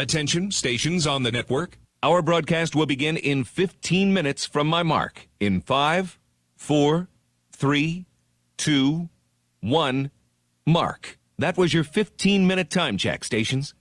Attention, stations on the network. Our broadcast will begin in 15 minutes from my mark. In 5, 4, 3, 2, 1, mark. That was your 15-minute time check, stations.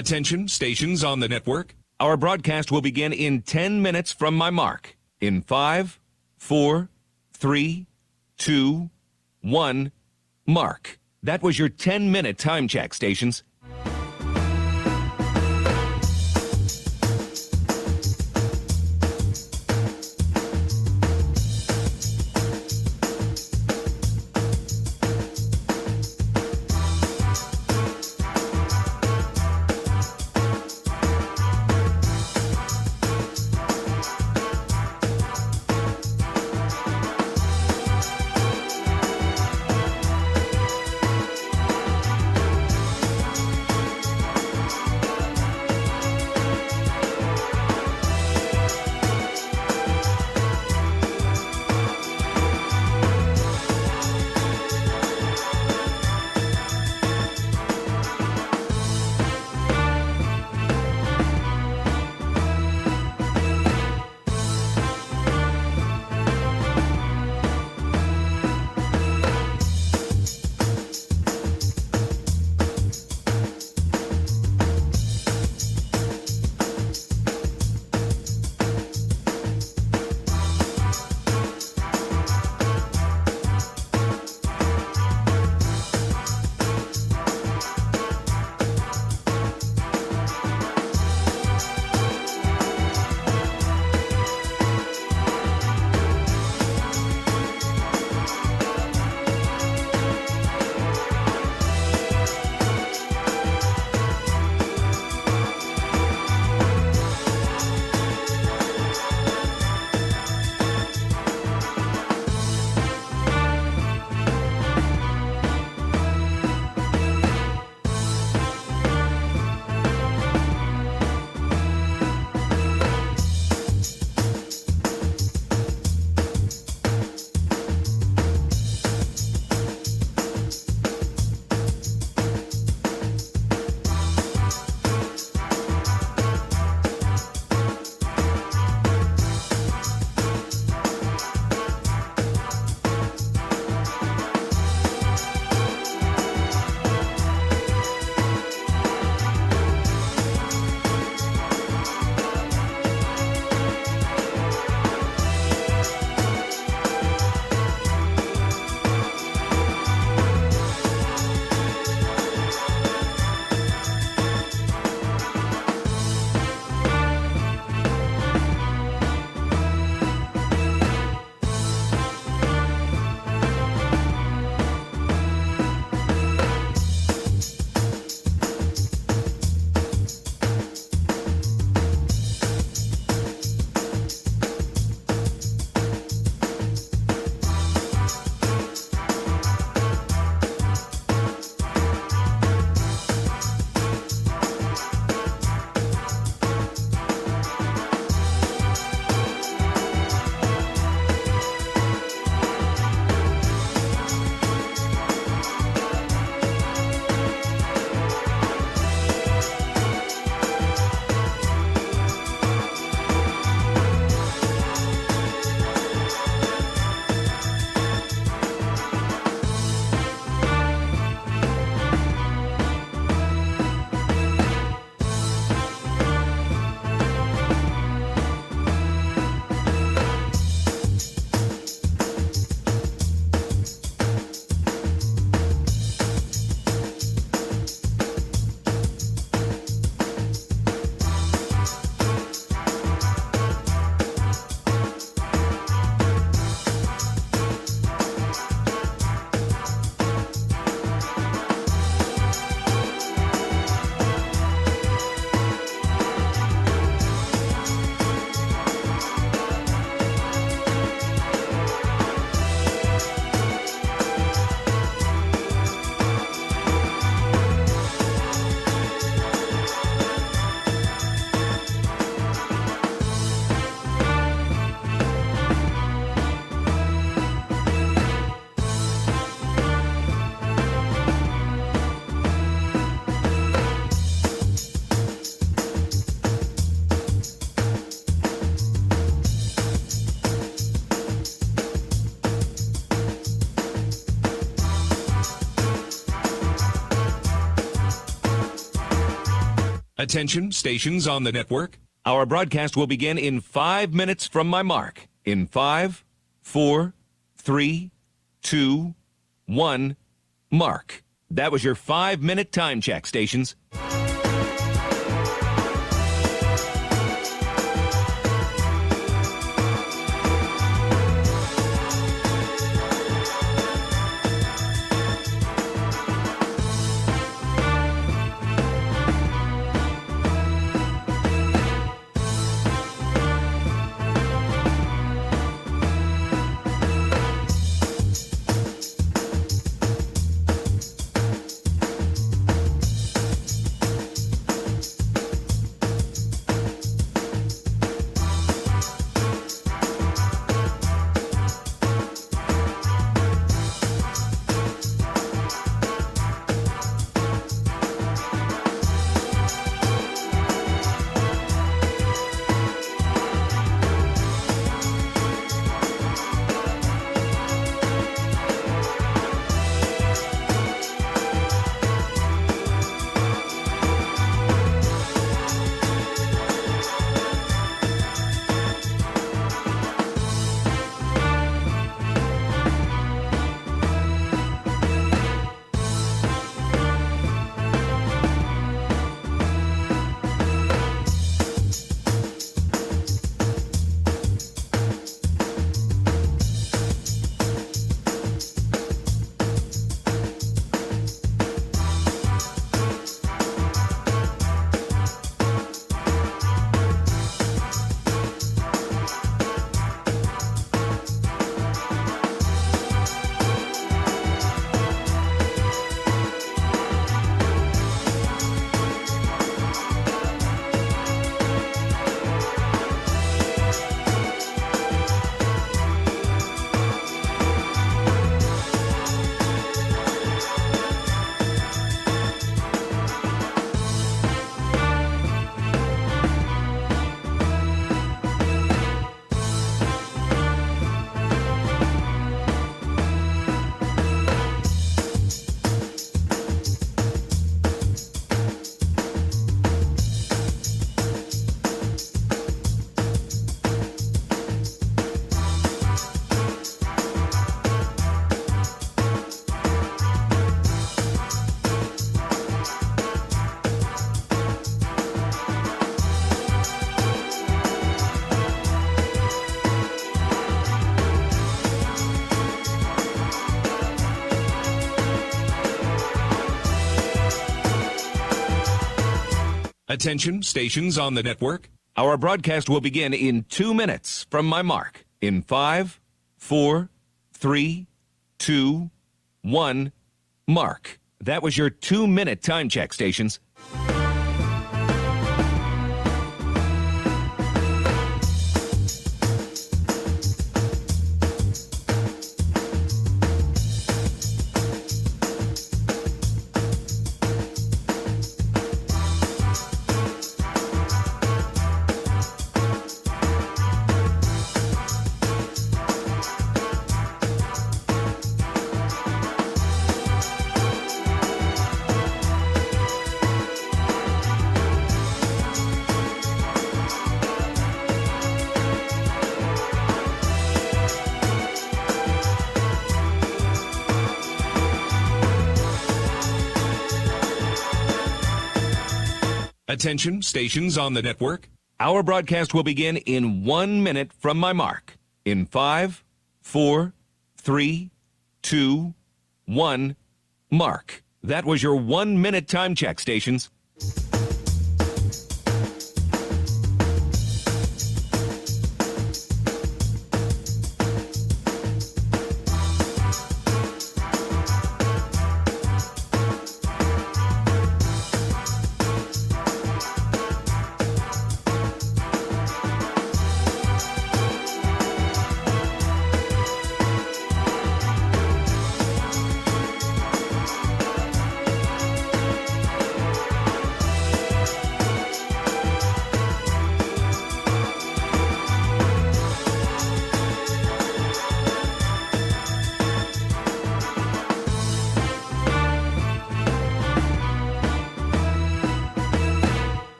Attention, stations on the network. Our broadcast will begin in 10 minutes from my mark. In 5, 4, 3, 2, 1, mark. That was your 10-minute time check, stations. Attention, stations on the network. Our broadcast will begin in 5 minutes from my mark. In 5, 4, 3, 2, 1, mark. That was your 5-minute time check, stations. Attention, stations on the network. Our broadcast will begin in 2 minutes from my mark. In 5, 4, 3, 2, 1, mark. That was your 2-minute time check, stations. Attention, stations on the network. Our broadcast will begin in 1 minute from my mark. In 5, 4, 3, 2, 1, mark. That was your 1-minute time check, stations.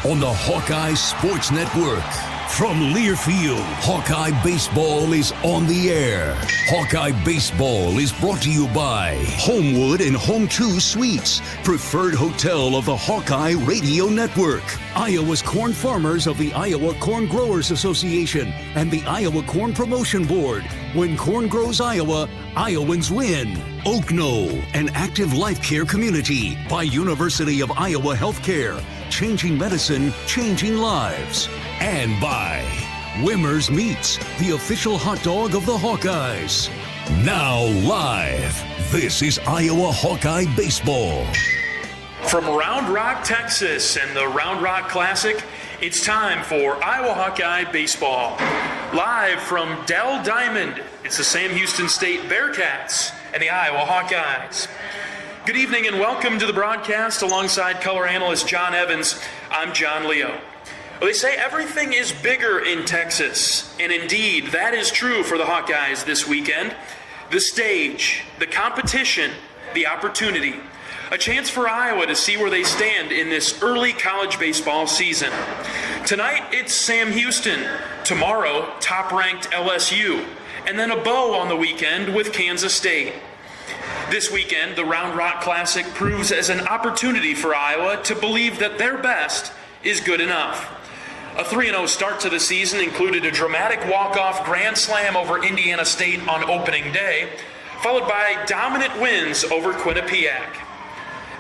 on the Hawkeye Sports Network. From Learfield, Hawkeye Baseball is on the air. Hawkeye Baseball is brought to you by Homewood and Home 2 Suites, preferred hotel of the Hawkeye Radio Network. Iowa's corn farmers of the Iowa Corn Growers Association and the Iowa Corn Promotion Board. When corn grows Iowa, Iowans win. Oak Knoll, an active life care community by University of Iowa Healthcare. Changing medicine, changing lives. And by Wimmer's Meats, the official hot dog of the Hawkeyes. Now live, this is Iowa Hawkeye Baseball. From Round Rock, Texas, and the Round Rock Classic, it's time for Iowa Hawkeye Baseball. Live from Dell Diamond, it's the Sam Houston State Bearcats and the Iowa Hawkeyes. Good evening and welcome to the broadcast alongside color analyst John Evans. I'm John Leo. Well, they say everything is bigger in Texas, and indeed that is true for the Hawkeyes this weekend. The stage, the competition, the opportunity. A chance for Iowa to see where they stand in this early college baseball season. Tonight, it's Sam Houston. Tomorrow, top-ranked LSU. And then a bow on the weekend with Kansas State. This weekend, the Round Rock Classic proves as an opportunity for Iowa to believe that their best is good enough. A 3-0 start to the season included a dramatic walk-off grand slam over Indiana State on opening day, followed by dominant wins over Quinnipiac.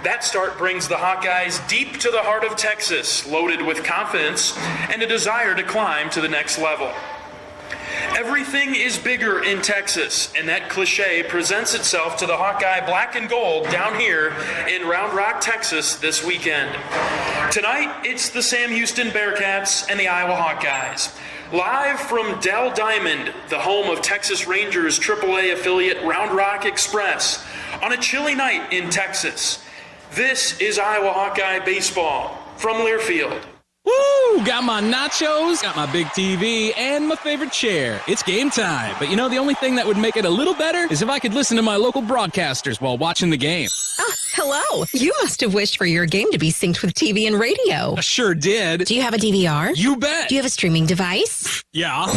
That start brings the Hawkeyes deep to the heart of Texas, loaded with confidence and a desire to climb to the next level. Everything is bigger in Texas, and that cliche presents itself to the Hawkeye black and gold down here in Round Rock, Texas this weekend. Tonight, it's the Sam Houston Bearcats and the Iowa Hawkeyes. Live from Dell Diamond, the home of Texas Rangers AAA affiliate Round Rock Express, on a chilly night in Texas. This is Iowa Hawkeye Baseball from Learfield. Woo! Got my nachos, got my big TV, and my favorite chair. It's game time. But you know, the only thing that would make it a little better is if I could listen to my local broadcasters while watching the game. Oh, hello. You must have wished for your game to be synced with TV and radio. I sure did. Do you have a DVR? You bet. Do you have a streaming device? Yeah.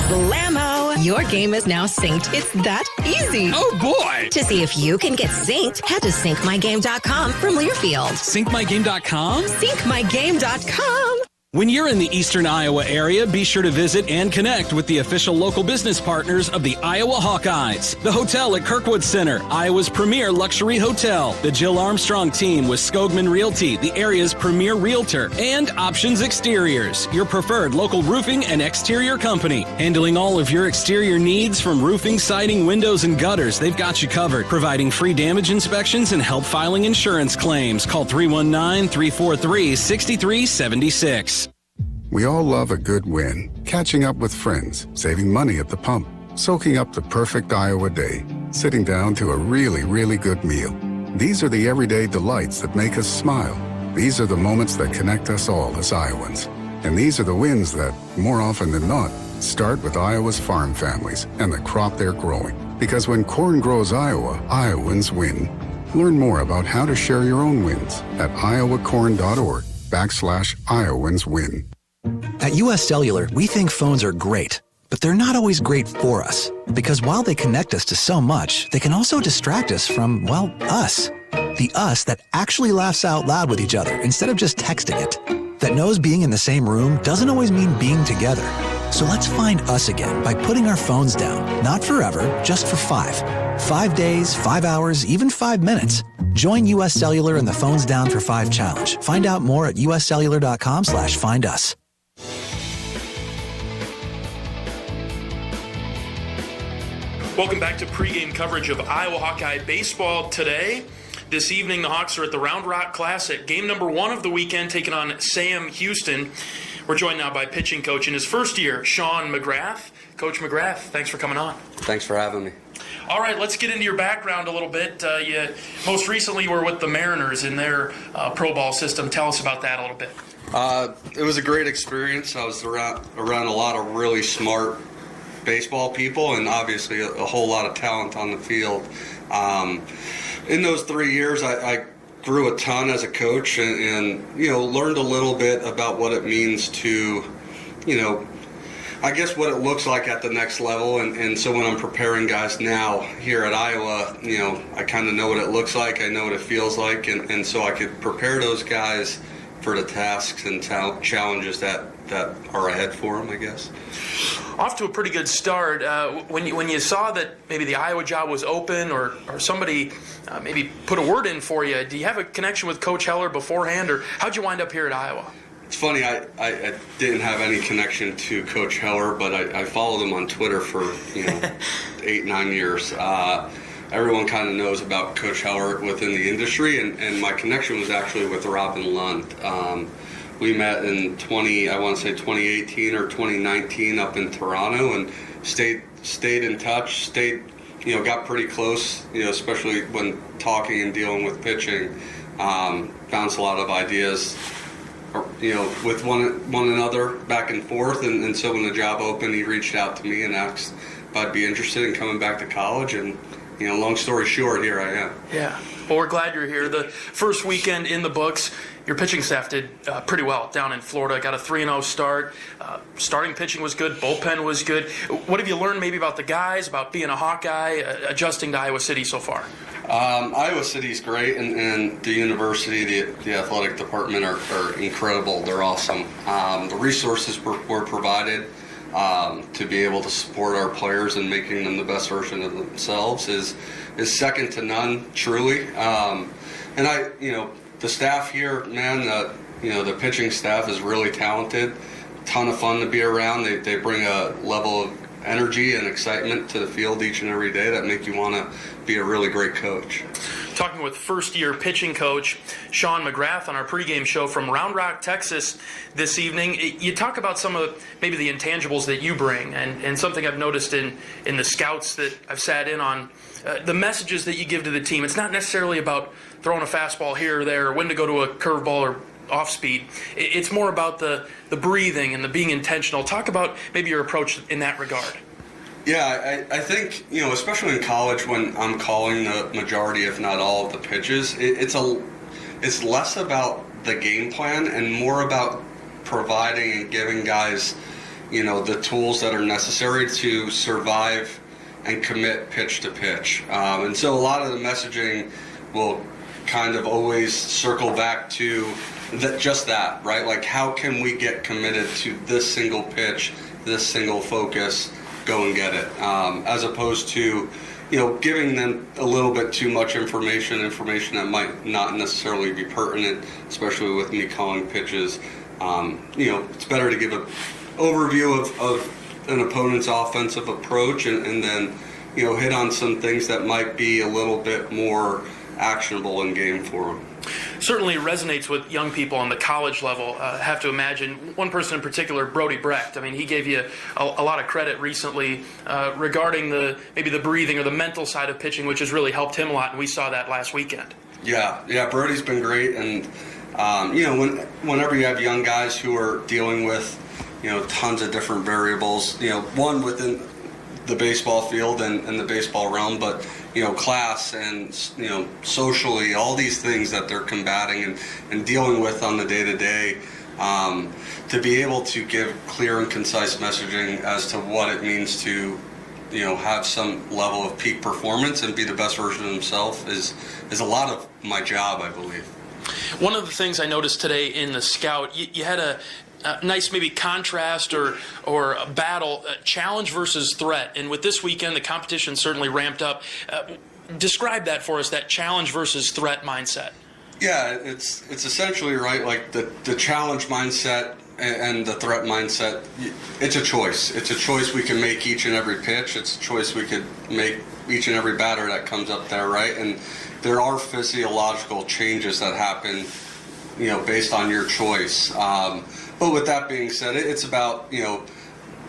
Blammo! Your game is now synced. It's that easy. Oh, boy. To see if you can get synced, head to syncmygame.com from Learfield. Syncmygame.com? Syncmygame.com. When you're in the eastern Iowa area, be sure to visit and connect with the official local business partners of the Iowa Hawkeyes. The hotel at Kirkwood Center, Iowa's premier luxury hotel. The Jill Armstrong team with Skogman Realty, the area's premier realtor. And Options Exteriors, your preferred local roofing and exterior company. Handling all of your exterior needs from roofing, siding, windows, and gutters. They've got you covered. Providing free damage inspections and help filing insurance claims. Call 319-343-6376. We all love a good win. Catching up with friends, saving money at the pump, soaking up the perfect Iowa day, sitting down to a really, really good meal. These are the everyday delights that make us smile. These are the moments that connect us all as Iowans. And these are the wins that, more often than not, start with Iowa's farm families and the crop they're growing. Because when corn grows Iowa, Iowans win. Learn more about how to share your own wins at iowacorn.org/IowansWin. At US Cellular, we think phones are great, but they're not always great for us. Because while they connect us to so much, they can also distract us from, well, us. The us that actually laughs out loud with each other instead of just texting it. That knows being in the same room doesn't always mean being together. So let's find us again by putting our phones down. Not forever, just for 5. 5 days, 5 hours, even 5 minutes. Join US Cellular in the Phones Down for 5 challenge. Find out more at uscellular.com/findus. Welcome back to pregame coverage of Iowa Hawkeye baseball today. This evening, the Hawks are at the Round Rock Classic. Game number 1 of the weekend, taking on Sam Houston. We're joined now by pitching coach in his first year, Sean McGrath. Coach McGrath, thanks for coming on. Thanks for having me. All right, let's get into your background a little bit. You most recently were with the Mariners in their pro ball system. Tell us about that a little bit. It was a great experience. I was around a lot of really smart baseball people and obviously a whole lot of talent on the field. In those 3 years, I grew a ton as a coach and learned a little bit about what it means to, I guess what it looks like at the next level. And so when I'm preparing guys now here at Iowa, I kind of know what it looks like. I know what it feels like. And so I could prepare those guys for the tasks and challenges that are ahead for them, I guess. Off to a pretty good start. When you saw that maybe the Iowa job was open or somebody maybe put a word in for you, do you have a connection with Coach Heller beforehand, or how'd you wind up here at Iowa? It's funny, I didn't have any connection to Coach Heller, but I followed him on Twitter for 8-9 years. Everyone kind of knows about Coach Heller within the industry, and my connection was actually with Robin Lund. We met in 2018 or 2019 up in Toronto, and stayed in touch. Got pretty close. Especially when talking and dealing with pitching, bounced a lot of ideas. With one another back and forth, and so when the job opened, he reached out to me and asked if I'd be interested in coming back to college, and long story short, here I am. Yeah, well, we're glad you're here. The first weekend in the books, your pitching staff did pretty well down in Florida. Got a 3-0 start. Starting pitching was good. Bullpen was good. What have you learned maybe about the guys, about being a Hawkeye, adjusting to Iowa City so far? Iowa City's great, and the university, the athletic department are incredible. They're awesome. The resources were provided to be able to support our players and making them the best version of themselves is second to none, truly. And the staff here, man, the pitching staff is really talented. Ton of fun to be around. They bring a level of energy and excitement to the field each and every day that make you want to be a really great coach. Talking with first-year pitching coach Sean McGrath on our pregame show from Round Rock, Texas this evening. You talk about some of maybe the intangibles that you bring, and something I've noticed in the scouts that I've sat in on, the messages that you give to the team. It's not necessarily about throwing a fastball here or there, or when to go to a curveball or off speed. It's more about the breathing and the being intentional. Talk about maybe your approach in that regard. Yeah, I think, especially in college when I'm calling the majority, if not all, of the pitches, it's less about the game plan and more about providing and giving guys, the tools that are necessary to survive and commit pitch to pitch. And so a lot of the messaging will kind of always circle back to that, right? Like, how can we get committed to this single pitch, this single focus, go and get it, as opposed to, giving them a little bit too much information that might not necessarily be pertinent, especially with me calling pitches. It's better to give an overview of an opponent's offensive approach and then, hit on some things that might be a little bit more actionable in game for them. Certainly resonates with young people on the college level. Have to imagine one person in particular, Brody Brecht. I mean, he gave you a lot of credit recently regarding maybe the breathing or the mental side of pitching, which has really helped him a lot, and we saw that last weekend. Yeah, Brody's been great, and whenever you have young guys who are dealing with tons of different variables, one within the baseball field and the baseball realm, but class and socially, all these things that they're combating and dealing with on the day-to-day, to be able to give clear and concise messaging as to what it means to have some level of peak performance and be the best version of themselves is a lot of my job, I believe. One of the things I noticed today in the scout, you had a nice maybe contrast or a battle, challenge versus threat. And with this weekend, the competition certainly ramped up. Describe that for us, that challenge versus threat mindset. Yeah, it's essentially right, like the challenge mindset and the threat mindset, it's a choice. It's a choice we can make each and every pitch. It's a choice we could make each and every batter that comes up there, right? And there are physiological changes that happen, based on your choice. But with that being said, it's about,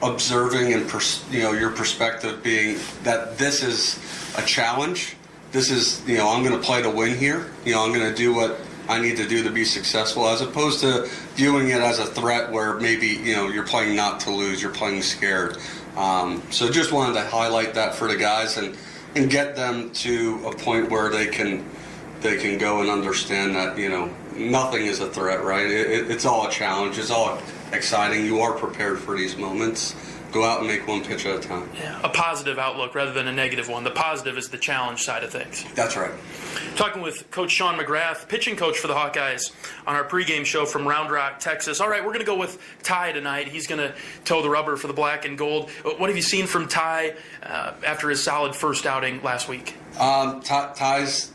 observing and, your perspective being that this is a challenge. This is, I'm going to play to win here. I'm going to do what I need to do to be successful, as opposed to viewing it as a threat where maybe, you're playing not to lose, you're playing scared. So just wanted to highlight that for the guys and get them to a point where they can, they can go and understand that, nothing is a threat, right? It's all a challenge. It's all exciting. You are prepared for these moments. Go out and make one pitch at a time. Yeah, a positive outlook rather than a negative one. The positive is the challenge side of things. That's right. Talking with Coach Sean McGrath, pitching coach for the Hawkeyes, on our pregame show from Round Rock, Texas. All right, we're going to go with Ty tonight. He's going to toe the rubber for the black and gold. What have you seen from Ty after his solid first outing last week? Ty's,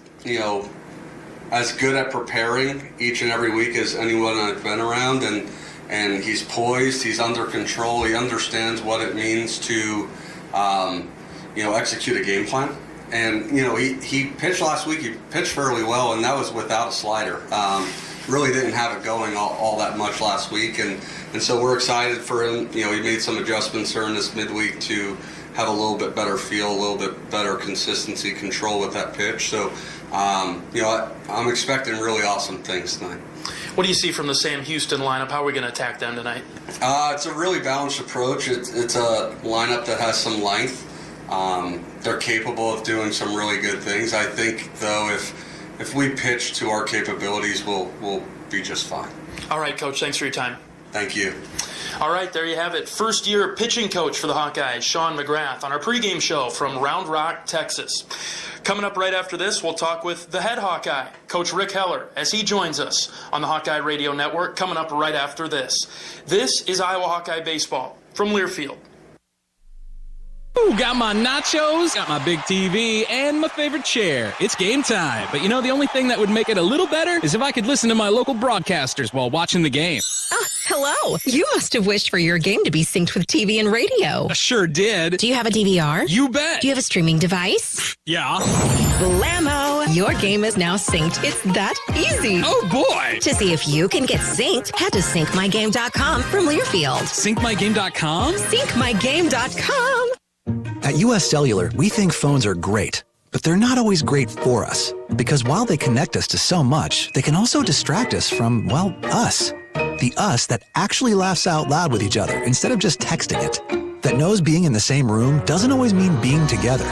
as good at preparing each and every week as anyone I've been around, and he's poised, he's under control, he understands what it means to, execute a game plan. And, he pitched last week, he pitched fairly well, and that was without a slider. Really didn't have it going all that much last week, and so we're excited for him. He made some adjustments during this midweek to have a little bit better feel, a little bit better consistency, control with that pitch. So, I'm expecting really awesome things tonight. What do you see from the Sam Houston lineup? How are we going to attack them tonight? It's a really balanced approach. It's a lineup that has some length. They're capable of doing some really good things. I think, though, if we pitch to our capabilities, we'll be just fine. All right, Coach. Thanks for your time. Thank you. All right, there you have it. First-year pitching coach for the Hawkeyes, Sean McGrath, on our pregame show from Round Rock, Texas. Coming up right after this, we'll talk with the head Hawkeye, Coach Rick Heller, as he joins us on the Hawkeye Radio Network, coming up right after this. This is Iowa Hawkeye Baseball from Learfield. Ooh, got my nachos, got my big TV, and my favorite chair. It's game time. But the only thing that would make it a little better is if I could listen to my local broadcasters while watching the game. Hello. You must have wished for your game to be synced with TV and radio. I sure did. Do you have a DVR? You bet. Do you have a streaming device? Yeah. Blammo! Your game is now synced. It's that easy. Oh, boy. To see if you can get synced, head to syncmygame.com from Learfield. Syncmygame.com? Syncmygame.com. At US Cellular, we think phones are great, but they're not always great for us. Because while they connect us to so much, they can also distract us from, us. The us that actually laughs out loud with each other instead of just texting it. That knows being in the same room doesn't always mean being together.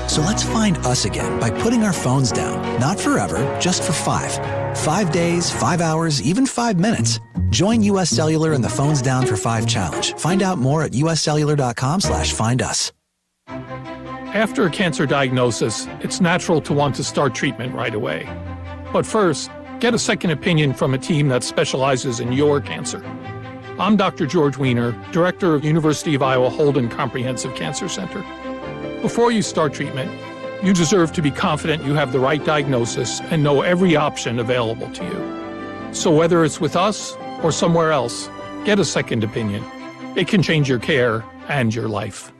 So let's find us again by putting our phones down. Not forever, just for 5. 5 days, 5 hours, even 5 minutes. Join US Cellular in the Phones Down for 5 challenge. Find out more at uscellular.com/findus. After a cancer diagnosis, it's natural to want to start treatment right away. But first, get a second opinion from a team that specializes in your cancer. I'm Dr. George Weiner, Director of University of Iowa Holden Comprehensive Cancer Center. Before you start treatment, you deserve to be confident you have the right diagnosis and know every option available to you. So whether it's with us or somewhere else, get a second opinion. It can change your care and your life.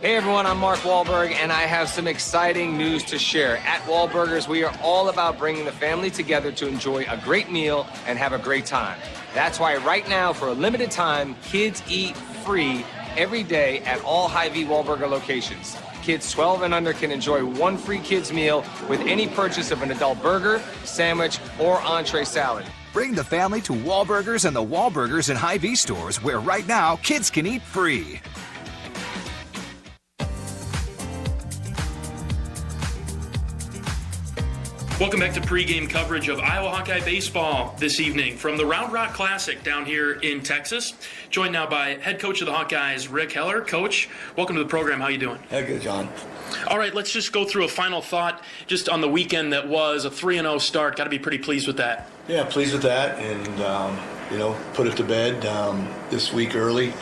Hey everyone, I'm Mark Wahlberg, and I have some exciting news to share. At Wahlburgers, we are all about bringing the family together to enjoy a great meal and have a great time. That's why right now, for a limited time, kids eat free every day at all Hy-Vee Wahlburger locations. Kids 12 and under can enjoy one free kids meal with any purchase of an adult burger, sandwich, or entree salad. Bring the family to Wahlburgers and the Wahlburgers and Hy-Vee stores, where right now, kids can eat free. Welcome back to pregame coverage of Iowa Hawkeye Baseball this evening from the Round Rock Classic down here in Texas. Joined now by head coach of the Hawkeyes, Rick Heller. Coach, welcome to the program. How you doing? Hey, good, John. All right, let's just go through a final thought just on the weekend that was a 3-0 start. Got to be pretty pleased with that. Yeah, pleased with that, and put it to bed this week early.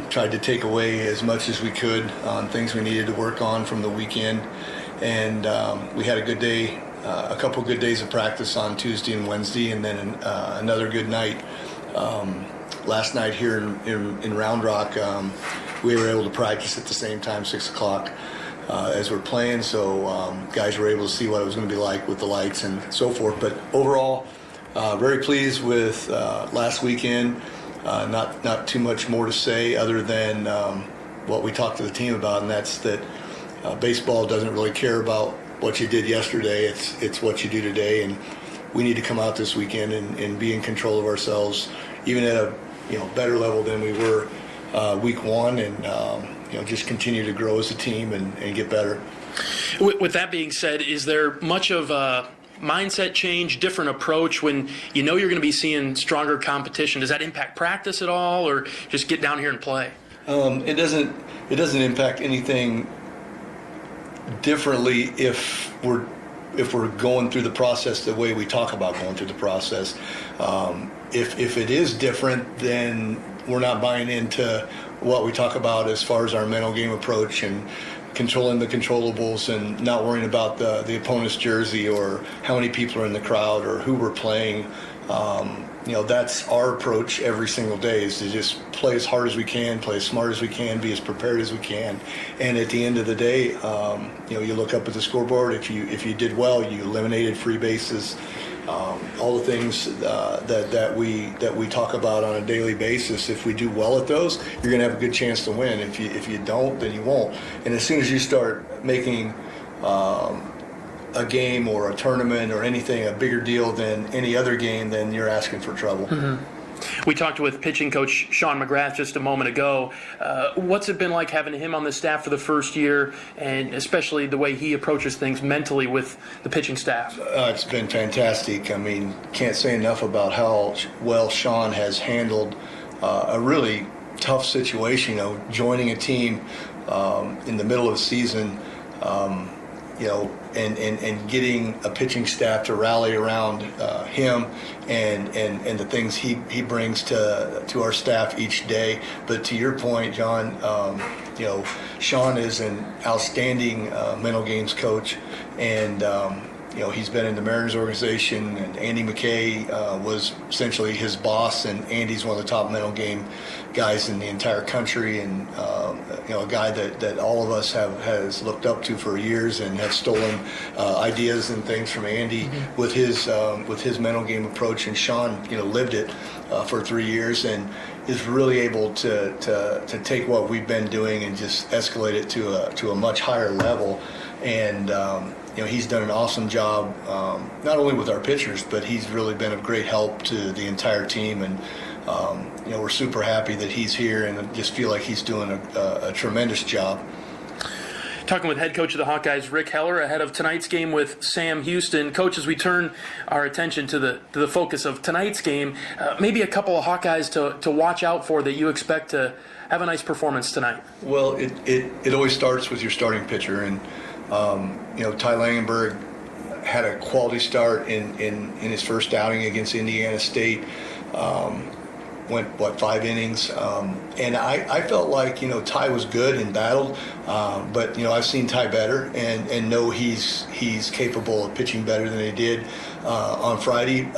Tried to take away as much as we could on things we needed to work on from the weekend, and we had a good day. A couple good days of practice on Tuesday and Wednesday, and then another good night last night here in Round Rock. We were able to practice at the same time, 6 o'clock, as we're playing, so guys were able to see what it was going to be like with the lights and so forth. But overall, very pleased with last weekend. Not too much more to say other than what we talked to the team about, and that's that baseball doesn't really care about what you did yesterday. It's what you do today, and we need to come out this weekend and be in control of ourselves, even at a better level than we were week one, and just continue to grow as a team and get better. With that being said, is there much of a mindset change, different approach when you know you're going to be seeing stronger competition? Does that impact practice at all, or just get down here and play? It doesn't impact anything differently if we're going through the process the way we talk about going through the process. If it is different, then we're not buying into what we talk about as far as our mental game approach and controlling the controllables and not worrying about the opponent's jersey or how many people are in the crowd or who we're playing. That's our approach every single day, is to just play as hard as we can, play as smart as we can, be as prepared as we can. And at the end of the day, you look up at the scoreboard. If you did well, you eliminated free bases, all the things that we talk about on a daily basis. If we do well at those, you're going to have a good chance to win. If you don't, then you won't. And as soon as you start making a game or a tournament or anything a bigger deal than any other game, then you're asking for trouble. Mm-hmm. We talked with pitching coach Sean McGrath just a moment ago. What's it been like having him on the staff for the first year, and especially the way he approaches things mentally with the pitching staff? It's been fantastic. I mean, can't say enough about how well Sean has handled a really tough situation, joining a team in the middle of the season, and getting a pitching staff to rally around him and the things he brings to our staff each day. But to your point, John, Sean is an outstanding mental games coach, and he's been in the Mariners organization, and Andy McKay was essentially his boss, and Andy's one of the top mental game guys in the entire country, and a guy that all of us has looked up to for years and have stolen ideas and things from Andy. Mm-hmm. with his mental game approach. And Sean lived it for 3 years and is really able to take what we've been doing and just escalate it to a much higher level. And he's done an awesome job, not only with our pitchers, but he's really been of great help to the entire team. And we're super happy that he's here, and just feel like he's doing a tremendous job. Talking with head coach of the Hawkeyes, Rick Heller, ahead of tonight's game with Sam Houston. Coach, as we turn our attention to the focus of tonight's game, maybe a couple of Hawkeyes to watch out for that you expect to have a nice performance tonight. Well, it always starts with your starting pitcher, and Ty Langenberg had a quality start in his first outing against Indiana State. Went 5 innings, and I felt like Ty was good and battled, but I've seen Ty better and know he's capable of pitching better than he did on Friday.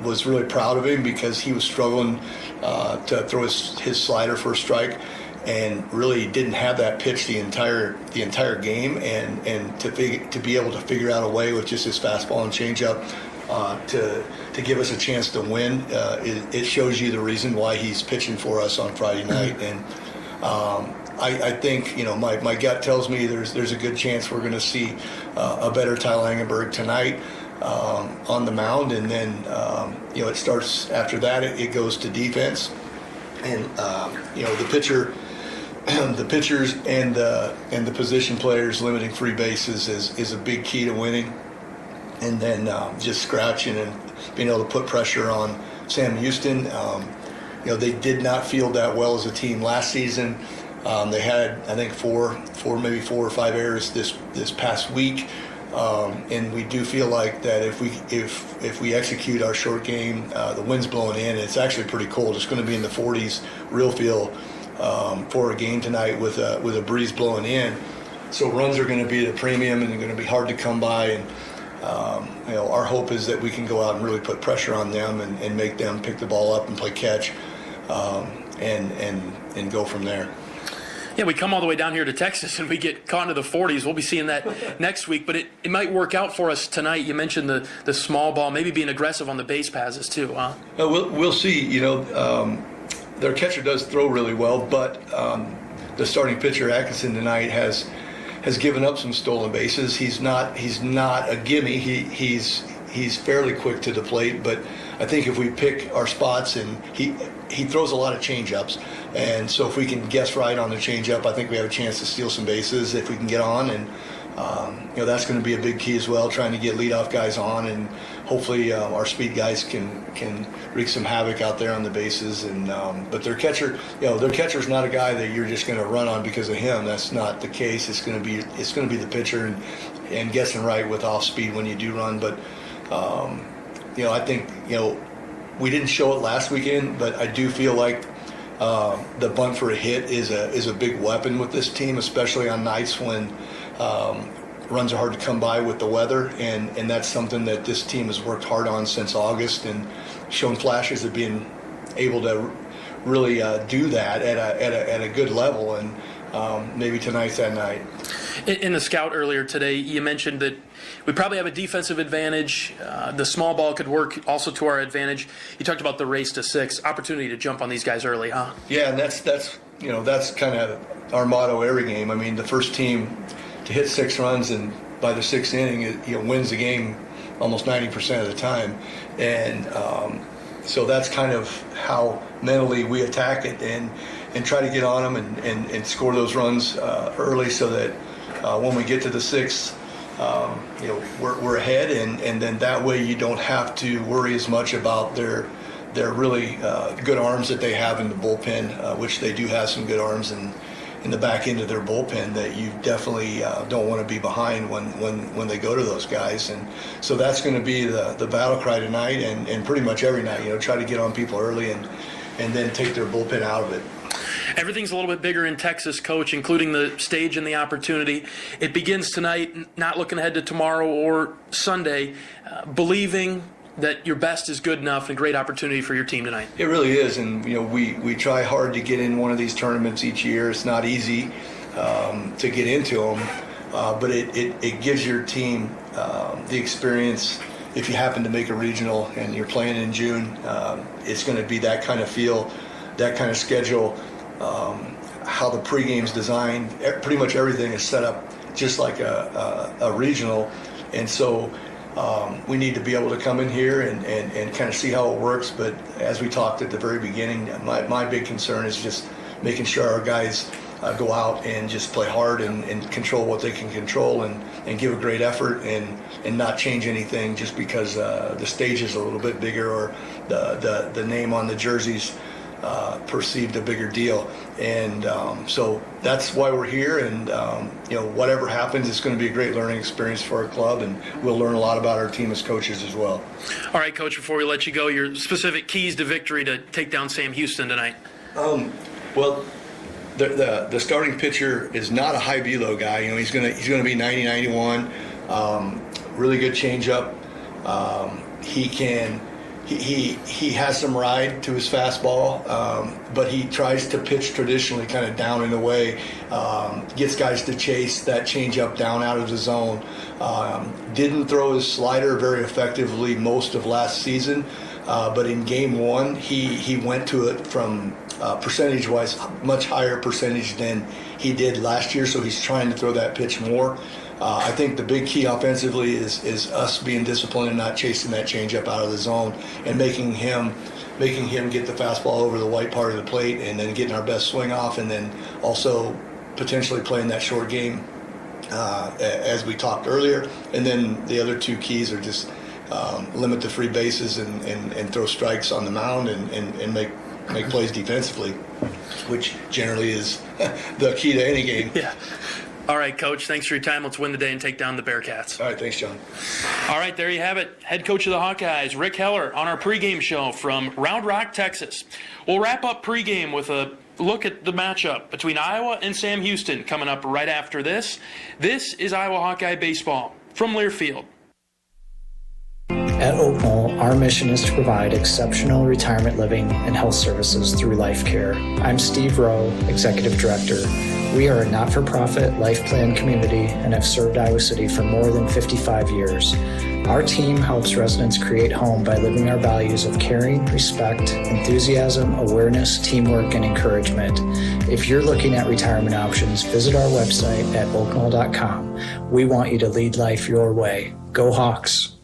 Was really proud of him because he was struggling to throw his slider for a strike, and really didn't have that pitch the entire game, and to be able to figure out a way with just his fastball and changeup to give us a chance to win. It shows you the reason why he's pitching for us on Friday night. And I think my gut tells me there's a good chance we're going to see a better Ty Langenberg tonight on the mound, and then it starts after that. It goes to defense, and the pitcher. The pitchers and the position players limiting free bases is a big key to winning. And then just scratching and being able to put pressure on Sam Houston. They did not field that well as a team last season. They had, I think, maybe 4 or 5 errors this past week. And we do feel like that if we execute our short game, the wind's blowing in. It's actually pretty cold. It's going to be in the 40s real feel for a game tonight with a breeze blowing in. So runs are going to be at a premium, and they're going to be hard to come by. And our hope is that we can go out and really put pressure on them and make them pick the ball up and play catch, and go from there. Yeah, we come all the way down here to Texas and we get caught into the 40s. We'll be seeing that next week, but it might work out for us tonight. You mentioned the small ball, maybe being aggressive on the base passes too, huh? We'll see. Their catcher does throw really well, but the starting pitcher, Atkinson, tonight has given up some stolen bases. He's not a gimme. He's fairly quick to the plate, but I think if we pick our spots, and he throws a lot of change-ups, and so if we can guess right on the change-up, I think we have a chance to steal some bases if we can get on. And That's going to be a big key as well, trying to get leadoff guys on, and hopefully our speed guys can wreak some havoc out there on the bases. And but their catcher's not a guy that you're just going to run on because of him. That's not the case. It's going to be the pitcher and guessing right with off speed when you do run. But I think we didn't show it last weekend, but I do feel like the bunt for a hit is a big weapon with this team, especially on nights when runs are hard to come by with the weather, and that's something that this team has worked hard on since August and shown flashes of being able to really do that at a good level, and maybe tonight's that night. In the scout earlier today, you mentioned that we probably have a defensive advantage. The small ball could work also to our advantage. You talked about the race to 6, opportunity to jump on these guys early, huh? Yeah, and that's kind of our motto every game. I mean, the first team to hit 6 runs and by the 6th inning, it wins the game almost 90% of the time, and so that's kind of how mentally we attack it and try to get on them and score those runs early, so that when we get to the 6th, we're ahead, and then that way you don't have to worry as much about their really good arms that they have in the bullpen, which they do have some good arms in the back end of their bullpen that you definitely don't want to be behind when they go to those guys. And so that's going to be the battle cry tonight and pretty much every night, try to get on people early and then take their bullpen out of it. Everything's a little bit bigger in Texas, Coach, including the stage and the opportunity. It begins tonight, not looking ahead to tomorrow or Sunday, believing that your best is good enough and great opportunity for your team tonight. It really is, and we try hard to get in one of these tournaments each year. It's not easy to get into them, but it gives your team the experience. If you happen to make a regional and you're playing in June, it's going to be that kind of feel, that kind of schedule, how the pregame's designed. Pretty much everything is set up just like a regional, and so we need to be able to come in here and kind of see how it works. But as we talked at the very beginning, my big concern is just making sure our guys go out and just play hard and control what they can control and give a great effort and not change anything just because the stage is a little bit bigger or the name on the jerseys perceived a bigger deal. And so that's why we're here, and whatever happens, it's going to be a great learning experience for our club, and we'll learn a lot about our team as coaches as well. All right, Coach, before we let you go, your specific keys to victory to take down Sam Houston tonight. Well, the starting pitcher is not a high velo guy. He's going to be 90-91. Really good changeup. He has some ride to his fastball, but he tries to pitch traditionally kind of down and away, gets guys to chase that changeup down out of the zone. Didn't throw his slider very effectively most of last season, but in game 1, he went to it from percentage-wise, much higher percentage than he did last year, so he's trying to throw that pitch more. I think the big key offensively is us being disciplined and not chasing that changeup out of the zone and making him get the fastball over the white part of the plate and then getting our best swing off, and then also potentially playing that short game as we talked earlier. And then the other 2 keys are just limit the free bases and throw strikes on the mound and make plays defensively, which generally is the key to any game. Yeah. All right, Coach, thanks for your time. Let's win the day and take down the Bearcats. All right, thanks, John. All right, there you have it. Head coach of the Hawkeyes, Rick Heller, on our pregame show from Round Rock, Texas. We'll wrap up pregame with a look at the matchup between Iowa and Sam Houston coming up right after this. This is Iowa Hawkeye Baseball from Learfield. At Oak Knoll, our mission is to provide exceptional retirement living and health services through life care. I'm Steve Rowe, Executive Director. We are a not-for-profit life plan community and have served Iowa City for more than 55 years. Our team helps residents create home by living our values of caring, respect, enthusiasm, awareness, teamwork, and encouragement. If you're looking at retirement options, visit our website at oakknoll.com. We want you to lead life your way. Go Hawks!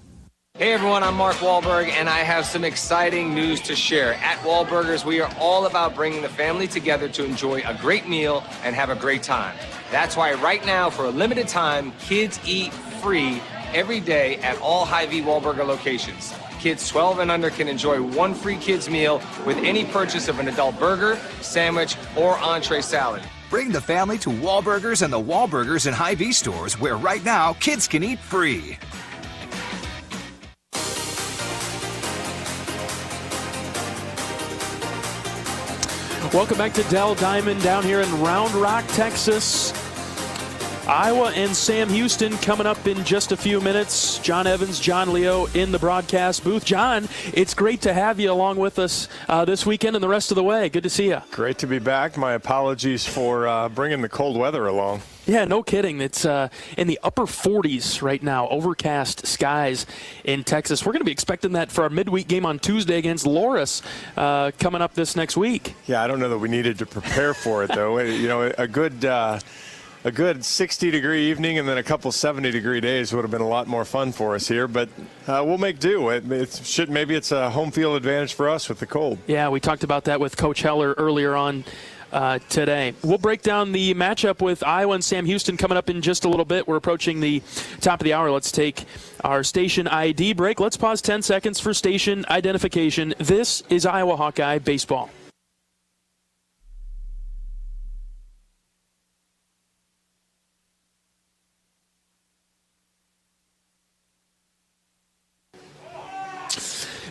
Hey everyone, I'm Mark Wahlberg, and I have some exciting news to share. At Wahlburgers, we are all about bringing the family together to enjoy a great meal and have a great time. That's why right now, for a limited time, kids eat free every day at all Hy-Vee Wahlburger locations. Kids 12 and under can enjoy one free kids meal with any purchase of an adult burger, sandwich, or entree salad. Bring the family to Wahlburgers and the Wahlburgers and Hy-Vee stores, where right now kids can eat free. Welcome back to Dell Diamond down here in Round Rock, Texas. Iowa and Sam Houston coming up in just a few minutes. John Evans, John Leo in the broadcast booth. John, it's great to have you along with us this weekend and the rest of the way. Good to see you. Great to be back. My apologies for bringing the cold weather along. Yeah, no kidding. It's in the upper 40s right now, overcast skies in Texas. We're going to be expecting that for our midweek game on Tuesday against Loris coming up this next week. Yeah, I don't know that we needed to prepare for it, though. You know, a good 60-degree evening and then a couple 70-degree days would have been a lot more fun for us here, but we'll make do. Maybe it's a home field advantage for us with the cold. Yeah, we talked about that with Coach Heller earlier on today. We'll break down the matchup with Iowa and Sam Houston coming up in just a little bit. We're approaching the top of the hour. Let's take our station ID break. Let's pause 10 seconds for station identification. This is Iowa Hawkeye Baseball.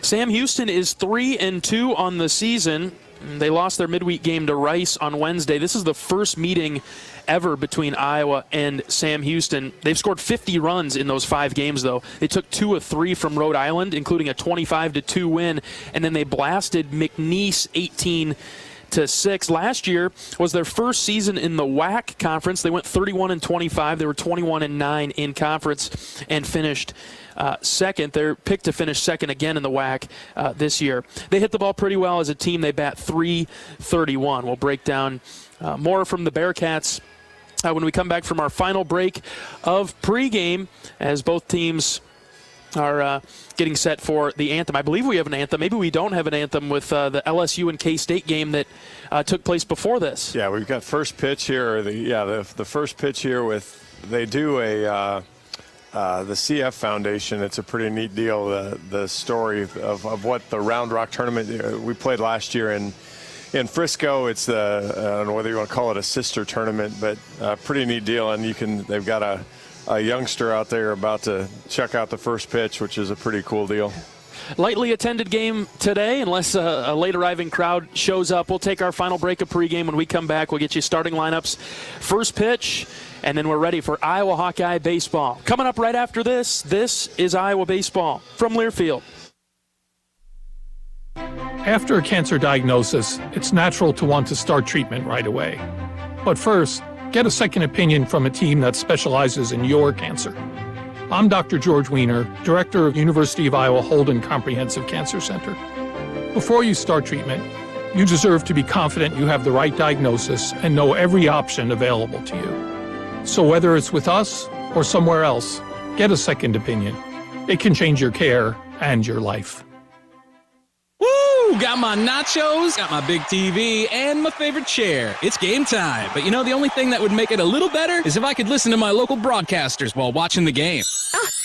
Sam Houston is 3-2 on the season. They lost their midweek game to Rice on Wednesday. This is the first meeting ever between Iowa and Sam Houston. They've scored 50 runs in those 5 games, though. They took 2 of 3 from Rhode Island, including a 25-2 win, and then they blasted McNeese 18-6. Last year was their first season in the WAC conference. They went 31-25. They were 21-9 in conference and finished second. They're picked to finish second again in the WAC this year. They hit the ball pretty well as a team. They bat .331. We'll break down more from the Bearcats when we come back from our final break of pregame as both teams are getting set for the anthem. I believe we have an anthem. Maybe we don't have an anthem with the LSU and K-State game that took place before this. Yeah, we've got first pitch here. The first pitch here they do the CF Foundation. It's a pretty neat deal, the story of what the Round Rock tournament we played last year in Frisco. It's I don't know whether you want to call it a sister tournament, but a pretty neat deal. And they've got a youngster out there about to check out the first pitch, which is a pretty cool deal. Lightly attended game today, unless a late arriving crowd shows up. We'll take our final break of pregame. When we come back, we'll get you starting lineups, first pitch, and then we're ready for Iowa Hawkeye baseball. Coming up right after this is Iowa baseball from Learfield. After a cancer diagnosis, it's natural to want to start treatment right away. But first, get a second opinion from a team that specializes in your cancer. I'm Dr. George Weiner, Director of University of Iowa Holden Comprehensive Cancer Center. Before you start treatment, you deserve to be confident you have the right diagnosis and know every option available to you. So whether it's with us or somewhere else, get a second opinion. It can change your care and your life. Woo! Got my nachos, got my big TV, and my favorite chair. It's game time. But you know, the only thing that would make it a little better is if I could listen to my local broadcasters while watching the game.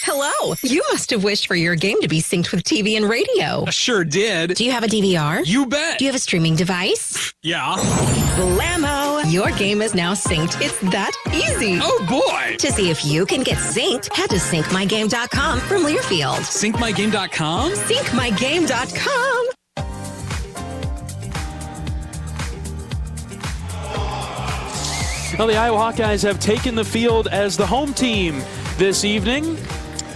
Hello. You must have wished for your game to be synced with TV and radio. I sure did. Do you have a DVR? You bet. Do you have a streaming device? Yeah. Blammo! Your game is now synced. It's that easy. Oh, boy. To see if you can get synced, head to syncmygame.com from Learfield. Syncmygame.com? Syncmygame.com. Well, the Iowa Hawkeyes have taken the field as the home team this evening,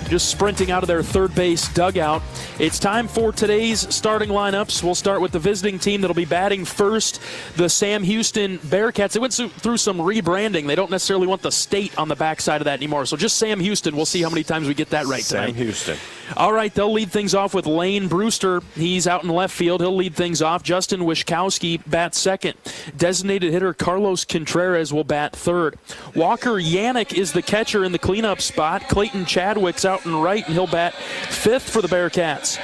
just sprinting out of their third base dugout. It's time for today's starting lineups. We'll start with the visiting team that'll be batting first, the Sam Houston Bearcats. They went through some rebranding. They don't necessarily want the state on the backside of that anymore. So just Sam Houston. We'll see how many times we get that right tonight. Sam Houston. All right, they'll lead things off with Lane Brewster. He's out in left field. He'll lead things off. Justin Wischkowski bats second. Designated hitter Carlos Contreras will bat third. Walker Yannick is the catcher in the cleanup spot. Clayton Chadwick's out out and right, and he'll bat 5th for the Bearcats.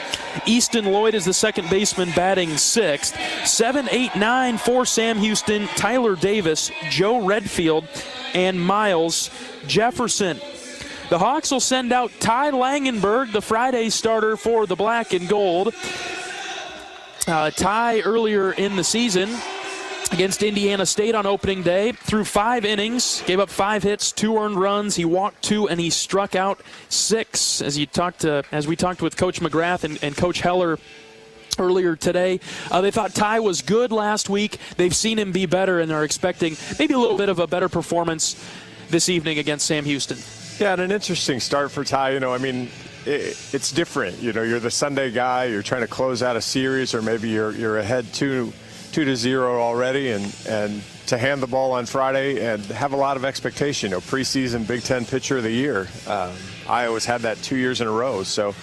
Easton Lloyd is the second baseman, batting 6th. 7, 8, 9 for Sam Houston, Tyler Davis, Joe Redfield, and Miles Jefferson. The Hawks will send out Ty Langenberg, the Friday starter for the black and gold. Ty, earlier in the season against Indiana State on opening day, threw 5 innings, gave up 5 hits, 2 earned runs. He walked 2 and he struck out 6. As we talked with Coach McGrath and Coach Heller earlier today, they thought Ty was good last week. They've seen him be better and are expecting maybe a little bit of a better performance this evening against Sam Houston. Yeah, and an interesting start for Ty. It's different. You're the Sunday guy. You're trying to close out a series, or maybe you're ahead 2-0 already, and to hand the ball on Friday and have a lot of expectation. Preseason Big Ten Pitcher of the Year. Iowa's had that 2 years in a row. So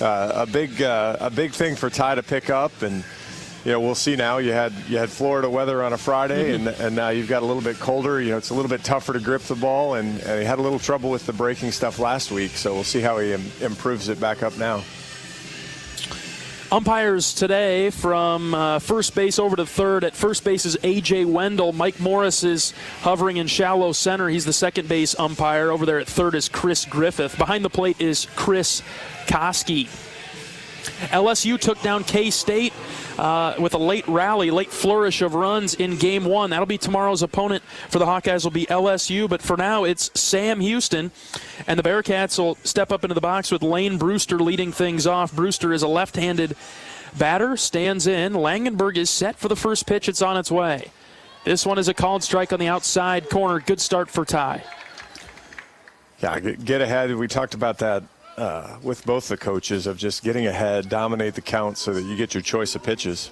a big thing for Ty to pick up, and we'll see now. You had Florida weather on a Friday, and now you've got a little bit colder. It's a little bit tougher to grip the ball, and he had a little trouble with the breaking stuff last week. So we'll see how he improves it back up now. Umpires today from first base over to third. At first base is A.J. Wendell. Mike Morris is hovering in shallow center. He's the second base umpire. Over there at third is Chris Griffith. Behind the plate is Chris Koski. LSU took down K-State with a late flourish of runs in Game 1. That'll be tomorrow's opponent for the Hawkeyes will be LSU, but for now it's Sam Houston, and the Bearcats will step up into the box with Lane Brewster leading things off. Brewster is a left-handed batter, stands in. Langenberg is set for the first pitch. It's on its way. This one is a called strike on the outside corner. Good start for Ty. Yeah, get ahead. We talked about that with both the coaches, of just getting ahead, dominate the count so that you get your choice of pitches.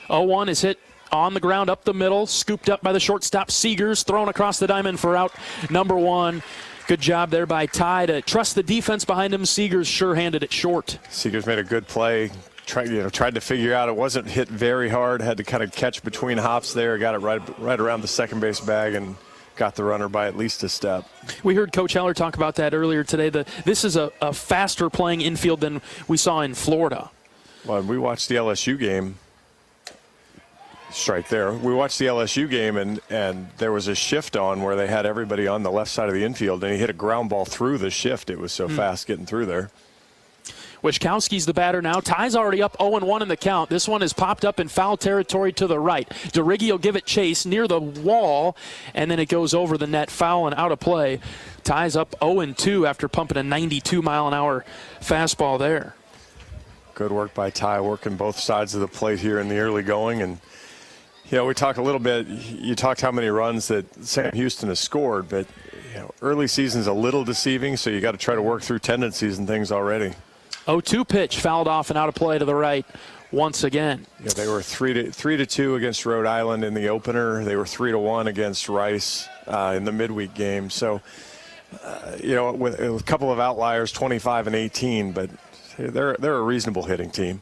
0-1 is hit on the ground up the middle, scooped up by the shortstop Seegers, thrown across the diamond for out number 1. Good job there by Ty to trust the defense behind him. Seegers sure-handed it short. Seegers made a good play. Tried to figure out, it wasn't hit very hard, had to kind of catch between hops there, got it right around the second base bag, and got the runner by at least a step. We heard Coach Heller talk about that earlier today. This is a faster playing infield than we saw in Florida. Well, we watched the LSU game. Strike there. We watched the LSU game, and there was a shift on where they had everybody on the left side of the infield, and he hit a ground ball through the shift. It was so fast getting through there. Wischkowski's the batter now. Ty's already up 0-1 in the count. This one is popped up in foul territory to the right. DeRiggi will give it chase near the wall, and then it goes over the net, foul and out of play. Ty's up 0-2 after pumping a 92-mile-an-hour fastball there. Good work by Ty, working both sides of the plate here in the early going. And, we talked a little bit, you talked how many runs that Sam Houston has scored, but early season's a little deceiving, so you got to try to work through tendencies and things already. 0-2 pitch fouled off and out of play to the right once again. Yeah, they were 3-2 against Rhode Island in the opener. They were 3-1 against Rice in the midweek game. So, with a couple of outliers, 25 and 18, but they're a reasonable hitting team.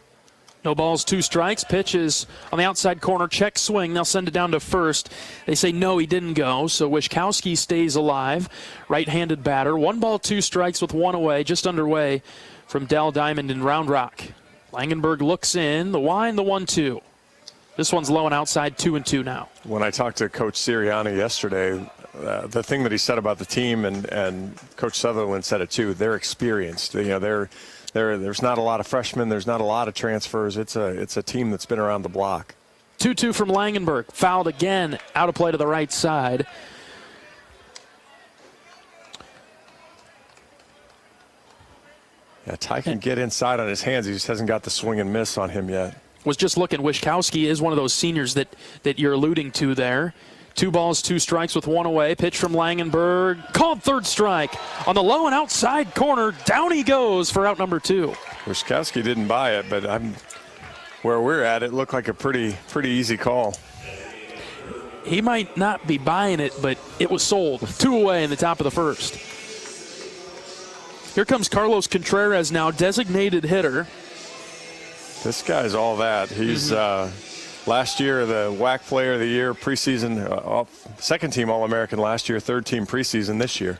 No balls, 2 strikes. Pitch is on the outside corner. Check swing. They'll send it down to first. They say no, he didn't go. So Wischkowski stays alive. Right-handed batter. 1 ball, 2 strikes with 1 away. Just underway from Dell Diamond in Round Rock. Langenberg looks in. The wind, the 1-2. This one's low and outside, 2-2 now. When I talked to Coach Sirianni yesterday, the thing that he said about the team, and Coach Sutherland said it too, they're experienced. There's not a lot of freshmen. There's not a lot of transfers. It's a team that's been around the block. 2-2 from Langenberg. Fouled again, out of play to the right side. Yeah, Ty can get inside on his hands. He just hasn't got the swing and miss on him yet. Was just looking. Wischkowski is one of those seniors that you're alluding to there. 2 balls, 2 strikes with 1 away. Pitch from Langenberg. Called third strike. On the low and outside corner, down he goes for out number 2. Wischkowski didn't buy it, but where we're at, it looked like a pretty easy call. He might not be buying it, but it was sold. 2 away in the top of the first. Here comes Carlos Contreras now, designated hitter. This guy's all that. He's last year the WAC Player of the Year, preseason, second team All-American last year, third team preseason this year.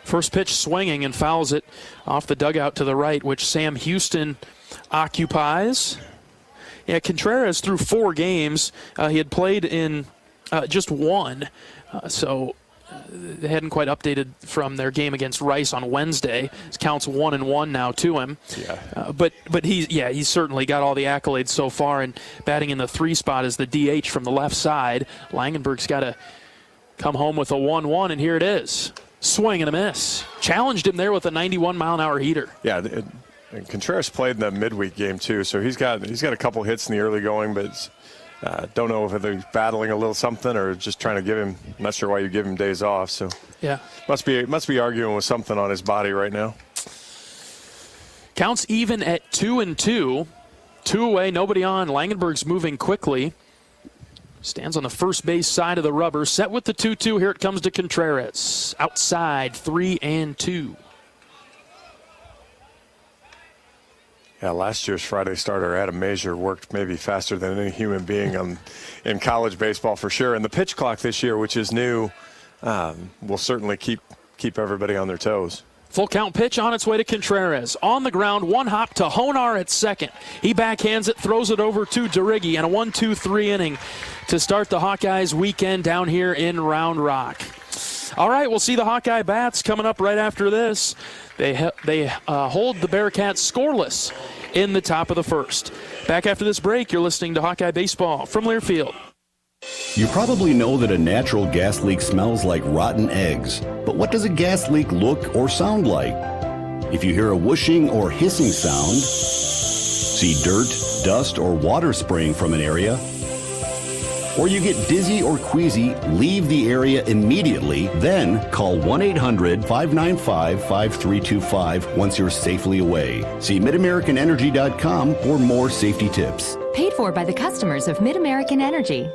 First pitch swinging and fouls it off the dugout to the right, which Sam Houston occupies. Yeah, Contreras through 4 games. He had played in just 1, so they hadn't quite updated from their game against Rice on Wednesday. It counts 1-1 now to him. Yeah. But he's certainly got all the accolades so far, and batting in the 3 spot is the DH from the left side. Langenberg's got to come home with a 1-1, and here it is. Swing and a miss. Challenged him there with a 91-mile-an-hour heater. Yeah, and Contreras played in that midweek game too, so he's got a couple hits in the early going, but don't know if they're battling a little something or just trying to give him. I'm not sure why you give him days off. So yeah, must be arguing with something on his body right now. Counts even at 2-2. 2 away, nobody on. Langenberg's moving quickly. Stands on the first base side of the rubber. Set with the 2-2. Here it comes to Contreras. Outside, 3-2. Yeah, last year's Friday starter, Adam Mazur, worked maybe faster than any human being in college baseball for sure. And the pitch clock this year, which is new, will certainly keep everybody on their toes. Full count pitch on its way to Contreras. On the ground, 1 hop to Honar at second. He backhands it, throws it over to DeRiggi, and a 1-2-3 inning to start the Hawkeyes weekend down here in Round Rock. All right, we'll see the Hawkeye bats coming up right after this. They hold the Bearcats scoreless in the top of the first. Back after this break, you're listening to Hawkeye Baseball from Learfield. You probably know that a natural gas leak smells like rotten eggs. But what does a gas leak look or sound like? If you hear a whooshing or hissing sound, see dirt, dust, or water spraying from an area, or you get dizzy or queasy, leave the area immediately, then call 1-800-595-5325 once you're safely away. See MidAmericanEnergy.com for more safety tips. Paid for by the customers of Mid-American Energy.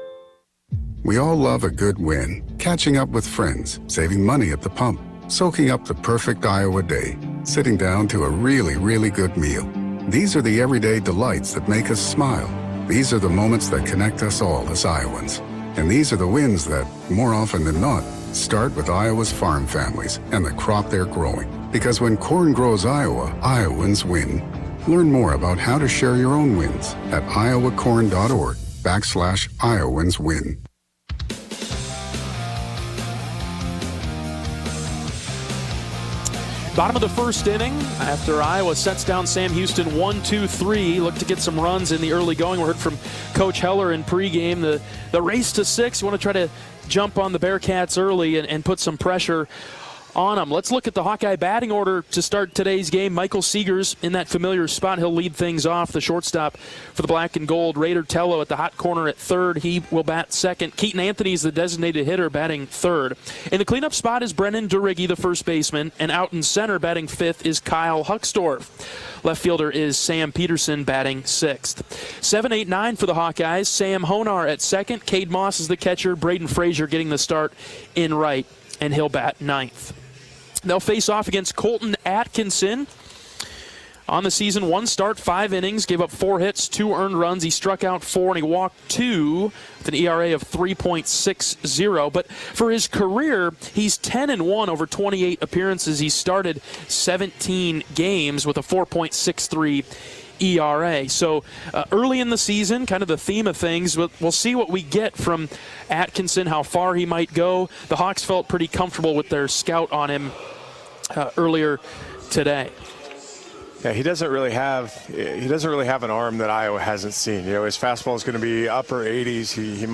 We all love a good win. Catching up with friends, saving money at the pump, soaking up the perfect Iowa day, sitting down to a really, really good meal. These are the everyday delights that make us smile. These are the moments that connect us all as Iowans. And these are the wins that, more often than not, start with Iowa's farm families and the crop they're growing. Because when corn grows Iowa, Iowans win. Learn more about how to share your own wins at iowacorn.org/IowansWin. Bottom of the first inning, after Iowa sets down Sam Houston 1-2-3, look to get some runs in the early going. We heard from Coach Heller in pregame. The race to 6, you want to try to jump on the Bearcats early and put some pressure on them. Let's look at the Hawkeye batting order to start today's game. Michael Seegers in that familiar spot. He'll lead things off. The shortstop for the black and gold. Raider Tello at the hot corner at third. He will bat second. Keaton Anthony is the designated hitter, batting third. In the cleanup spot is Brennan DeRiggi, the first baseman. And out in center, batting fifth, is Kyle Huckstorf. Left fielder is Sam Peterson, batting sixth. 7, 8, 9 for the Hawkeyes. Sam Honar at second. Cade Moss is the catcher. Braden Frazier getting the start in right, and he'll bat ninth. They'll face off against Colton Atkinson. On the season, 1 start, 5 innings, gave up 4 hits, 2 earned runs. He struck out 4 and he walked 2 with an ERA of 3.60. But for his career, he's 10-1 over 28 appearances. He started 17 games with a 4.63 ERA. So early in the season, kind of the theme of things, we'll see what we get from Atkinson, how far he might go. The Hawks felt pretty comfortable with their scout on him earlier today. Yeah, he doesn't really have an arm that Iowa hasn't seen. You know, his fastball is going to be upper 80s. He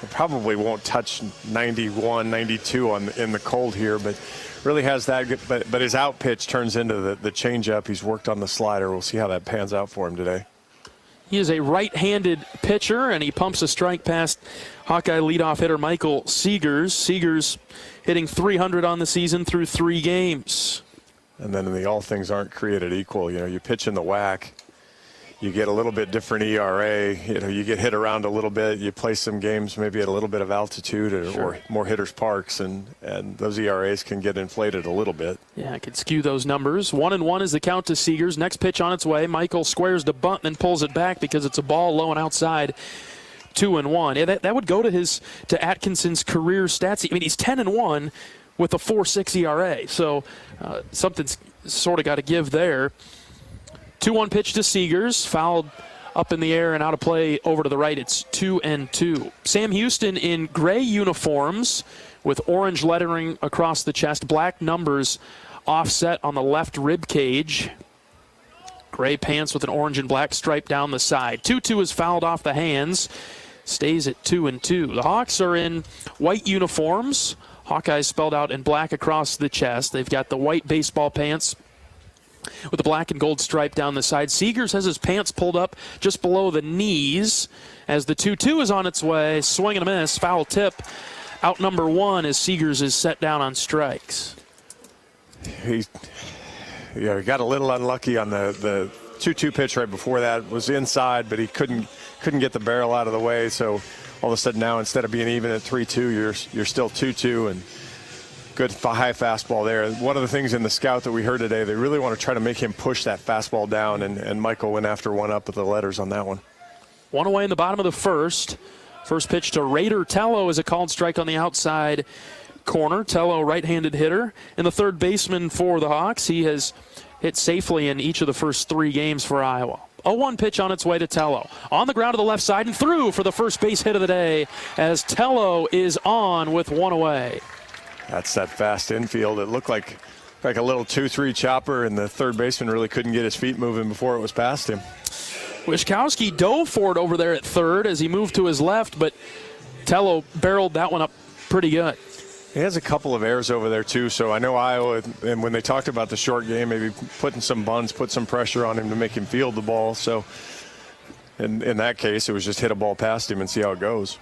probably won't touch 91, 92 in the cold here, but really has that. But his out pitch turns into the changeup. He's worked on the slider. We'll see how that pans out for him today. He is a right-handed pitcher, and he pumps a strike past Hawkeye leadoff hitter Michael Seegers. Seegers hitting .300 on the season through 3 games. And then all things aren't created equal. You know, you pitch in the WAC, you get a little bit different ERA. You know, you get hit around a little bit. You play some games maybe at a little bit of altitude or more hitters' parks, and those ERAs can get inflated a little bit. Yeah, it could skew those numbers. 1-1 is the count to Seegers. Next pitch on its way. Michael squares to bunt and then pulls it back because it's a ball low and outside. 2-1. Yeah, that would go to Atkinson's career stats. I mean, he's 10-1 with a 4.6 ERA. So something's sort of got to give there. 2-1 pitch to Seegers, fouled up in the air and out of play over to the right. It's 2-2. Sam Houston in gray uniforms with orange lettering across the chest, black numbers offset on the left rib cage. Gray pants with an orange and black stripe down the side. 2-2 is fouled off the hands. Stays at 2-2. The Hawks are in white uniforms. Hawkeyes spelled out in black across the chest. They've got the white baseball pants with the black and gold stripe down the side. Seegers has his pants pulled up just below the knees as the 2-2 is on its way. Swing and a miss. Foul tip. Out number 1 as Seegers is set down on strikes. He got a little unlucky on the 2-2 pitch right before that. Was inside, but he couldn't get the barrel out of the way. So all of a sudden now, instead of being even at 3-2, you're still 2-2, and good high fastball there. One of the things in the scout that we heard today, they really want to try to make him push that fastball down, and Michael went after one up with the letters on that one. One away in the bottom of the first. First pitch to Raider Tello is a called strike on the outside corner. Tello, right-handed hitter, and the third baseman for the Hawks. He has hit safely in each of the first 3 games for Iowa. 0-1 pitch on its way to Tello. On the ground to the left side and through for the first base hit of the day as Tello is on with one away. That's that fast infield. It looked like a little 2-3 chopper, and the third baseman really couldn't get his feet moving before it was past him. Wischkowski dove for it over there at third as he moved to his left, but Tello barreled that one up pretty good. He has a couple of errors over there, too, so I know Iowa, and when they talked about the short game, maybe putting some bunts, put some pressure on him to make him field the ball. So in that case, it was just hit a ball past him and see how it goes.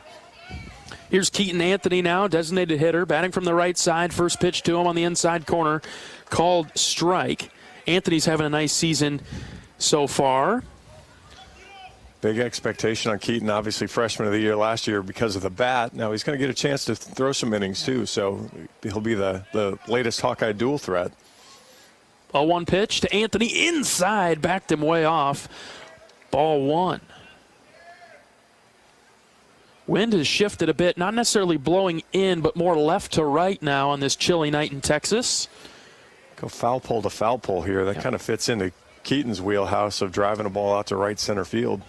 Here's Keaton Anthony now, designated hitter, batting from the right side. First pitch to him on the inside corner, called strike. Anthony's having a nice season so far. Big expectation on Keaton, obviously freshman of the year last year because of the bat. Now he's going to get a chance to throw some innings too, so he'll be the latest Hawkeye dual threat. 0-1 pitch to Anthony inside, backed him way off. Ball 1. Wind has shifted a bit, not necessarily blowing in, but more left to right now on this chilly night in Texas. Go foul pole to foul pole here. That kind of fits into Keaton's wheelhouse of driving a ball out to right center field.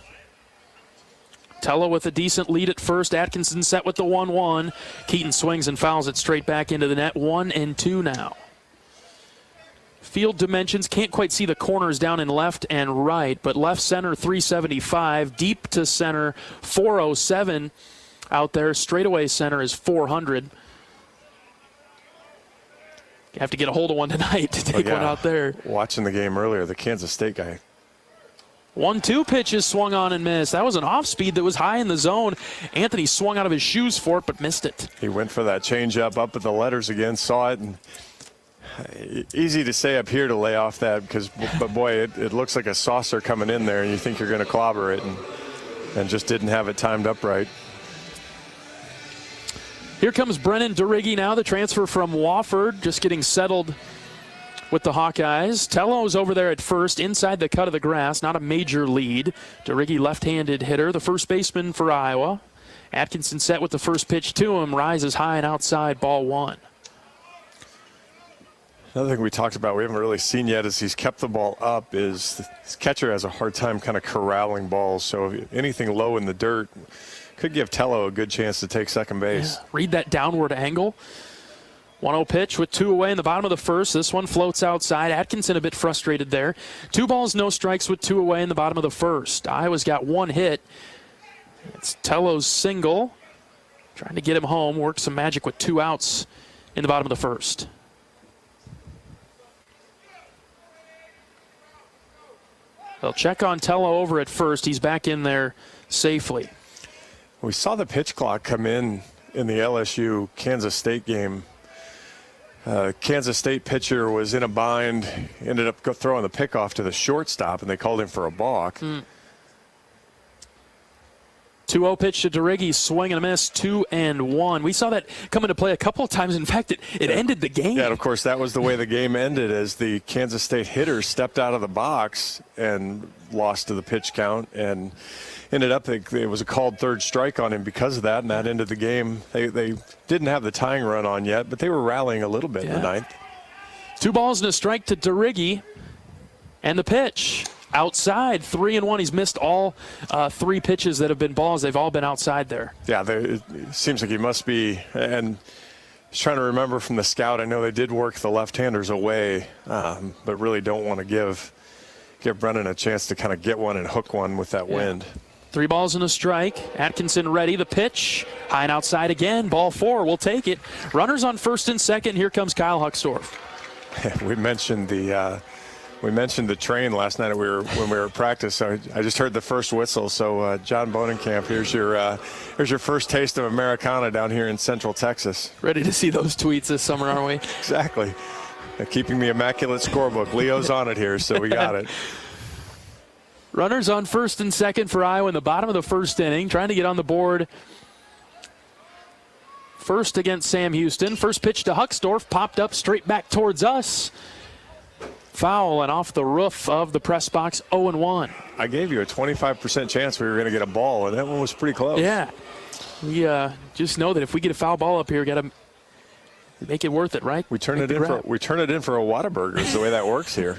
Tello with a decent lead at first. Atkinson set with the 1-1. Keaton swings and fouls it straight back into the net. 1-2 now. Field dimensions, can't quite see the corners down in left and right, but left center 375, deep to center 407 out there. Straightaway center is 400. You have to get a hold of one tonight to take one out there. Watching the game earlier, the Kansas State guy. 1-2 pitch is swung on and missed. That was an off speed that was high in the zone. Anthony swung out of his shoes for it, but missed it. He went for that changeup up at the letters again, saw it, and easy to say up here to lay off that but boy, it looks like a saucer coming in there, and you think you're going to clobber it, and just didn't have it timed up right. Here comes Brennan DeRiggi now, the transfer from Wofford, just getting settled with the Hawkeyes. Tello's over there at first, inside the cut of the grass, not a major lead. DeRiggi, left-handed hitter, the first baseman for Iowa. Atkinson set with the first pitch to him, rises high and outside, ball 1. Another thing we talked about, we haven't really seen yet, as he's kept the ball up, is his catcher has a hard time kind of corralling balls. So anything low in the dirt could give Tello a good chance to take second base. Yeah, read that downward angle. 1-0 pitch with 2 away in the bottom of the first. This one floats outside. Atkinson a bit frustrated there. 2 balls, no strikes with 2 away in the bottom of the first. Iowa's got 1 hit. It's Tello's single. Trying to get him home. Worked some magic with 2 outs in the bottom of the first. They'll check on Tello over at first. He's back in there safely. We saw the pitch clock come in the LSU Kansas State game. Kansas State pitcher was in a bind, ended up throwing the pickoff to the shortstop, and they called him for a balk. 2 2-0 pitch to DeRiggi, swing and a miss, 2-1. We saw that come into play a couple of times. In fact, it ended the game. Yeah, and of course, that was the way the game ended, as the Kansas State hitter stepped out of the box and lost to the pitch count, and ended up, it was a called third strike on him because of that, and that ended the game. They didn't have the tying run on yet, but they were rallying a little bit in the ninth. 2 balls and a strike to DeRiggi, and the pitch. Outside, 3-1. He's missed all 3 pitches that have been balls. They've all been outside there. Yeah, it seems like he must be. And I was trying to remember from the scout. I know they did work the left-handers away, but really don't want to give Brennan a chance to kind of get one and hook one with that wind. 3 balls and a strike. Atkinson ready. The pitch. High and outside again. Ball 4. We'll take it. Runners on first and second. Here comes Kyle Huckstorf. We mentioned the train last night when we were at practice. So I just heard the first whistle. So John Bonenkamp, here's your first taste of Americana down here in Central Texas. Ready to see those tweets this summer, aren't we? Exactly. Keeping the immaculate scorebook. Leo's on it here, so we got it. Runners on first and second for Iowa in the bottom of the first inning, trying to get on the board. First against Sam Houston. First pitch to Huckstorf, popped up straight back towards us. Foul and off the roof of the press box, 0-1. I gave you a 25% chance we were going to get a ball, and that one was pretty close. Yeah. We just know that if we get a foul ball up here, got to make it worth it, right? We turn it in for a Whataburger is the way that works here.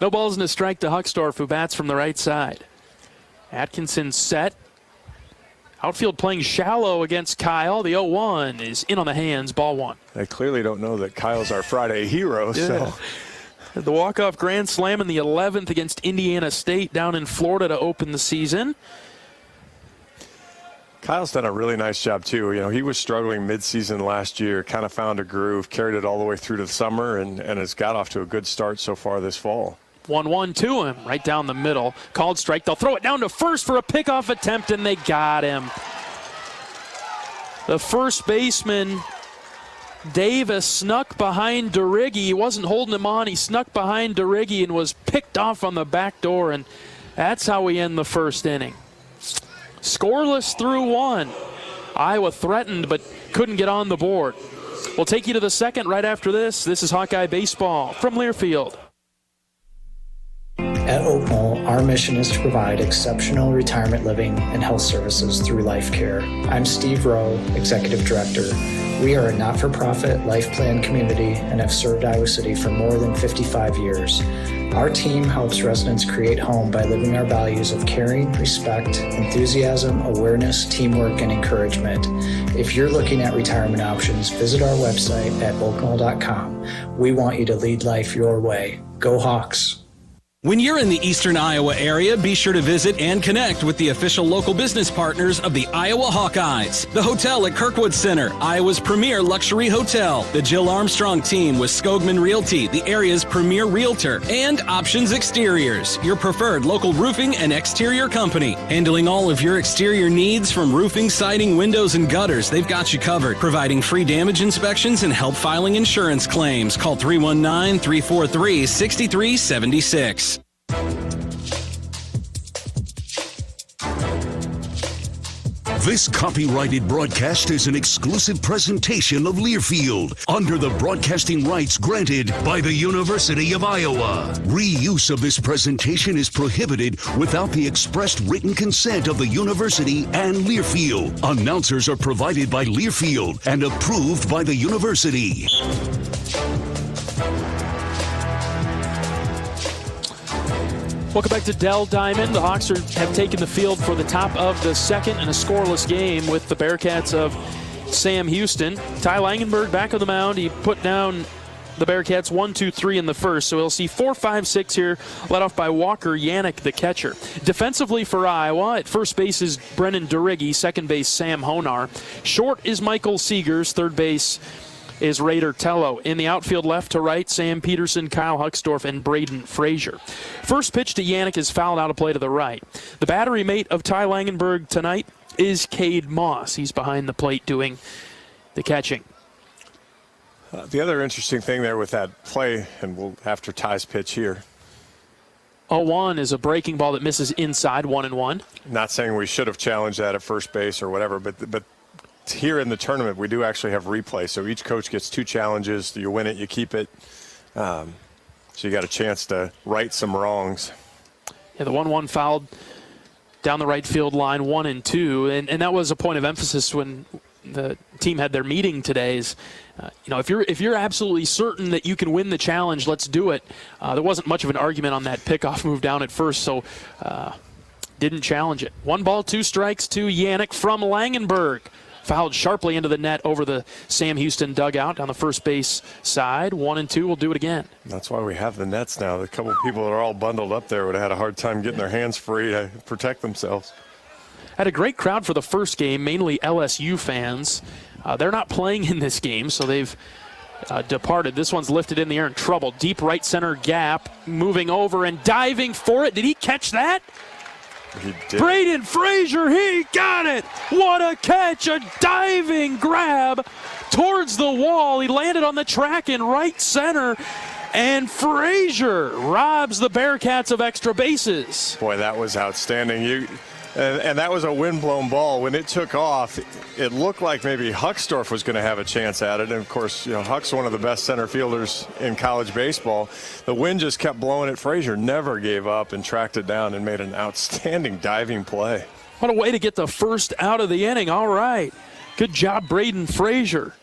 No balls and a strike to Huckstorf, who bats from the right side. Atkinson set. Outfield playing shallow against Kyle. The 0-1 is in on the hands, ball 1. They clearly don't know that Kyle's our Friday hero, so... The walk-off grand slam in the 11th against Indiana State down in Florida to open the season. Kyle's done a really nice job, too. You know, he was struggling midseason last year, kind of found a groove, carried it all the way through to the summer, and has got off to a good start so far this fall. 1-1 to him, right down the middle. Called strike. They'll throw it down to first for a pickoff attempt, and they got him. The first baseman, Davis, snuck behind DeRiggi. He wasn't holding him on. He snuck behind DeRiggi and was picked off on the back door, and that's how we end the first inning. Scoreless through 1. Iowa threatened but couldn't get on the board. We'll take you to the second right after this. This is Hawkeye Baseball from Learfield. At Oak Knoll, our mission is to provide exceptional retirement living and health services through life care. I'm Steve Rowe, Executive Director. We are a not-for-profit life plan community and have served Iowa City for more than 55 years. Our team helps residents create home by living our values of caring, respect, enthusiasm, awareness, teamwork, and encouragement. If you're looking at retirement options, visit our website at oakknoll.com. We want you to lead life your way. Go Hawks! When you're in the eastern Iowa area, be sure to visit and connect with the official local business partners of the Iowa Hawkeyes. The hotel at Kirkwood Center, Iowa's premier luxury hotel. The Jill Armstrong team with Skogman Realty, the area's premier realtor. And Options Exteriors, your preferred local roofing and exterior company. Handling all of your exterior needs from roofing, siding, windows, and gutters. They've got you covered. Providing free damage inspections and help filing insurance claims. Call 319-343-6376. This copyrighted broadcast is an exclusive presentation of Learfield under the broadcasting rights granted by the University of Iowa. Reuse of this presentation is prohibited without the expressed written consent of the university and Learfield. Announcers are provided by Learfield and approved by the university. Welcome back to Dell Diamond. The Hawks have taken the field for the top of the second in a scoreless game with the Bearcats of Sam Houston. Ty Langenberg back on the mound. He put down the Bearcats 1-2-3 in the first, so he'll see 4-5-6 here, led off by Walker Yannick, the catcher. Defensively for Iowa, at first base is Brennan DeRiggi, second base Sam Honar. Short is Michael Seegers, third base is Raider Tello. In the outfield left to right, Sam Peterson, Kyle Huckstorf, and Braden Frazier. First pitch to Yannick is fouled out of play to the right. The battery mate of Ty Langenberg tonight is Cade Moss. He's behind the plate doing the catching. The other interesting thing there with that play, and we'll after Ty's pitch here, 0-1 is a breaking ball that misses inside, 1-1. Not saying we should have challenged that at first base or whatever, but here in the tournament we do actually have replay. So each coach gets 2 challenges. You win it, you keep it. So you got a chance to right some wrongs. Yeah, the 1-1 fouled down the right field line, 1-2, and that was a point of emphasis when the team had their meeting today. Is if you're absolutely certain that you can win the challenge, let's do it. There wasn't much of an argument on that pickoff move down at first, so didn't challenge it. 1 ball, 2 strikes to Yannick from Langenberg. Fouled sharply into the net over the Sam Houston dugout on the first base side. 1-2 will do it again. That's why we have the nets now. The couple of people that are all bundled up there would have had a hard time getting their hands free to protect themselves. Had a great crowd for the first game, mainly LSU fans. They're not playing in this game, so they've departed. This one's lifted in the air in trouble. Deep right center gap, moving over and diving for it. Did he catch that? He did. Braden Frazier, he got it! What a catch! A diving grab towards the wall. He landed on the track in right center, and Frazier robs the Bearcats of extra bases. Boy, that was outstanding. And that was a wind-blown ball. When it took off, it looked like maybe Huckstorf was going to have a chance at it. And, of course, Huck's one of the best center fielders in college baseball. The wind just kept blowing it. Frazier never gave up and tracked it down and made an outstanding diving play. What a way to get the first out of the inning. All right. Good job, Braden Frazier.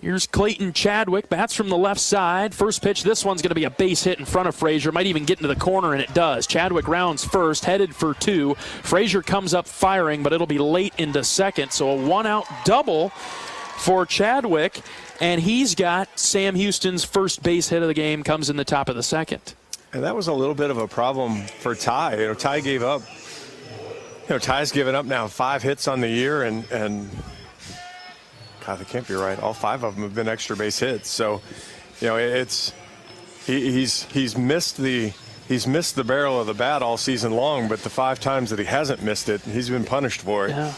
Here's Clayton Chadwick, bats from the left side. First pitch, this one's going to be a base hit in front of Frazier. Might even get into the corner, and it does. Chadwick rounds first, headed for 2. Frazier comes up firing, but it'll be late into second. So a 1-out double for Chadwick, and he's got Sam Houston's first base hit of the game, comes in the top of the second. And that was a little bit of a problem for Ty. Ty gave up. Ty's given up now 5 hits on the year, and God, that can't be right. All 5 of them have been extra base hits. So, he's missed the barrel of the bat all season long. But the 5 times that he hasn't missed it, he's been punished for it. Yeah.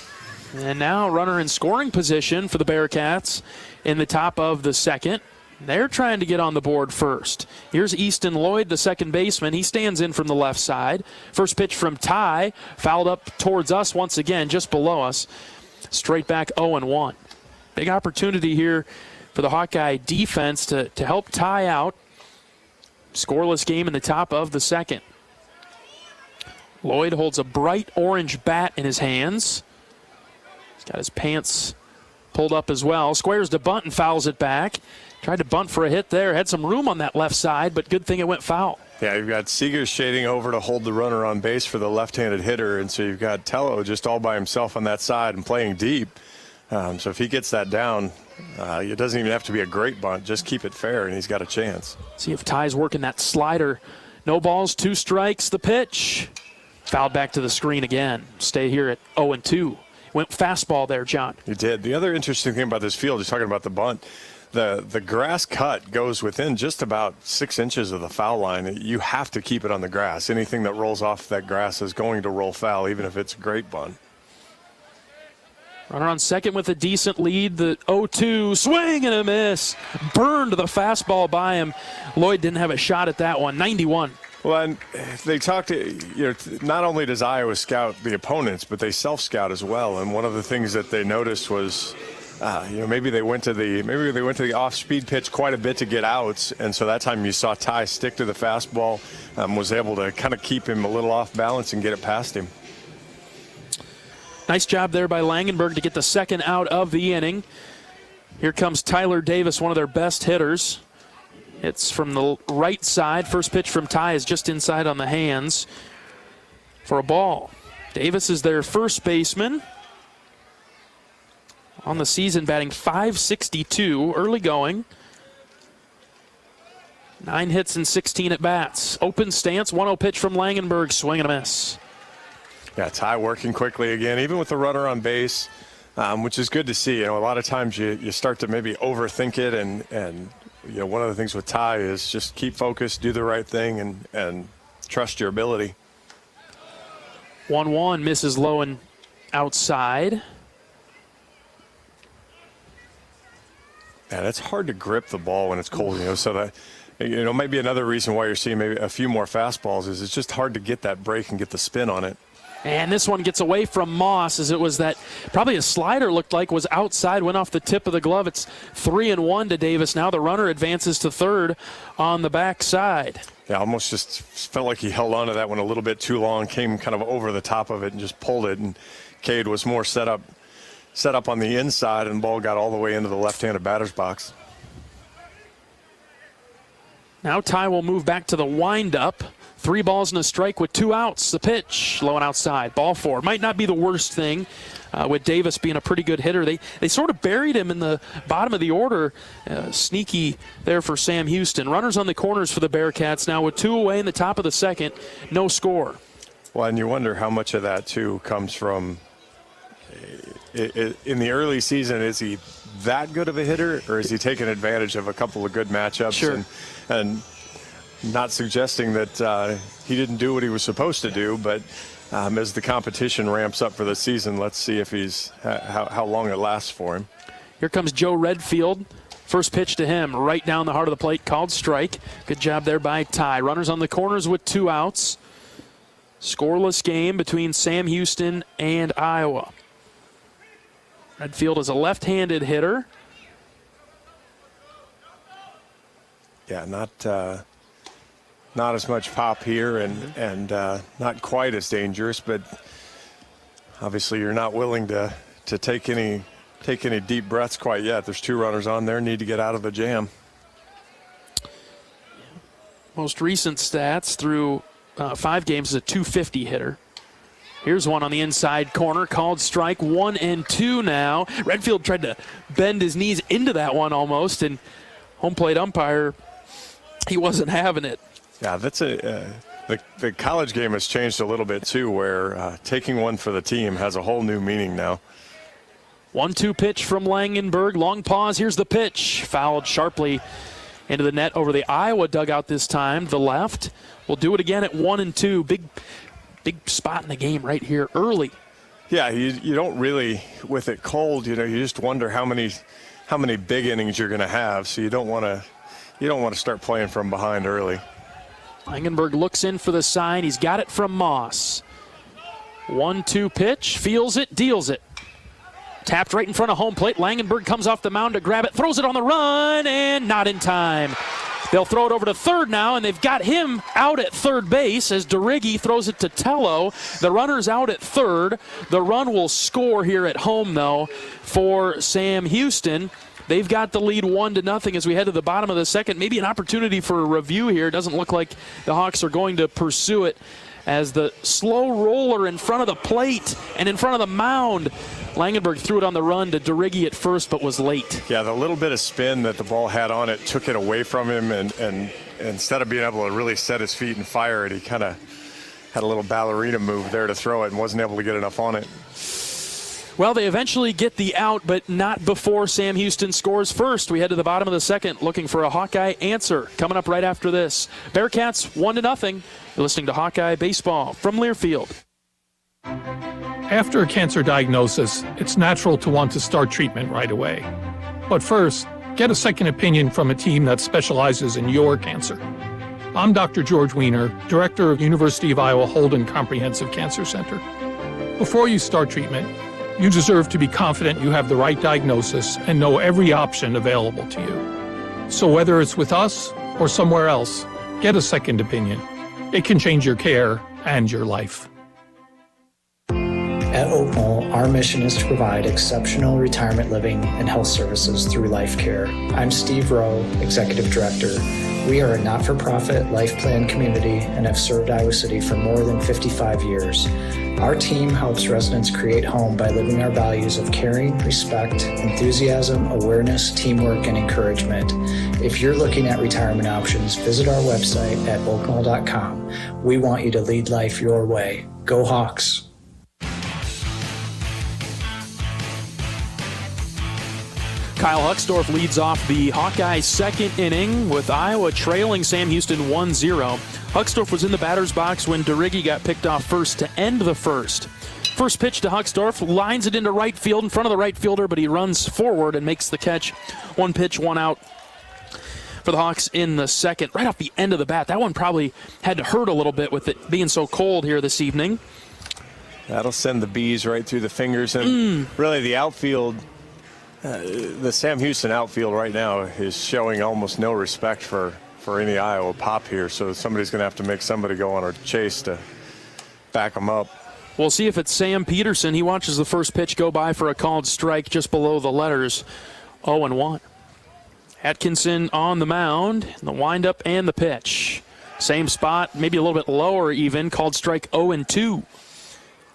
And now runner in scoring position for the Bearcats in the top of the second. They're trying to get on the board first. Here's Easton Lloyd, the second baseman. He stands in from the left side. First pitch from Ty, fouled up towards us once again, just below us. Straight back 0-1. Big opportunity here for the Hawkeye defense to help Ty out. Scoreless game in the top of the second. Lloyd holds a bright orange bat in his hands. He's got his pants pulled up as well. Squares to bunt and fouls it back. Tried to bunt for a hit there. Had some room on that left side, but good thing it went foul. Yeah, you've got Seegers shading over to hold the runner on base for the left-handed hitter, and so you've got Tello just all by himself on that side and playing deep. So if he gets that down, it doesn't even have to be a great bunt. Just keep it fair, and he's got a chance. See if Ty's working that slider. No balls, 2 strikes. The pitch. Fouled back to the screen again. Stay here at 0-2. Went fastball there, John. He did. The other interesting thing about this field, he's talking about the bunt. The grass cut goes within just about 6 inches of the foul line. You have to keep it on the grass. Anything that rolls off that grass is going to roll foul, even if it's a great bunt. Runner on second with a decent lead. The 0-2 swing and a miss. Burned the fastball by him. Lloyd didn't have a shot at that one. 91. Well, and they talked to, not only does Iowa scout the opponents, but they self-scout as well. And one of the things that they noticed was, maybe they went to the off-speed pitch quite a bit to get outs. And so that time you saw Ty stick to the fastball, was able to kind of keep him a little off balance and get it past him. Nice job there by Langenberg to get the second out of the inning. Here comes Tyler Davis, one of their best hitters. It's from the right side. First pitch from Ty is just inside on the hands for a ball. Davis is their first baseman. On the season, batting .562, early going. 9 hits and 16 at-bats. Open stance, 1-0 pitch from Langenberg, swing and a miss. Yeah, Ty working quickly again, even with the runner on base, which is good to see. A lot of times you start to maybe overthink it, and one of the things with Ty is just keep focused, do the right thing, and trust your ability. 1-1 misses low and outside. Yeah, it's hard to grip the ball when it's cold, so that maybe another reason why you're seeing maybe a few more fastballs is it's just hard to get that break and get the spin on it. And this one gets away from Moss, as it was that probably a slider looked like was outside, went off the tip of the glove. It's 3-1 to Davis. Now the runner advances to third on the backside. Yeah, almost just felt like he held on to that one a little bit too long, came kind of over the top of it and just pulled it. And Cade was more set up on the inside, and the ball got all the way into the left-handed batter's box. Now Ty will move back to the windup. 3 balls and a strike with 2 outs. The pitch, low and outside. Ball 4. Might not be the worst thing with Davis being a pretty good hitter. They sort of buried him in the bottom of the order. Sneaky there for Sam Houston. Runners on the corners for the Bearcats now with 2 away in the top of the second. No score. Well, and you wonder how much of that, too, comes from in the early season. Is he that good of a hitter, or is he taking advantage of a couple of good matchups? Sure. And not suggesting that he didn't do what he was supposed to do, but as the competition ramps up for the season, let's see if he's how long it lasts for him. Here comes Joe Redfield. First pitch to him, right down the heart of the plate, called strike. Good job there by Ty. Runners on the corners with 2 outs. Scoreless game between Sam Houston and Iowa. Redfield is a left-handed hitter. Yeah, not as much pop here, and not quite as dangerous, but obviously you're not willing to take any deep breaths quite yet. There's 2 runners on there, need to get out of the jam. Most recent stats through 5 games is a .250 hitter. Here's one on the inside corner, called strike. 1-2 now. Redfield tried to bend his knees into that one almost, and home plate umpire, he wasn't having it. Yeah, that's the college game has changed a little bit too, where taking one for the team has a whole new meaning now. 1-2 pitch from Langenberg. Long pause. Here's the pitch. Fouled sharply into the net over the Iowa dugout this time. The left. We'll do it again at 1-2. Big spot in the game right here early. Yeah, you don't really, with it cold, you just wonder how many big innings you're going to have. So you don't want to start playing from behind early. Langenberg looks in for the sign. He's got it from Moss. 1-2 pitch. Feels it, deals it. Tapped right in front of home plate. Langenberg comes off the mound to grab it. Throws it on the run, and not in time. They'll throw it over to third now, and they've got him out at third base as DeRiggi throws it to Tello. The runner's out at third. The run will score here at home, though, for Sam Houston. They've got the lead 1-0 as we head to the bottom of the second. Maybe an opportunity for a review here. It doesn't look like the Hawks are going to pursue it as the slow roller in front of the plate and in front of the mound. Langenberg threw it on the run to DeRiggi at first, but was late. Yeah, the little bit of spin that the ball had on it took it away from him, and instead of being able to really set his feet and fire it, he kind of had a little ballerina move there to throw it and wasn't able to get enough on it. Well, they eventually get the out, but not before Sam Houston scores first. We head to the bottom of the second looking for a Hawkeye answer. Coming up right after this. Bearcats 1-0. You're listening to Hawkeye Baseball from Learfield. After a cancer diagnosis, it's natural to want to start treatment right away. But first, get a second opinion from a team that specializes in your cancer. I'm Dr. George Weiner, Director of University of Iowa Holden Comprehensive Cancer Center. Before you start treatment, you deserve to be confident you have the right diagnosis and know every option available to you. So whether it's with us or somewhere else, get a second opinion. It can change your care and your life. At Oak Knoll, our mission is to provide exceptional retirement living and health services through life care. I'm Steve Rowe, Executive Director. We are a not-for-profit life plan community and have served Iowa City for more than 55 years. Our team helps residents create home by living our values of caring, respect, enthusiasm, awareness, teamwork, and encouragement. If you're looking at retirement options, visit our website at oaknoll.com. We want you to lead life your way. Go Hawks! Kyle Hucksdorf leads off the Hawkeyes' second inning with Iowa trailing Sam Houston 1-0. Hucksdorf was in the batter's box when DeRiggi got picked off first to end the first. First pitch to Hucksdorf, lines it into right field in front of the right fielder, but he runs forward and makes the catch. 1 pitch, 1 out for the Hawks in the second, right off the end of the bat. That one probably had to hurt a little bit with it being so cold here this evening. That'll send the bees right through the fingers. And really the outfield, the Sam Houston outfield right now is showing almost no respect for any Iowa pop here. So somebody's going to have to make somebody go on a chase to back them up. We'll see if it's Sam Peterson. He watches the first pitch go by for a called strike just below the letters 0-1. Atkinson on the mound, the windup and the pitch. Same spot, maybe a little bit lower even, called strike 0-2.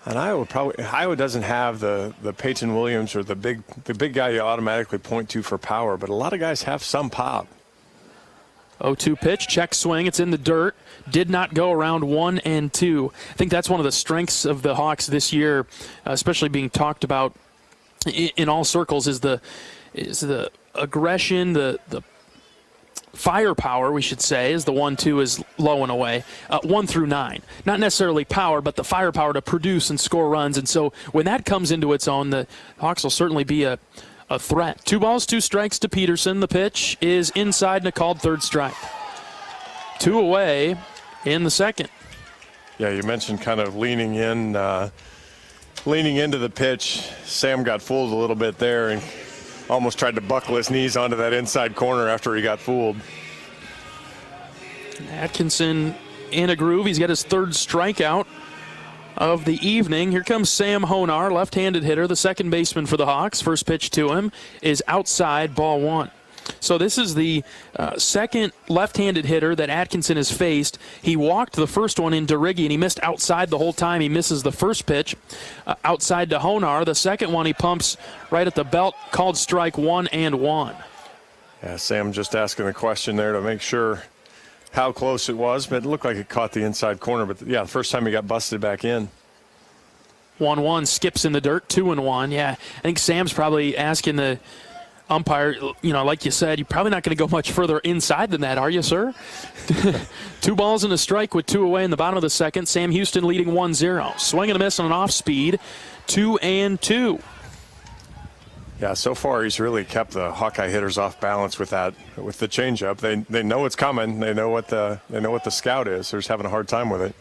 And Iowa doesn't have the Peyton Williams or the big guy you automatically point to for power, but a lot of guys have some pop. 0-2 pitch, check swing, it's in the dirt. Did not go around 1 and 2. I think that's one of the strengths of the Hawks this year, especially being talked about in all circles, is the aggression, the firepower, we should say, is the 1-2 is low and away. 1 through 9. Not necessarily power, but the firepower to produce and score runs. And so when that comes into its own, the Hawks will certainly be a threat. 2 balls, 2 strikes to Peterson. The pitch is inside and a called third strike. 2 away in the second. Yeah, you mentioned kind of leaning into the pitch. Sam got fooled a little bit there and almost tried to buckle his knees onto that inside corner after he got fooled. Atkinson in a groove. He's got his third strikeout of the evening. Here comes Sam Honar, left-handed hitter, the second baseman for the Hawks. First pitch to him is outside, ball 1. So this is the second left-handed hitter that Atkinson has faced. He walked the first one into Riggi, and he missed outside the whole time. He misses the first pitch outside to Honar. The second one he pumps right at the belt, called strike 1-1. Yeah, Sam just asking the question there to make sure how close it was, but it looked like it caught the inside corner. But, yeah, the first time he got busted back in. 1-1, skips in the dirt, 2-1. Yeah, I think Sam's probably asking the umpire, like you said, you're probably not going to go much further inside than that, are you, sir? 2 balls and a strike with 2 away in the bottom of the second. Sam Houston leading 1-0. Swing and a miss on an off-speed, 2-2. Yeah, so far he's really kept the Hawkeye hitters off balance with the changeup. They know it's coming. They know what the scout is. They're just having a hard time with it.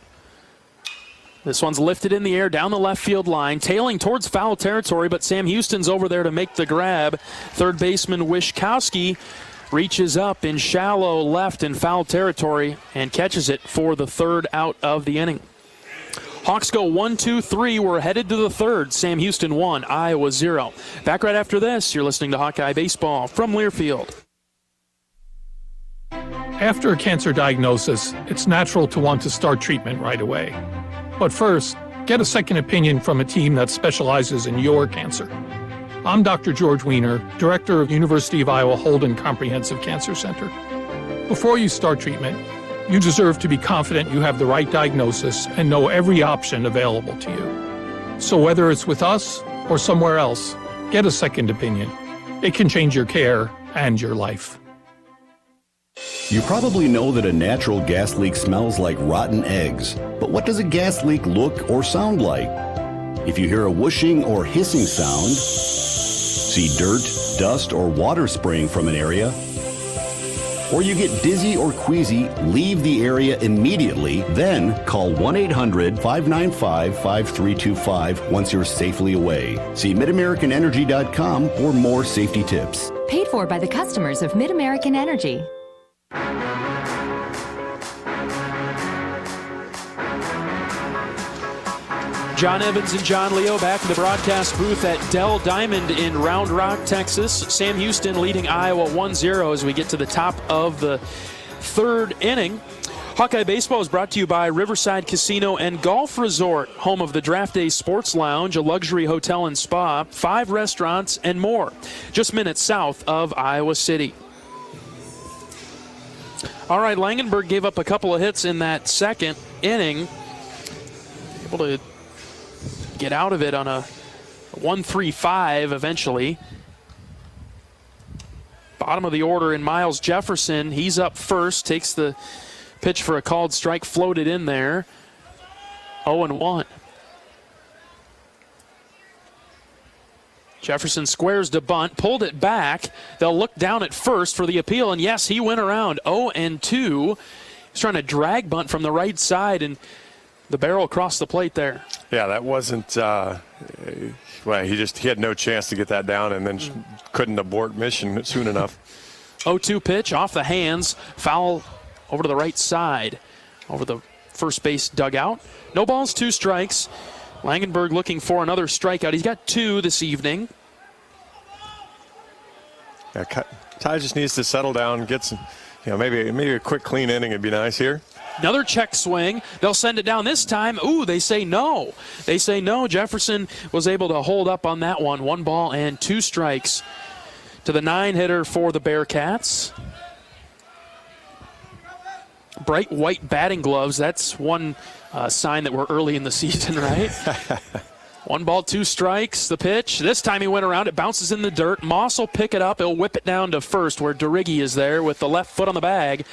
This one's lifted in the air down the left field line, tailing towards foul territory, but Sam Houston's over there to make the grab. Third baseman Wischkowski reaches up in shallow left in foul territory and catches it for the third out of the inning. Hawks go 1-2-3. We're headed to the third. Sam Houston 1, Iowa 0. Back right after this. You're listening to Hawkeye Baseball from Learfield. After a cancer diagnosis, it's natural to want to start treatment right away. But first, get a second opinion from a team that specializes in your cancer. I'm Dr. George Weiner, Director of University of Iowa Holden Comprehensive Cancer Center. Before you start treatment, you deserve to be confident you have the right diagnosis and know every option available to you. So whether it's with us or somewhere else, get a second opinion. It can change your care and your life. You probably know that a natural gas leak smells like rotten eggs. But what does a gas leak look or sound like? If you hear a whooshing or hissing sound, see dirt, dust, or water spraying from an area, or you get dizzy or queasy, leave the area immediately, then call 1-800-595-5325 once you're safely away. See MidAmericanEnergy.com for more safety tips. Paid for by the customers of Mid-American Energy. John Evans and John Leo back in the broadcast booth at Dell Diamond in Round Rock, Texas. Sam Houston leading Iowa 1-0 as we get to the top of the third inning. Hawkeye Baseball is brought to you by Riverside Casino and Golf Resort, home of the Draft Day Sports Lounge, a luxury hotel and spa, 5 restaurants, and more, just minutes south of Iowa City. All right, Langenberg gave up a couple of hits in that second inning. Able to get out of it on a 1-3-5 eventually. Bottom of the order in Miles Jefferson. He's up first, takes the pitch for a called strike, floated in there. 0-1. Jefferson squares to bunt, pulled it back. They'll look down at first for the appeal, and yes, he went around 0-2. He's trying to drag bunt from the right side, and the barrel across the plate there. Yeah, that wasn't, well, he had no chance to get that down and then couldn't abort mission soon enough. 0-2 pitch off the hands, foul over to the right side, over the first base dugout. No balls, 2 strikes. Langenberg looking for another strikeout. He's got 2 this evening. Yeah, Ty just needs to settle down, get some, maybe a quick clean inning would be nice here. Another check swing. They'll send it down this time. Ooh, they say no. They say no. Jefferson was able to hold up on that one. 1 ball and 2 strikes to the 9-hitter for the Bearcats. Bright white batting gloves. That's one sign that we're early in the season, right? 1 ball, 2 strikes. The pitch. This time he went around. It bounces in the dirt. Moss will pick it up. He'll whip it down to first where DeRiggi is there with the left foot on the bag.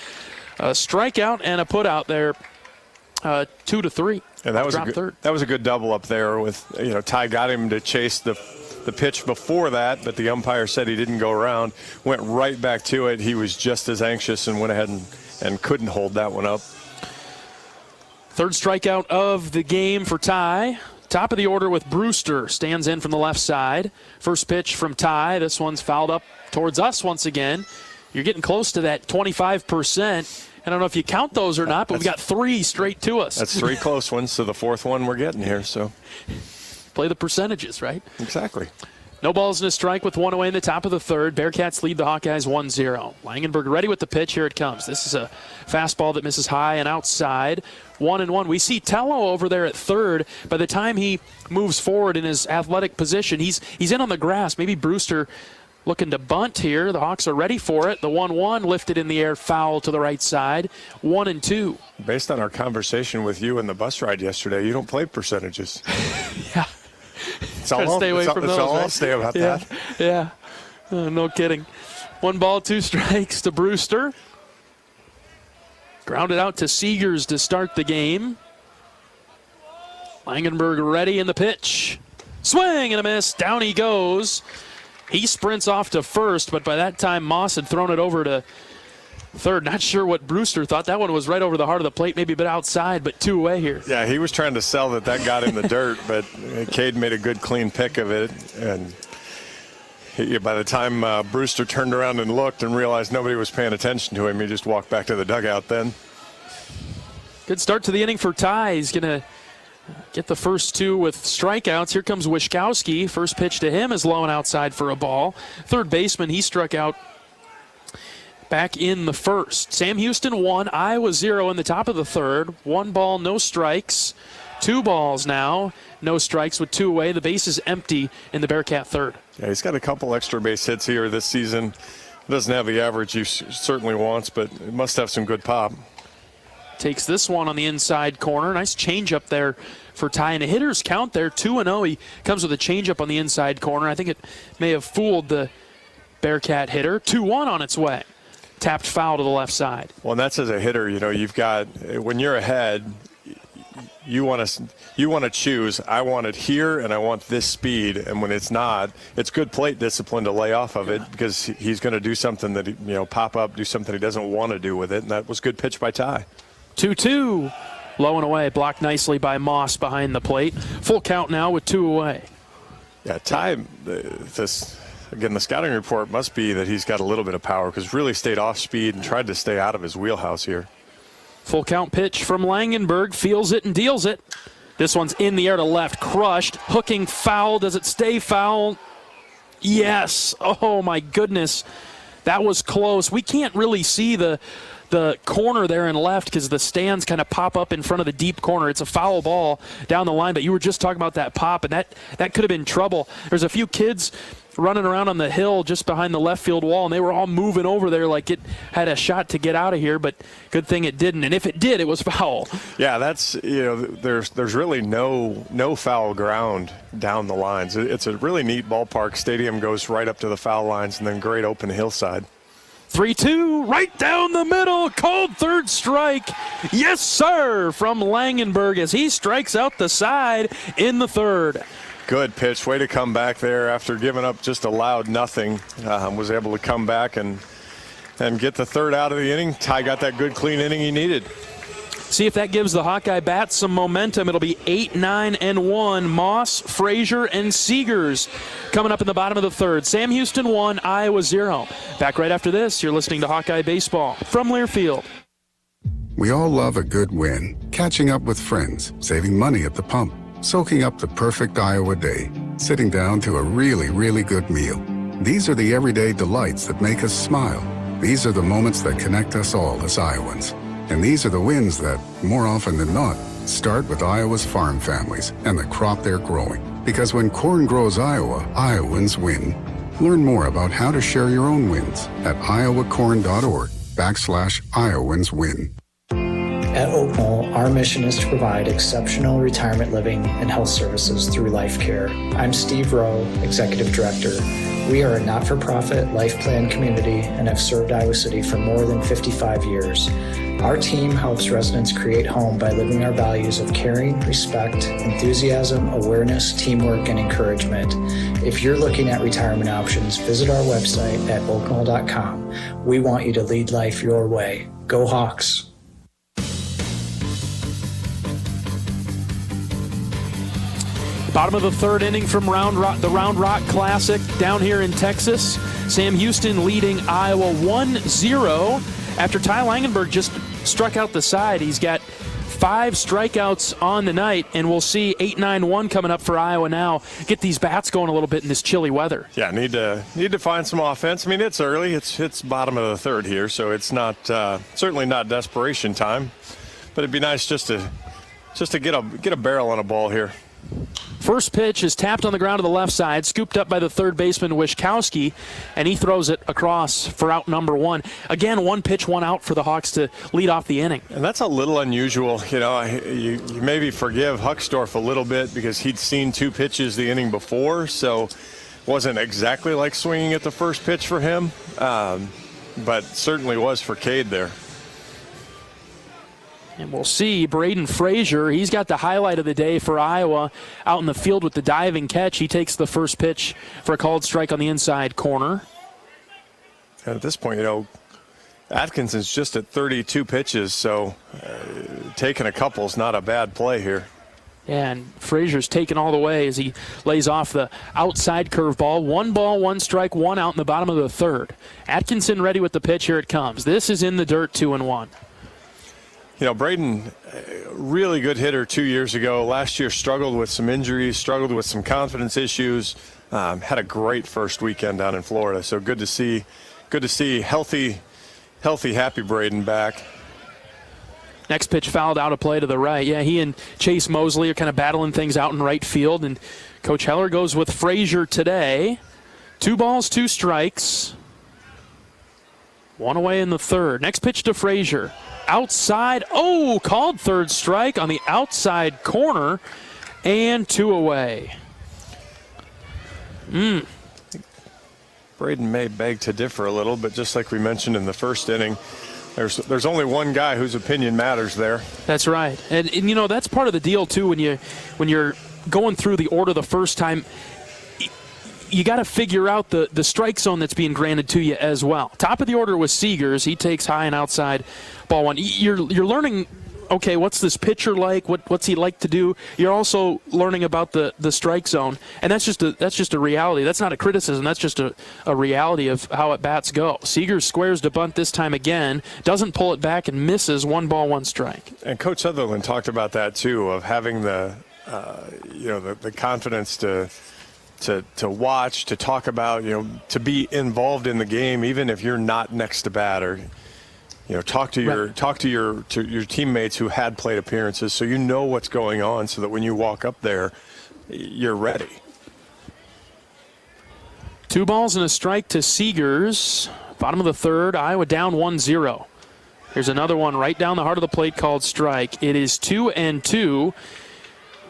A strikeout and a put out there. 2-3. And that was a good double up there with, Ty got him to chase the pitch before that, but the umpire said he didn't go around. Went right back to it. He was just as anxious and went ahead and couldn't hold that one up. 3rd strikeout of the game for Ty. Top of the order with Brewster. Stands in from the left side. First pitch from Ty. This one's fouled up towards us once again. You're getting close to that 25%. I don't know if you count those or not, but we've got 3 straight to us. That's 3 close ones to the 4th one we're getting here. So play the percentages, right? Exactly. No balls and a strike with 1 away in the top of the 3rd. Bearcats lead the Hawkeyes 1-0. Langenberg ready with the pitch. Here it comes. This is a fastball that misses high and outside. 1-1. We see Tello over there at 3rd. By the time he moves forward in his athletic position, he's in on the grass. Maybe Brewster looking to bunt here. The Hawks are ready for it. The 1-1 lifted in the air, foul to the right side. 1-2. Based on our conversation with you in the bus ride yesterday, you don't play percentages. Yeah. Stay away from those. I'll stay about that. Yeah. No kidding. 1 ball, 2 strikes to Brewster. Grounded out to Seegers to start the game. Langenberg ready in the pitch. Swing and a miss. Down he goes. He sprints off to first, but by that time Moss had thrown it over to 3rd. Not sure what Brewster thought. That one was right over the heart of the plate, maybe a bit outside, but 2 away here. Yeah, he was trying to sell that got in the dirt, but Cade made a good clean pick of it. And by the time Brewster turned around and looked and realized nobody was paying attention to him, he just walked back to the dugout then. Good start to the inning for Ty. He's going to get the first 2 with strikeouts. Here comes Wischkowski. First pitch to him is low and outside for a ball. 3rd baseman, he struck out back in the 1st. Sam Houston 1, Iowa 0 in the top of the 3rd. 1 ball, no strikes. 2 balls now, no strikes with 2 away. The base is empty in the Bearcat 3rd. Yeah, he's got a couple extra base hits here this season. Doesn't have the average he certainly wants, but it must have some good pop. Takes this one on the inside corner. Nice changeup there for Ty. And a hitter's count there, 2-0. He comes with a changeup on the inside corner. I think it may have fooled the Bearcat hitter. 2-1 on its way. Tapped foul to the left side. Well, and that's as a hitter, you've got, when you're ahead, you want to choose, I want it here and I want this speed. And when it's not, it's good plate discipline to lay off of it because he's going to do something that, pop up, do something he doesn't want to do with it. And that was good pitch by Ty. 2-2. Low and away. Blocked nicely by Moss behind the plate. Full count now with 2 away. Yeah, Ty, again, the scouting report must be that he's got a little bit of power because really stayed off speed and tried to stay out of his wheelhouse here. Full count pitch from Langenberg. Feels it and deals it. This one's in the air to left. Crushed. Hooking foul. Does it stay foul? Yes. Oh, my goodness. That was close. We can't really see the corner there in left because the stands kind of pop up in front of the deep corner. It's a foul ball down the line, but you were just talking about that pop, and that could have been trouble. There's a few kids running around on the hill just behind the left field wall, and they were all moving over there like it had a shot to get out of here, but good thing it didn't. And if it did, it was foul. Yeah, that's, there's really no foul ground down the lines. It's a really neat ballpark. Stadium goes right up to the foul lines and then great open hillside. 3-2, right down the middle, called 3rd strike. Yes, sir, from Langenberg as he strikes out the side in the 3rd. Good pitch. Way to come back there after giving up just a loud nothing. Was able to come back and get the third out of the inning. Ty got that good, clean inning he needed. See if that gives the Hawkeye bats some momentum. It'll be 8-9-1. Moss, Frazier, and Seegers coming up in the bottom of the third. Sam Houston 1, Iowa 0. Back right after this. You're listening to Hawkeye Baseball from Learfield. We all love a good win. Catching up with friends, saving money at the pump, soaking up the perfect Iowa day, sitting down to a really, really good meal. These are the everyday delights that make us smile. These are the moments that connect us all as Iowans. And these are the wins that, more often than not, start with Iowa's farm families and the crop they're growing. Because when corn grows Iowa, Iowans win. Learn more about how to share your own wins at iowacorn.org/IowansWin. At Oak Knoll, our mission is to provide exceptional retirement living and health services through life care. I'm Steve Rowe, Executive Director. We are a not-for-profit life plan community and have served Iowa City for more than 55 years. Our team helps residents create home by living our values of caring, respect, enthusiasm, awareness, teamwork, and encouragement. If you're looking at retirement options, visit our website at oakknoll.com. We want you to lead life your way. Go Hawks! Bottom of the third inning from the Round Rock Classic down here in Texas. Sam Houston leading Iowa 1-0 after Ty Langenberg just struck out the side. He's got 5 strikeouts on the night, and we'll see 8-9-1 coming up for Iowa now. Get these bats going a little bit in this chilly weather. Yeah, need to find some offense. I mean, it's early. It's bottom of the third here, so it's not certainly not desperation time. But it'd be nice just to get a barrel on a ball here. First pitch is tapped on the ground to the left side, scooped up by the third baseman Wischkowski, and he throws it across for out number 1. Again, 1 pitch, 1 out for the Hawks to lead off the inning. And that's a little unusual. You know, you maybe forgive Huckstorf a little bit because he'd seen 2 pitches the inning before, so wasn't exactly like swinging at the first pitch for him, but certainly was for Cade there. And we'll see Braden Frazier. He's got the highlight of the day for Iowa out in the field with the diving catch. He takes the first pitch for a called strike on the inside corner. And at this point, you know, Atkinson's just at 32 pitches, so taking a couple is not a bad play here. Yeah, and Frazier's taken all the way as he lays off the outside curveball. 1 ball, 1 strike, 1 out in the bottom of the third. Atkinson ready with the pitch. Here it comes. This is in the dirt, 2-1. You know, Braden, really good hitter 2 years ago. Last year struggled with some injuries, struggled with some confidence issues. Had a great first weekend down in Florida. So good to see healthy, happy Braden back. Next pitch fouled out of play to the right. Yeah, he and Chase Mosley are kind of battling things out in right field. And Coach Heller goes with Frazier today. 2 balls, 2 strikes. 1 away in the third. Next pitch to Frazier. Outside, called third strike on the outside corner, and 2 away. Braden may beg to differ a little, but just like we mentioned in the first inning, there's only one guy whose opinion matters there. That's right, and you know that's part of the deal too. When you're going through the order the first time, you got to figure out the strike zone that's being granted to you as well. Top of the order was Seegers. He takes high and outside ball 1. You're learning, okay, what's this pitcher like? What's he like to do? You're also learning about the strike zone, and that's just a reality. That's not a criticism. That's just a reality of how at bats go. Seegers squares to bunt this time again, doesn't pull it back and misses. 1 ball, 1 strike. And Coach Sutherland talked about that too, of having the confidence to watch, to talk about, to be involved in the game, even if you're not next to bat, or talk to your teammates who had plate appearances, so you know what's going on, so that when you walk up there, you're ready. 2 balls and a strike to Seegers. Bottom of the third, Iowa down 1-0. Here's another one right down the heart of the plate called strike. It is 2-2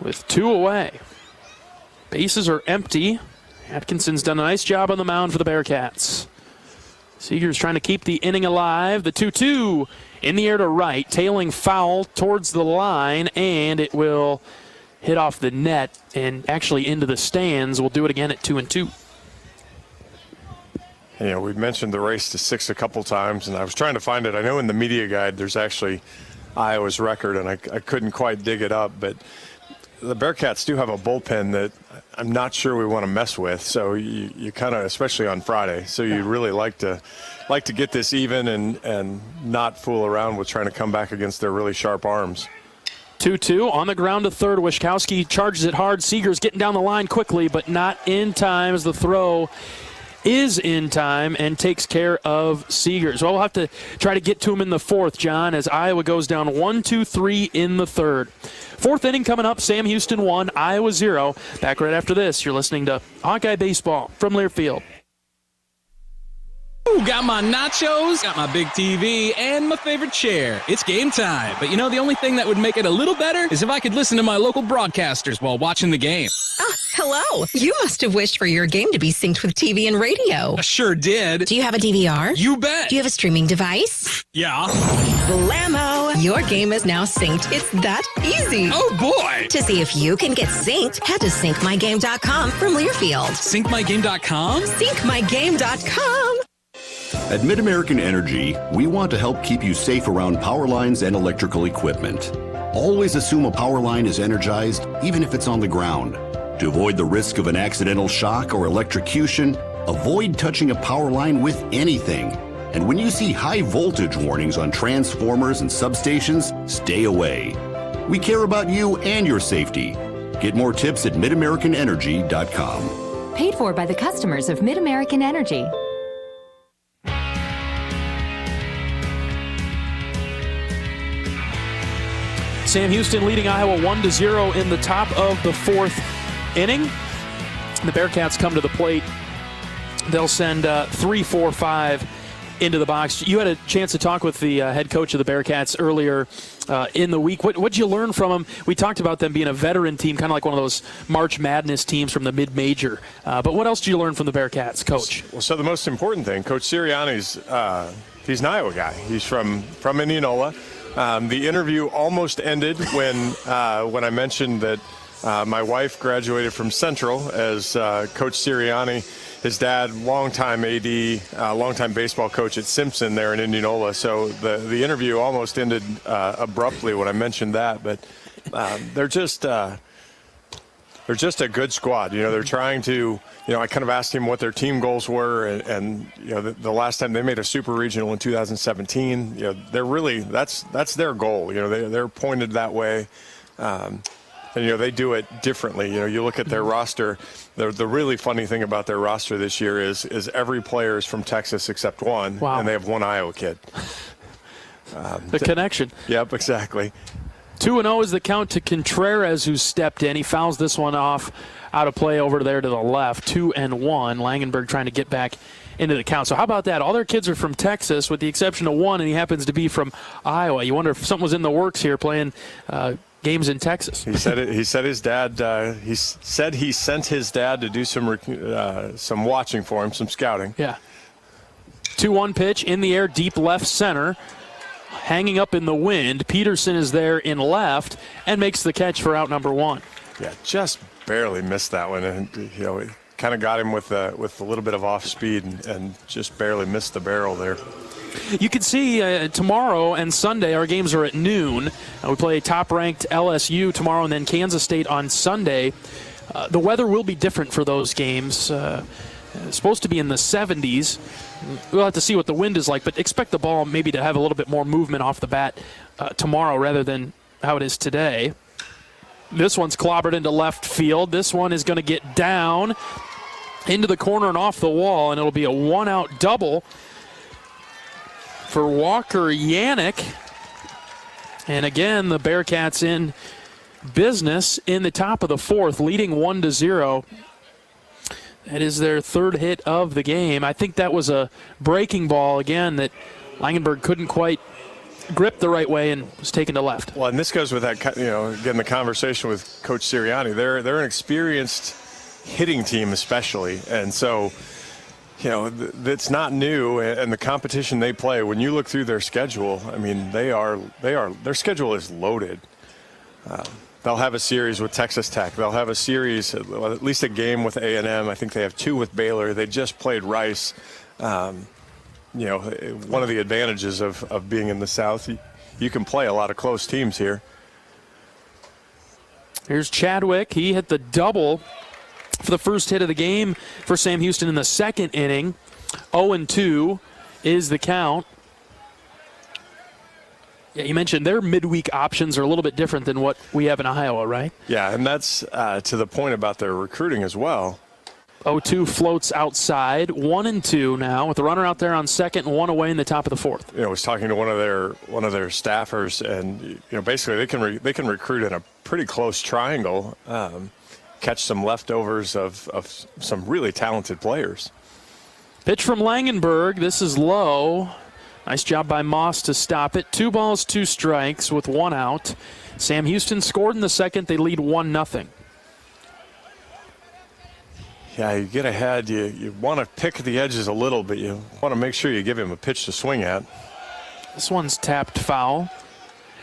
with 2 away. Bases are empty. Atkinson's done a nice job on the mound for the Bearcats. Seegers trying to keep the inning alive. The 2-2 in the air to right. Tailing foul towards the line, and it will hit off the net and actually into the stands. We'll do it again at 2-2. You know, we've mentioned the race to 6 a couple times, and I was trying to find it. I know in the media guide there's actually Iowa's record, and I couldn't quite dig it up, but the Bearcats do have a bullpen that I'm not sure we want to mess with. So you kind of, especially on Friday, so you'd really like to get this even and not fool around with trying to come back against their really sharp arms. 2-2 on the ground to third. Wischkowski charges it hard. Seeger's getting down the line quickly, but not in time as the throw is in time and takes care of Seegers. Well, we'll have to try to get to him in the fourth, John, as Iowa goes down 1-2-3 in the third. Fourth inning coming up. Sam Houston 1, Iowa 0. Back right after this. You're listening to Hawkeye Baseball from Learfield. Ooh, got my nachos, got my big TV, and my favorite chair. It's game time. But you know, the only thing that would make it a little better is if I could listen to my local broadcasters while watching the game. Ah, hello. You must have wished for your game to be synced with TV and radio. I sure did. Do you have a DVR? You bet. Do you have a streaming device? Yeah. Blammo! Your game is now synced. It's that easy. Oh, boy. To see if you can get synced, head to syncmygame.com from Learfield. Syncmygame.com? Syncmygame.com. At Mid-American Energy, we want to help keep you safe around power lines and electrical equipment. Always assume a power line is energized, even if it's on the ground. To avoid the risk of an accidental shock or electrocution, avoid touching a power line with anything. And when you see high voltage warnings on transformers and substations, stay away. We care about you and your safety. Get more tips at midamericanenergy.com. Paid for by the customers of Mid-American Energy. Sam Houston leading Iowa 1-0 in the top of the fourth inning. The Bearcats come to the plate. They'll send 3-4-5 into the box. You had a chance to talk with the head coach of the Bearcats earlier in the week. What did you learn from him? We talked about them being a veteran team, kind of like one of those March Madness teams from the mid-major. But what else did you learn from the Bearcats, Coach? Well, so the most important thing, Coach Sirianni's, he's an Iowa guy. He's from Indianola. The interview almost ended when I mentioned that my wife graduated from Central as Coach Sirianni. His dad, longtime AD, longtime baseball coach at Simpson there in Indianola. So the interview almost ended abruptly when I mentioned that. But they're just a good squad. You know, they're trying to. You know, I kind of asked him what their team goals were, and you know, the last time they made a super regional in 2017. You know, they're really that's their goal. You know, they're pointed that way. And, you know, they do it differently. You know, you look at their roster. The really funny thing about their roster this year is every player is from Texas except one. Wow. And they have one Iowa kid. The connection. Yep, exactly. 2-0 is the count to Contreras, who stepped in. He fouls this one off out of play over there to the left. 2-1. Langenberg trying to get back into the count. So how about that? All their kids are from Texas, with the exception of one, and he happens to be from Iowa. You wonder if something was in the works here, playing games in Texas. He said it. He said his dad. He said he sent his dad to do some watching for him, some scouting. Yeah. 2-1 pitch in the air, deep left center, hanging up in the wind. Peterson is there in left and makes the catch for out number one. Yeah, just barely missed that one, and you know, it kind of got him with a little bit of off speed and just barely missed the barrel there. You can see tomorrow and Sunday our games are at noon. We play top-ranked LSU tomorrow and then Kansas State on Sunday. The weather will be different for those games. It's supposed to be in the 70s. We'll have to see what the wind is like, but expect the ball maybe to have a little bit more movement off the bat tomorrow rather than how it is today. This one's clobbered into left field. This one is going to get down into the corner and off the wall, and it'll be a one-out double for Walker Yannick. And again, the Bearcats in business in the top of the fourth, leading 1-0. That is their third hit of the game. I think that was a breaking ball, again, that Langenberg couldn't quite grip the right way and was taken to left. Well, and this goes with that, you know, again, the conversation with Coach Sirianni. They're an experienced hitting team, especially, and so, you know, it's not new. And the competition they play, when you look through their schedule, I mean, their schedule is loaded. They'll have a series with Texas Tech. They'll have a series, at least a game with A&M. I think they have 2 with Baylor. They just played Rice. One of the advantages of being in the South, you can play a lot of close teams here. Here's Chadwick. He hit the double for the first hit of the game for Sam Houston in the second inning. 0-2 is the count. Yeah, you mentioned their midweek options are a little bit different than what we have in Iowa, right? Yeah, and that's to the point about their recruiting as well. 0-2 floats outside, 1-2 now with the runner out there on second and 1 away in the top of the fourth. I was talking to one of their staffers, and basically they can recruit in a pretty close triangle, catch some leftovers of some really talented players. Pitch from Langenberg. This is low. Nice job by Moss to stop it. 2 balls, 2 strikes with 1 out. Sam Houston scored in the second. They lead 1-0. Yeah, you get ahead. You want to pick the edges a little, but you want to make sure you give him a pitch to swing at. This one's tapped foul.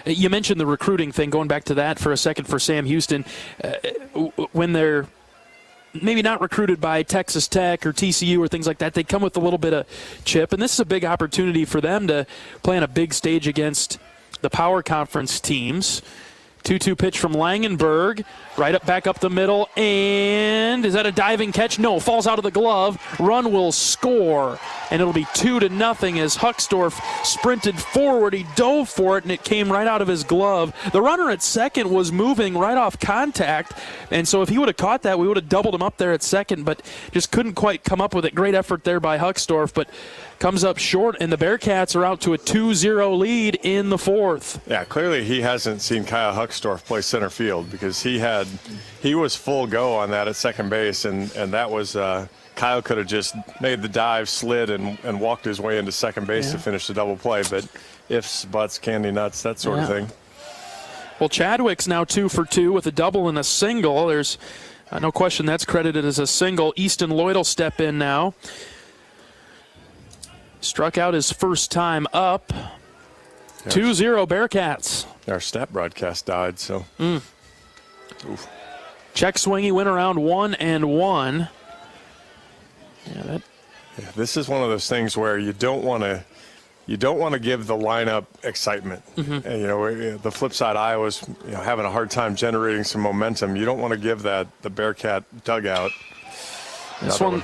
You mentioned the recruiting thing, going back to that for a second for Sam Houston. When they're maybe not recruited by Texas Tech or TCU or things like that, they come with a little bit of chip, and this is a big opportunity for them to play on a big stage against the Power Conference teams. 2-2 pitch from Langenberg, back up the middle, and is that a diving catch? No, falls out of the glove. Run will score, and it'll be 2-0 as Hucksdorf sprinted forward. He dove for it, and it came right out of his glove. The runner at second was moving right off contact, and so if he would have caught that, we would have doubled him up there at second, but just couldn't quite come up with it. Great effort there by Hucksdorf, but comes up short, and the Bearcats are out to a 2-0 lead in the fourth. Yeah, clearly he hasn't seen Kyle Hucksdorf play center field, because he was full go on that at second base, and that was Kyle could have just made the dive, slid, and walked his way into second base to finish the double play, but ifs, buts, candy nuts, that sort of thing. Well, Chadwick's now 2 for 2 with a double and a single. There's no question that's credited as a single. Easton Lloyd will step in now. Struck out his first time up. 2-0 Bearcats. Our stat broadcast died, so. Oof. Check swing, he went around 1-1. Yeah, this is one of those things where you don't want to give the lineup excitement. Mm-hmm. And, the flip side, Iowa's having a hard time generating some momentum. You don't want to give the Bearcat dugout.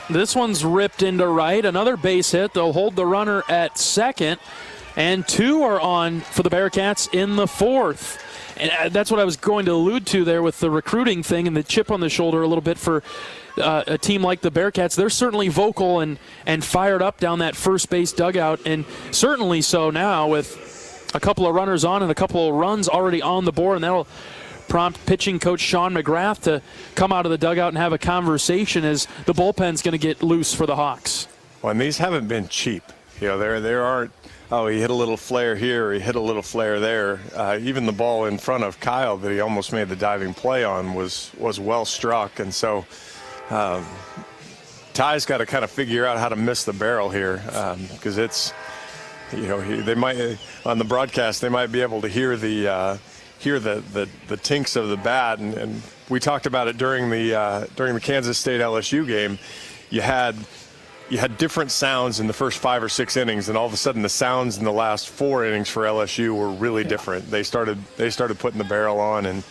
This one's ripped into right. Another base hit. They'll hold the runner at second. And 2 are on for the Bearcats in the fourth. And that's what I was going to allude to there with the recruiting thing and the chip on the shoulder a little bit for a team like the Bearcats. They're certainly vocal and fired up down that first base dugout, and certainly so now with a couple of runners on and a couple of runs already on the board, and that'll prompt pitching coach Sean McGrath to come out of the dugout and have a conversation as the bullpen's going to get loose for the Hawks. Well, and these haven't been cheap. There aren't, he hit a little flare here, or he hit a little flare there. Even the ball in front of Kyle that he almost made the diving play on was well struck, and so Ty's got to kind of figure out how to miss the barrel here, because it's, they might on the broadcast they might be able to hear the tinks of the bat, and we talked about it during the Kansas State LSU game. You had different sounds in the first 5 or 6 innings, and all of a sudden the sounds in the last 4 innings for LSU were really different. They started putting the barrel on, and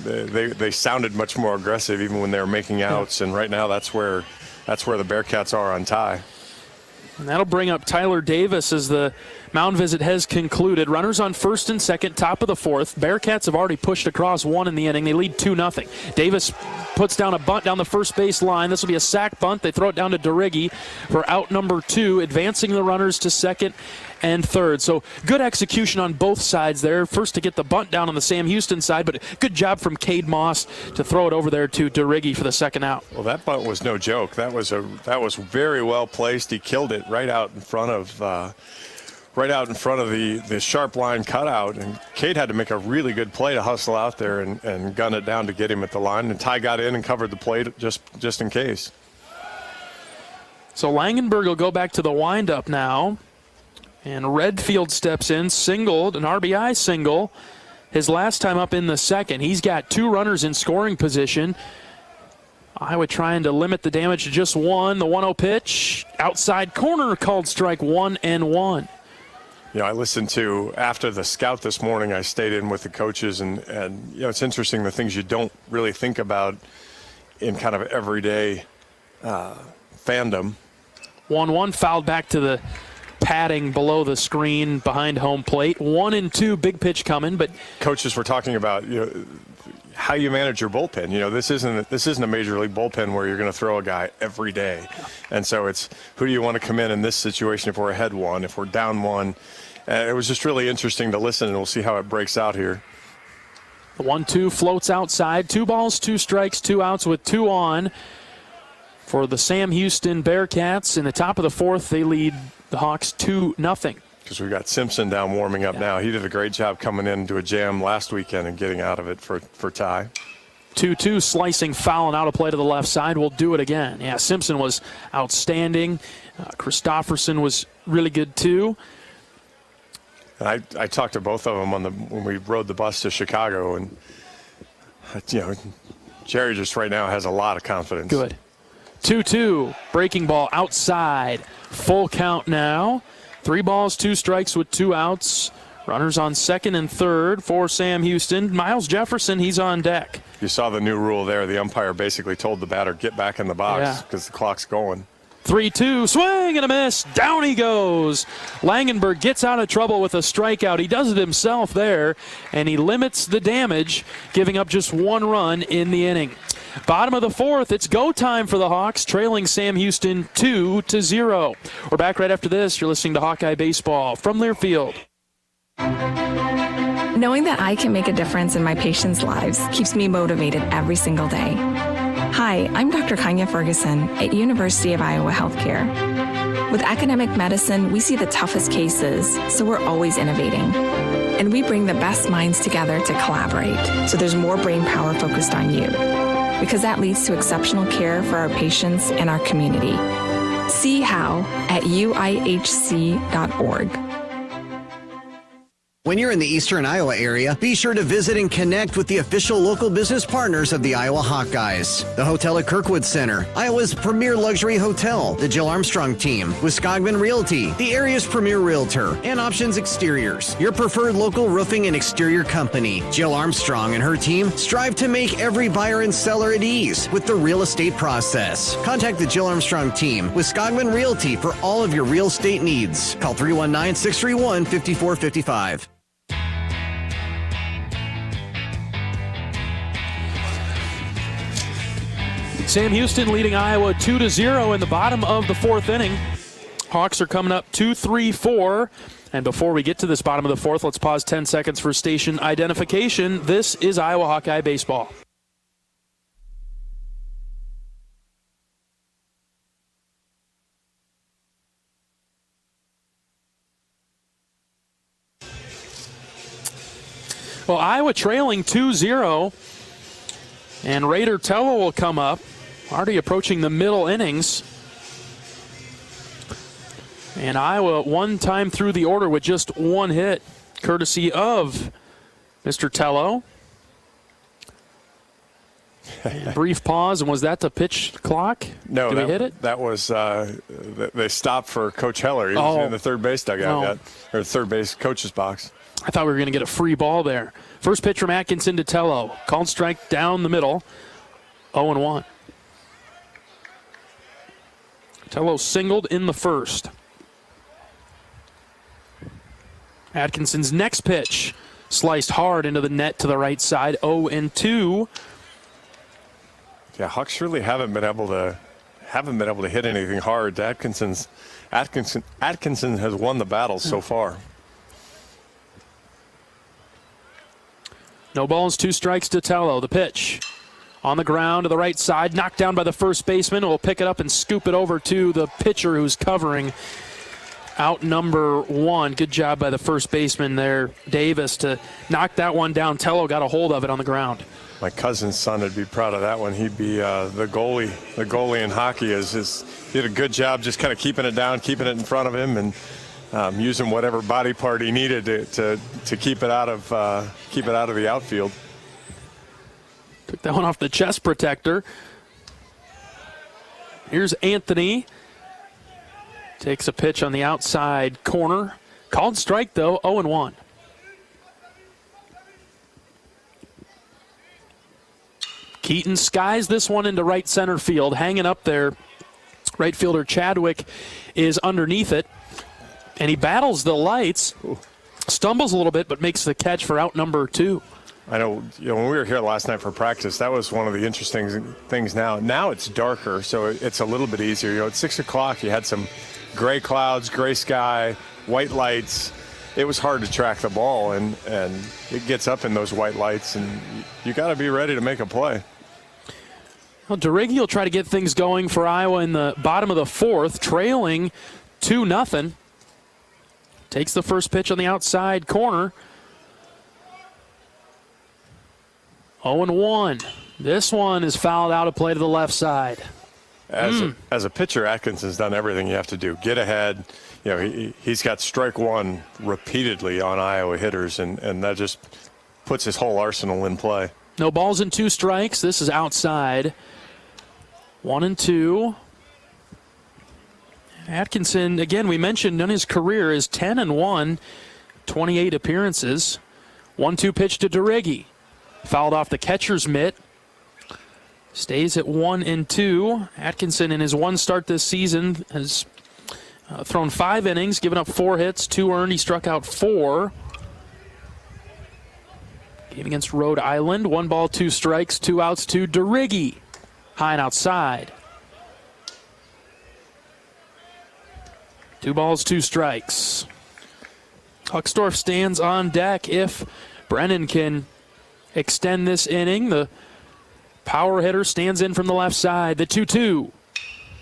they sounded much more aggressive even when they were making outs. And right now that's where the Bearcats are on Ty. And that'll bring up Tyler Davis as the mound visit has concluded. Runners on first and second, top of the fourth. Bearcats have already pushed across 1 in the inning. They lead 2-0. Davis puts down a bunt down the first base line. This will be a sac bunt. They throw it down to DeRiggi for out number 2, advancing the runners to second and third. So good execution on both sides there. First to get the bunt down on the Sam Houston side, but good job from Cade Moss to throw it over there to DeRiggi for the second out. Well, that bunt was no joke. That was very well placed. He killed it right out in front of the sharp line cutout, and Cade had to make a really good play to hustle out there and gun it down to get him at the line, and Ty got in and covered the plate just in case. So Langenberg will go back to the windup now, and Redfield steps in, singled, an RBI single, his last time up in the second. He's got 2 runners in scoring position. Iowa trying to limit the damage to just 1. The 1-0 pitch, outside corner, called strike 1-1. I listened to, after the scout this morning, I stayed in with the coaches, and it's interesting the things you don't really think about in kind of everyday fandom. 1-1, fouled back to the padding below the screen behind home plate. 1-2, big pitch coming, but coaches were talking about how you manage your bullpen. This isn't a major league bullpen where you're going to throw a guy every day, and so it's who do you want to come in this situation if we're ahead 1, if we're down 1. It was just really interesting to listen, and we'll see how it breaks out here. The 1-2 floats outside. 2 balls, 2 strikes, 2 outs with 2 on for the Sam Houston Bearcats. In the top of the 4th, they lead the Hawks 2-0. Because we've got Simpson down warming up now. He did a great job coming into a jam last weekend and getting out of it for Ty. 2-2, slicing foul and out of play to the left side. We'll do it again. Yeah, Simpson was outstanding. Christofferson was really good too. And I talked to both of them when we rode the bus to Chicago, and Jerry just right now has a lot of confidence. Good. 2-2, breaking ball outside. Full count now. 3 balls, 2 strikes with 2 outs. Runners on second and third for Sam Houston. Miles Jefferson, he's on deck. You saw the new rule there. The umpire basically told the batter, get back in the box because the clock's going. 3-2, swing and a miss. Down he goes. Langenberg gets out of trouble with a strikeout. He does it himself there, and he limits the damage, giving up just 1 run in the inning. Bottom of the 4th, it's go time for the Hawks, trailing Sam Houston 2-0. We're back right after this. You're listening to Hawkeye Baseball from Learfield. Knowing that I can make a difference in my patients' lives keeps me motivated every single day. Hi, I'm Dr. Kanya Ferguson at University of Iowa Healthcare. With academic medicine, we see the toughest cases, so we're always innovating. And we bring the best minds together to collaborate, so there's more brain power focused on you. Because that leads to exceptional care for our patients and our community. See how at uihc.org. When you're in the eastern Iowa area, be sure to visit and connect with the official local business partners of the Iowa Hawkeyes. The Hotel at Kirkwood Center, Iowa's premier luxury hotel, the Jill Armstrong Team, with Skogman Realty, the area's premier realtor, and Options Exteriors, your preferred local roofing and exterior company. Jill Armstrong and her team strive to make every buyer and seller at ease with the real estate process. Contact the Jill Armstrong Team with Skogman Realty for all of your real estate needs. Call 319-631-5455. Sam Houston leading Iowa 2-0 in the bottom of the 4th inning. Hawks are coming up 2-3-4. And before we get to this bottom of the 4th, let's pause 10 seconds for station identification. This is Iowa Hawkeye Baseball. Well, Iowa trailing 2-0. And Raider Tello will come up, already approaching the middle innings. And Iowa one time through the order with just 1 hit, courtesy of Mr. Tello. Brief pause, and was that the pitch clock? No, Did we hit it? That was they stopped for Coach Heller. He was in the third base dugout, or third base coach's box. I thought we were going to get a free ball there. First pitch from Atkinson to Tello. Called strike down the middle. 0-1. Tello singled in the first. Atkinson's next pitch sliced hard into the net to the right side. 0-2. Yeah, Hawks really haven't been able to hit anything hard. Atkinson has won the battle so far. No balls, 2 strikes to Tello. The pitch on the ground to the right side, knocked down by the first baseman. Will pick it up and scoop it over to the pitcher who's covering out number 1. Good job by the first baseman there, Davis, to knock that one down. Tello got a hold of it on the ground. My cousin's son would be proud of that one. He'd be the goalie. The goalie in hockey he did a good job just kind of keeping it down, keeping it in front of him, and using whatever body part he needed to keep it out of the outfield. Took that one off the chest protector. Here's Anthony. Takes a pitch on the outside corner. Called strike, though, 0-1. Keaton skies this one into right center field, hanging up there. Right fielder Chadwick is underneath it, and he battles the lights, stumbles a little bit, but makes the catch for out number 2. I know, when we were here last night for practice, that was one of the interesting things now. Now it's darker, so it's a little bit easier. At 6 o'clock, you had some gray clouds, gray sky, white lights. It was hard to track the ball, and it gets up in those white lights, and you got to be ready to make a play. Well, DeRiggi will try to get things going for Iowa in the bottom of the 4th, trailing 2-0. Takes the first pitch on the outside corner. 0-1. This one is fouled out of play to the left side. As a pitcher, Atkinson's done everything you have to do. Get ahead. He's got strike one repeatedly on Iowa hitters, and that just puts his whole arsenal in play. No balls and 2 strikes. This is outside. 1-2. Atkinson, again, we mentioned in his career is 10-1, 28 appearances. 1-2 pitch to DeRiggi. Fouled off the catcher's mitt. Stays at 1-2. Atkinson, in his one start this season, has thrown 5 innings, given up 4 hits, 2 earned. He struck out 4. Game against Rhode Island. 1 ball, 2 strikes, 2 outs to DeRiggi. High and outside. 2 balls, 2 strikes. Huckstorf stands on deck if Brennan can extend this inning. The power hitter stands in from the left side. The 2-2.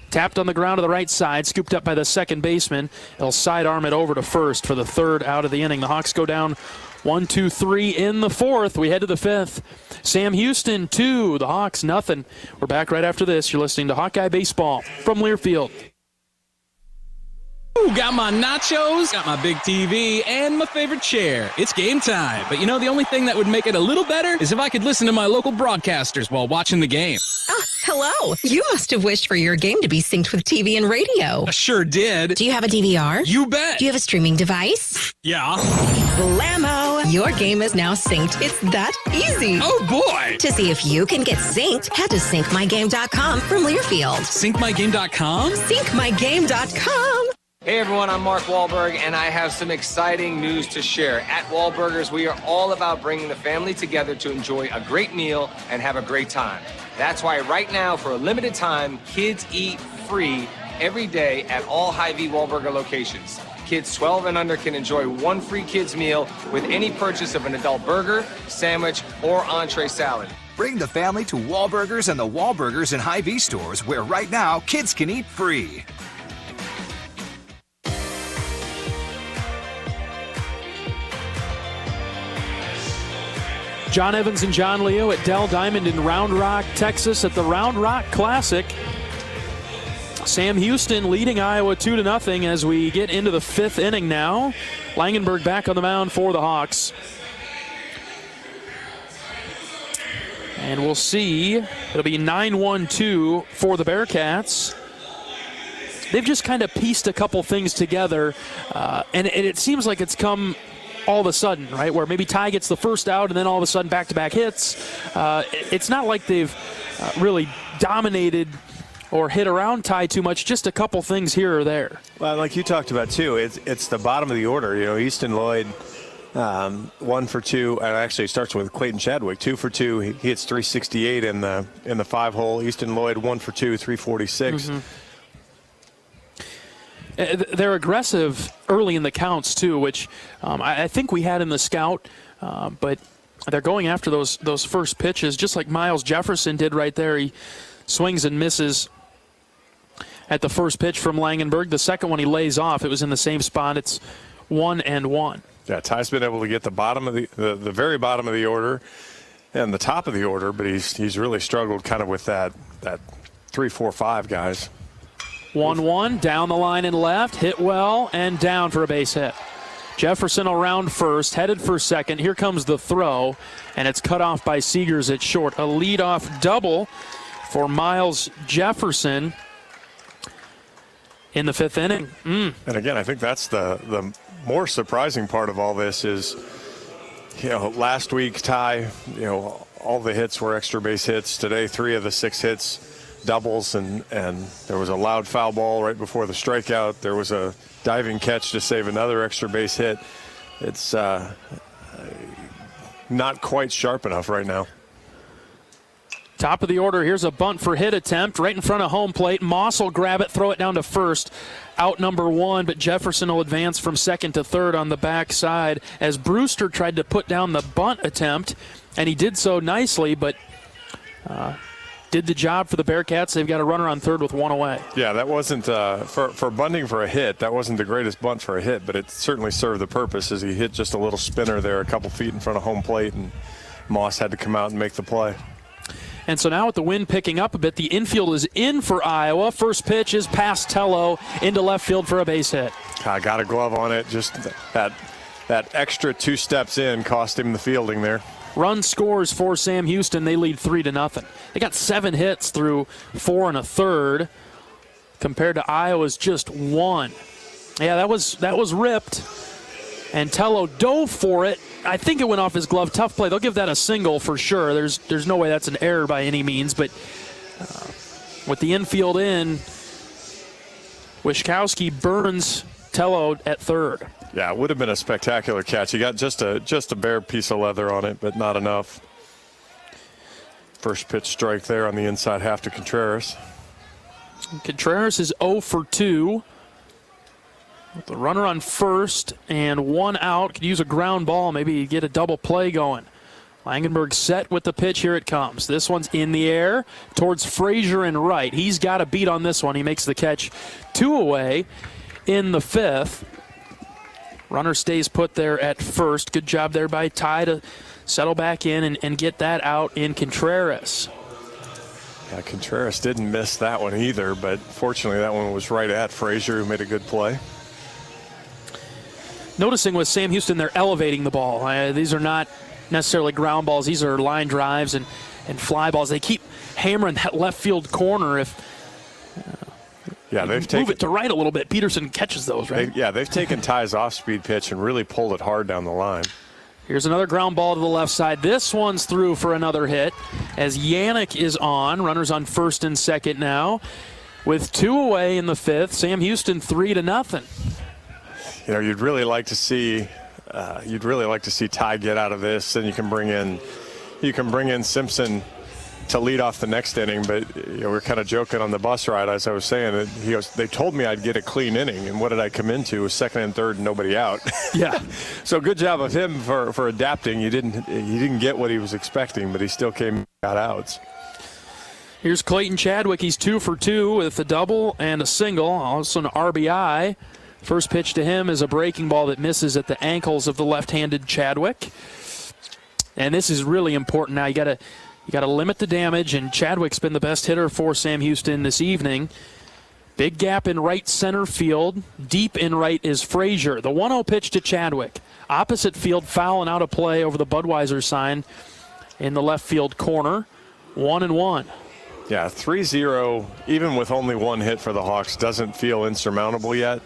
Tapped on the ground to the right side, scooped up by the second baseman. He'll sidearm it over to first for the 3rd out of the inning. The Hawks go down 1-2-3 in the 4th. We head to the 5th. Sam Houston 2, the Hawks nothing. We're back right after this. You're listening to Hawkeye Baseball from Learfield. Ooh, got my nachos, got my big TV, and my favorite chair. It's game time. But the only thing that would make it a little better is if I could listen to my local broadcasters while watching the game. Ah, hello. You must have wished for your game to be synced with TV and radio. I sure did. Do you have a DVR? You bet. Do you have a streaming device? Yeah. Blammo! Your game is now synced. It's that easy. Oh, boy. To see if you can get synced, head to syncmygame.com from Learfield. Syncmygame.com? Syncmygame.com. Hey everyone, I'm Mark Wahlberg, and I have some exciting news to share. At Wahlburgers, we are all about bringing the family together to enjoy a great meal and have a great time. That's why right now, for a limited time, kids eat free every day at all Hy-Vee Wahlburger locations. Kids 12 and under can enjoy 1 free kids meal with any purchase of an adult burger, sandwich, or entree salad. Bring the family to Wahlburgers and the Wahlburgers and Hy-Vee stores, where right now, kids can eat free. John Evans and John Leo at Dell Diamond in Round Rock, Texas at the Round Rock Classic. Sam Houston leading Iowa 2-0 as we get into the 5th inning now. Langenberg back on the mound for the Hawks. And we'll see. It'll be 9-1-2 for the Bearcats. They've just kind of pieced a couple things together, and it seems like it's come all of a sudden, right, where maybe Ty gets the first out and then all of a sudden back-to-back hits. It's not like they've really dominated or hit around Ty too much, just a couple things here or there. Well, like you talked about, too, it's the bottom of the order. Easton Lloyd, 1 for 2, and actually it starts with Clayton Chadwick, 2 for 2. He hits 368 in the 5-hole. Easton Lloyd, 1 for 2, 346. Mm-hmm. They're aggressive early in the counts, too, which I think we had in the scout, but they're going after those first pitches, just like Miles Jefferson did right there. He swings and misses at the first pitch from Langenberg. The second one he lays off. It was in the same spot. It's 1-1. Yeah, Ty's been able to get the bottom of the very bottom of the order and the top of the order, but he's really struggled kind of with that 3, 4, 5 guys. 1-1, down the line and left, hit well, and down for a base hit. Jefferson around first, headed for second. Here comes the throw, and it's cut off by Seegers at short. A leadoff double for Miles Jefferson in the 5th inning. And again, I think that's the more surprising part of all this is, last week, Ty, all the hits were extra base hits. Today, 3 of the 6 hits doubles, and there was a loud foul ball right before the strikeout. There was a diving catch to save another extra base hit. It's not quite sharp enough right now. Top of the order, here's a bunt for hit attempt right in front of home plate. Moss will grab it, throw it down to first. Out number 1, but Jefferson will advance from second to third on the backside as Brewster tried to put down the bunt attempt, and he did so nicely, but did the job for the Bearcats. They've got a runner on third with 1 away. Yeah, that wasn't, for bunting for a hit, that wasn't the greatest bunt for a hit, but it certainly served the purpose as he hit just a little spinner there a couple feet in front of home plate, and Moss had to come out and make the play. And so now with the wind picking up a bit, the infield is in for Iowa. First pitch is past Tello into left field for a base hit. I got a glove on it. Just that extra 2 steps in cost him the fielding there. Run scores for Sam Houston. They lead 3-0. They got 7 hits through 4 1/3 compared to Iowa's just 1. Yeah, that was ripped. And Tello dove for it. I think it went off his glove. Tough play. They'll give that a single for sure. There's no way that's an error by any means. But with the infield in, Wischkowski burns Tello at third. Yeah, it would have been a spectacular catch. He got just a bare piece of leather on it, but not enough. First pitch strike there on the inside half to Contreras. Contreras is 0 for 2. With the runner on first and 1 out, could use a ground ball, maybe get a double play going. Langenberg set with the pitch. Here it comes. This one's in the air towards Frazier and right. He's got a beat on this one. He makes the catch. 2 away in the 5th. Runner stays put there at first. Good job there by Ty to settle back in and get that out in Contreras. Yeah, Contreras didn't miss that one either, but fortunately that one was right at Frazier, who made a good play. Noticing with Sam Houston, they're elevating the ball. These are not necessarily ground balls. These are line drives and fly balls. They keep hammering that left field corner. If they've move it to right a little bit, Peterson catches those, right? They've taken Ty's off-speed pitch and really pulled it hard down the line. Here's another ground ball to the left side. This one's through for another hit as Yannick is on. Runners on first and second now. With 2 away in the 5th, Sam Houston 3-0. You'd really like to see Ty get out of this, and you can bring in Simpson to lead off the next inning. But we're kind of joking on the bus ride, as I was saying. He goes, they told me I'd get a clean inning, and what did I come into? Was second and third, and nobody out. Yeah. So good job of him for adapting. He didn't get what he was expecting, but he still got outs. Here's Clayton Chadwick. He's 2 for 2 with a double and a single, also an RBI. First pitch to him is a breaking ball that misses at the ankles of the left-handed Chadwick. And this is really important now. You got to limit the damage, and Chadwick's been the best hitter for Sam Houston this evening. Big gap in right center field. Deep in right is Frazier. The 1-0 pitch to Chadwick. Opposite field, foul and out of play over the Budweiser sign in the left field corner. 1-1. Yeah, 3-0, even with only 1 hit for the Hawks, doesn't feel insurmountable yet.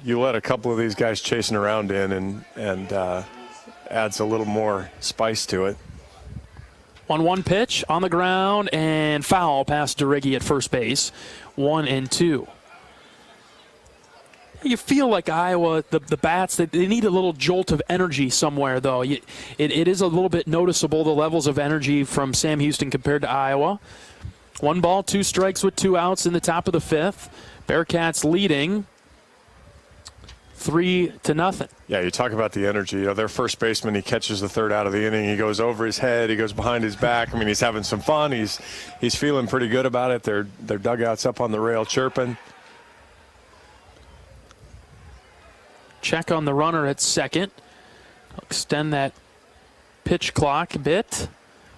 You let a couple of these guys chasing around in and adds a little more spice to it. 1-1 pitch on the ground and foul past DeRiggi at first base. 1-2. You feel like Iowa, the bats, they need a little jolt of energy somewhere, though. It is a little bit noticeable, the levels of energy from Sam Houston compared to Iowa. 1 ball, 2 strikes with 2 outs in the top of the 5th. Bearcats leading 3-0. Yeah, you talk about the energy. Their first baseman, he catches the 3rd out of the inning. He goes over his head. He goes behind his back. I mean, he's having some fun. He's feeling pretty good about it. Their dugouts up on the rail chirping. Check on the runner at second. Extend that pitch clock a bit.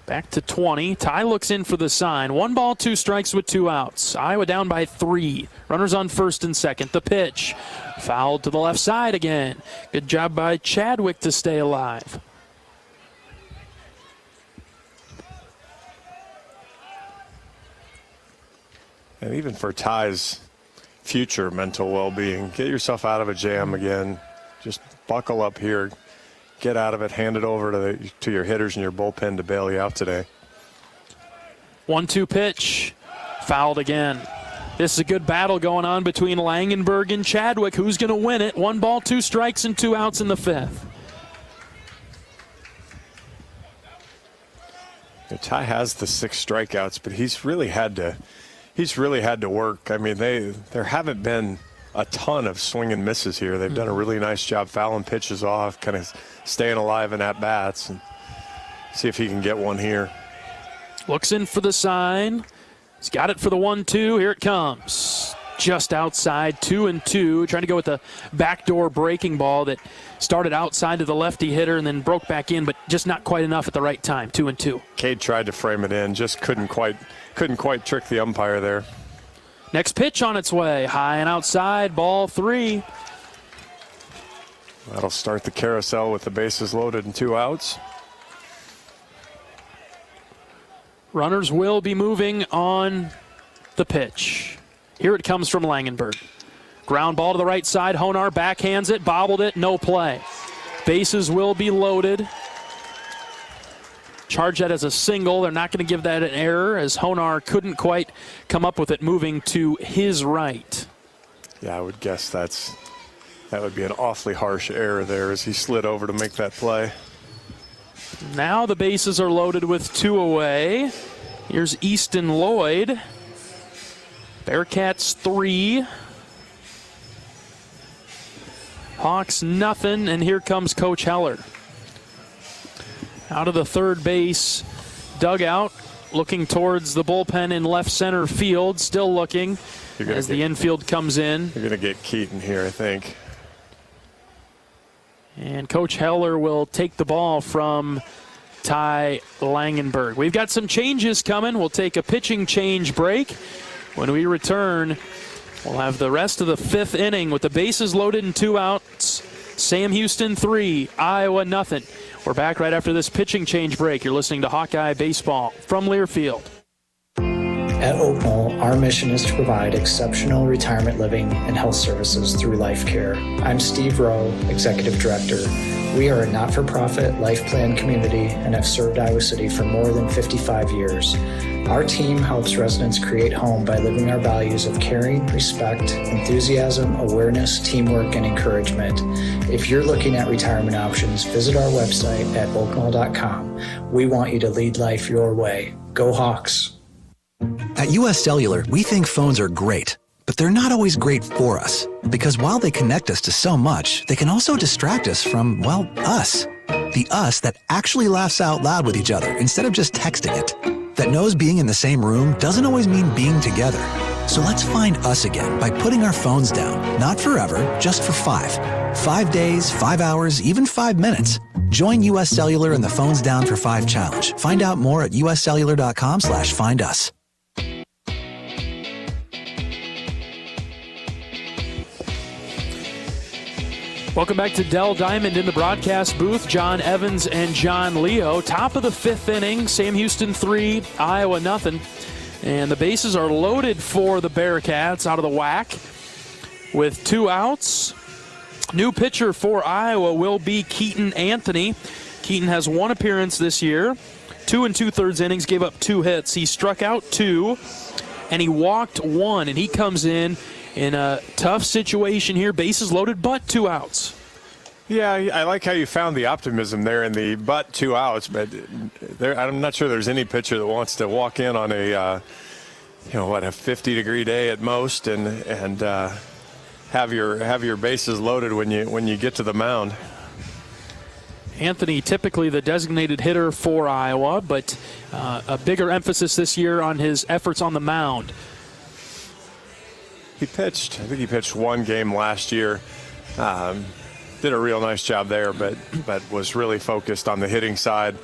Back to 20. Ty looks in for the sign. 1 ball, 2 strikes with 2 outs. Iowa down by 3. Runners on first and second. The pitch. Fouled to the left side again. Good job by Chadwick to stay alive. And even for Ty's future mental well-being, get yourself out of a jam again. Just buckle up here. Get out of it, hand it over to your hitters and your bullpen to bail you out today. 1-2 pitch, fouled again. This is a good battle going on between Langenberg and Chadwick. Who's going to win it? 1 ball, 2 strikes, and 2 outs in the 5th. Ty has the 6 strikeouts, but he's really had to work. I mean, there haven't been a ton of swing and misses here. They've done a really nice job fouling pitches off, kind of staying alive in at bats, and see if he can get one here. Looks in for the sign. He's got it for the 1-2. Here it comes. Just outside, 2-2. Trying to go with the backdoor breaking ball that started outside to the lefty hitter and then broke back in, but just not quite enough at the right time. 2-2. Cade tried to frame it in, just couldn't quite trick the umpire there. Next pitch on its way. High and outside, ball 3. That'll start the carousel with the bases loaded and 2 outs. Runners will be moving on the pitch. Here it comes from Langenberg. Ground ball to the right side. Honar backhands it, bobbled it, no play. Bases will be loaded. Charge that as a single. They're not going to give that an error as Honar couldn't quite come up with it moving to his right. Yeah, I would guess that would be an awfully harsh error there as he slid over to make that play. Now the bases are loaded with 2 away. Here's Easton Lloyd. Bearcats 3. Hawks nothing, and here comes Coach Heller. Out of the third base dugout, looking towards the bullpen in left center field, still looking as the infield comes in. You're going to get Keaton here, I think. And Coach Heller will take the ball from Ty Langenberg. We've got some changes coming. We'll take a pitching change break. When we return, we'll have the rest of the 5th inning with the bases loaded and 2 outs. Sam Houston 3, Iowa nothing. We're back right after this pitching change break. You're listening to Hawkeye Baseball from Learfield. At Oak Knoll, our mission is to provide exceptional retirement living and health services through life care. I'm Steve Rowe, Executive Director. We are a not-for-profit life plan community and have served Iowa City for more than 55 years. Our team helps residents create home by living our values of caring, respect, enthusiasm, awareness, teamwork, and encouragement. If you're looking at retirement options, visit our website at oaknoll.com. We want you to lead life your way. Go Hawks! At US Cellular, we think phones are great, but they're not always great for us. Because while they connect us to so much, they can also distract us from, well, us. The us that actually laughs out loud with each other instead of just texting it. That knows being in the same room doesn't always mean being together. So let's find us again by putting our phones down. Not forever, just for 5. 5 days, 5 hours, even 5 minutes. Join US Cellular in the Phones Down for 5 challenge. Find out more at uscellular.com/findus. Welcome back to Dell Diamond in the broadcast booth. John Evans and John Leo. Top of the 5th inning. Sam Houston 3, Iowa nothing. And the bases are loaded for the Bearcats out of the whack with 2 outs. New pitcher for Iowa will be Keaton Anthony. Keaton has 1 appearance this year. 2 2/3 innings, gave up 2 hits. He struck out 2, and he walked 1, and he comes in a tough situation here. Bases loaded, but 2 outs. Yeah, I like how you found the optimism there in the but 2 outs, but I'm not sure there's any pitcher that wants to walk in on a 50-degree day at most and have your bases loaded when you get to the mound. Anthony, typically the designated hitter for Iowa, but a bigger emphasis this year on his efforts on the mound. I think he pitched 1 game last year. Did a real nice job there, but was really focused on the hitting side.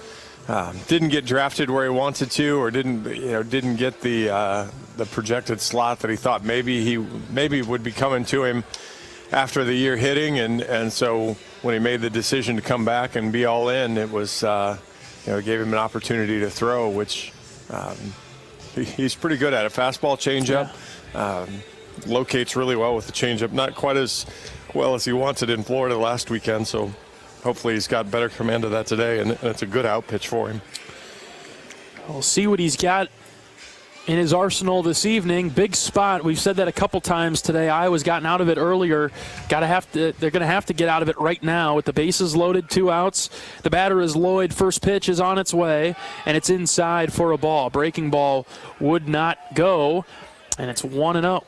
didn't get drafted where he wanted to, or didn't get the projected slot that he thought maybe would be coming to him after the year hitting, and so when he made the decision to come back and be all in, it was it gave him an opportunity to throw, which he's pretty good at it. Fastball, changeup, locates really well with the changeup. Not quite as well as he wanted in Florida last weekend, so hopefully he's got better command of that today, and it's a good out pitch for him. We'll see what he's got in his arsenal this evening. Big spot. We've said that a couple times today. Iowa's gotten out of it earlier. They're going to have to get out of it right now with the bases loaded, 2 outs. The batter is Lloyd. First pitch is on its way, and it's inside for a ball. Breaking ball would not go, and it's 1-0.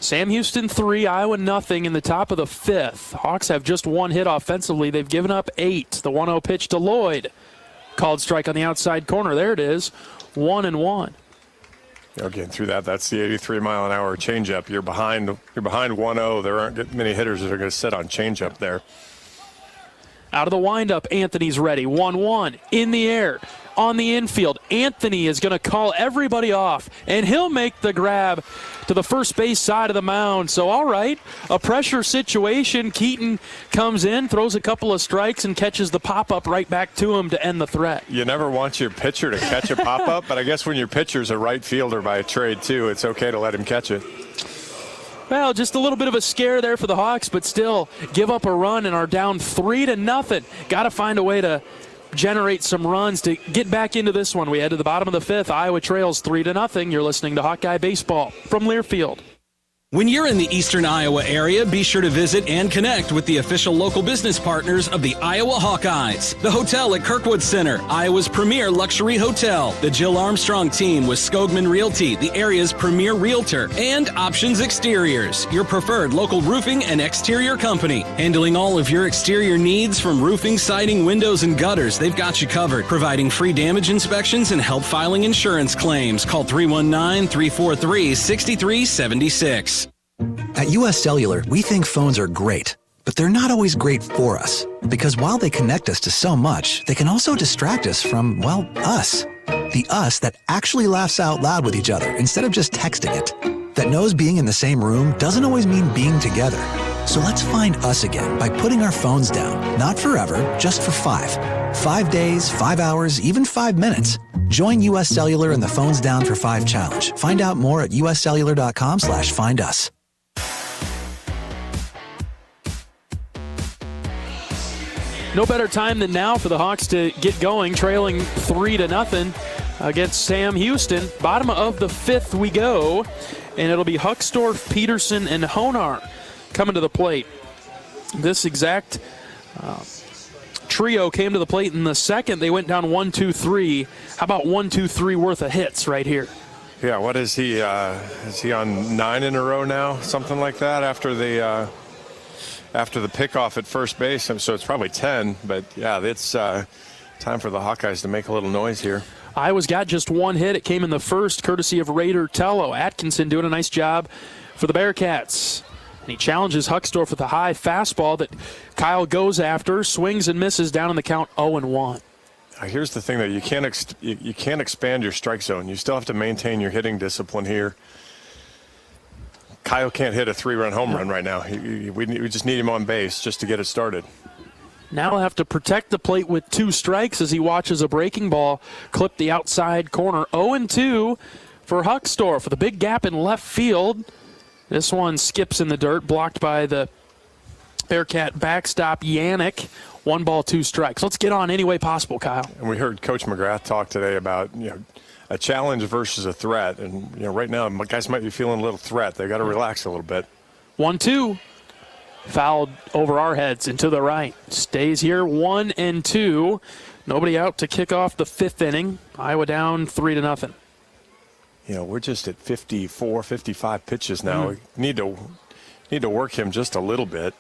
Sam Houston 3, Iowa nothing in the top of the 5th. Hawks have just 1 hit offensively. They've given up 8. The 1-0 pitch to Lloyd. Called strike on the outside corner. There it is. 1-1. Getting through that's the 83-mile-an-hour changeup. You're behind 1-0. There aren't many hitters that are going to sit on changeup there. Out of the windup, Anthony's ready. 1-1 in the air. On the infield, Anthony is going to call everybody off, and he'll make the grab to the first base side of the mound. So, all right, a pressure situation. Keaton comes in, throws a couple of strikes, and catches the pop-up right back to him to end the threat. You never want your pitcher to catch a pop-up, but I guess when your pitcher's a right fielder by a trade, too, it's okay to let him catch it. Well, just a little bit of a scare there for the Hawks, but still give up a run and are down 3-0. Got to find a way to generate some runs to get back into this one. We head to the bottom of the 5th. Iowa trails 3-0. You're listening to Hawkeye Baseball from Learfield. When you're in the eastern Iowa area, be sure to visit and connect with the official local business partners of the Iowa Hawkeyes. The hotel at Kirkwood Center, Iowa's premier luxury hotel. The Jill Armstrong team with Skogman Realty, the area's premier realtor. And Options Exteriors, your preferred local roofing and exterior company. Handling all of your exterior needs from roofing, siding, windows, and gutters, they've got you covered. Providing free damage inspections and help filing insurance claims. Call 319-343-6376. At U.S. Cellular, we think phones are great, but they're not always great for us. Because while they connect us to so much, they can also distract us from, well, us. The us that actually laughs out loud with each other instead of just texting it. That knows being in the same room doesn't always mean being together. So let's find us again by putting our phones down. Not forever, just for 5. 5 days, 5 hours, even 5 minutes. Join U.S. Cellular in the Phones Down for 5 challenge. Find out more at uscellular.com/findus. No better time than now for the Hawks to get going, trailing 3-0 against Sam Houston. Bottom of the 5th we go, and it'll be Huckstorf, Peterson, and Honar coming to the plate. This exact trio came to the plate in the 2nd. They went down 1-2-3. How about 1-2-3 worth of hits right here? Yeah, what is he? Is he on 9 in a row now? Something like that after the pickoff at first base. So it's probably 10. But, yeah, it's time for the Hawkeyes to make a little noise here. Iowa's got just 1 hit. It came in the 1st, courtesy of Raider Tello. Atkinson doing a nice job for the Bearcats. And he challenges Huckstorf with a high fastball that Kyle goes after, swings and misses down in the count 0-1. Here's the thing, that you can't expand your strike zone. You still have to maintain your hitting discipline here. Kyle can't hit a 3-run home run right now. We just need him on base just to get it started. Now he'll have to protect the plate with 2 strikes as he watches a breaking ball clip the outside corner. 0-2 for Huckstorf with a big gap in left field. This one skips in the dirt, blocked by the Bearcat backstop Yannick. 1 ball, 2 strikes. Let's get on any way possible, Kyle. And we heard Coach McGrath talk today about a challenge versus a threat. And right now, guys might be feeling a little threat. They got to relax a little bit. 1-2. Fouled over our heads and to the right. Stays here 1-2. Nobody out to kick off the 5th inning. Iowa down 3-0. We're just at 54, 55 pitches now. We need to work him just a little bit.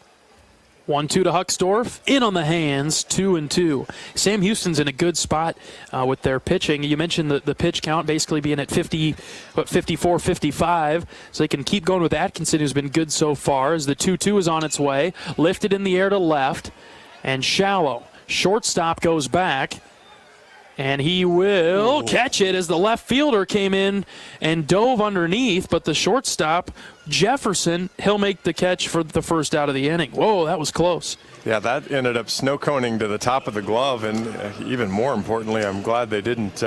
1-2 to Huckstorf. In on the hands, 2-2. Sam Houston's in a good spot with their pitching. You mentioned the pitch count basically being at 54, 55. So they can keep going with Atkinson, who's been good so far, as the 2-2 is on its way. Lifted in the air to left and shallow. Shortstop goes back. And he will catch it as the left fielder came in and dove underneath, but the shortstop, Jefferson, he'll make the catch for the first out of the inning. Whoa, that was close. Yeah, that ended up snow coning to the top of the glove, and even more importantly, I'm glad they didn't.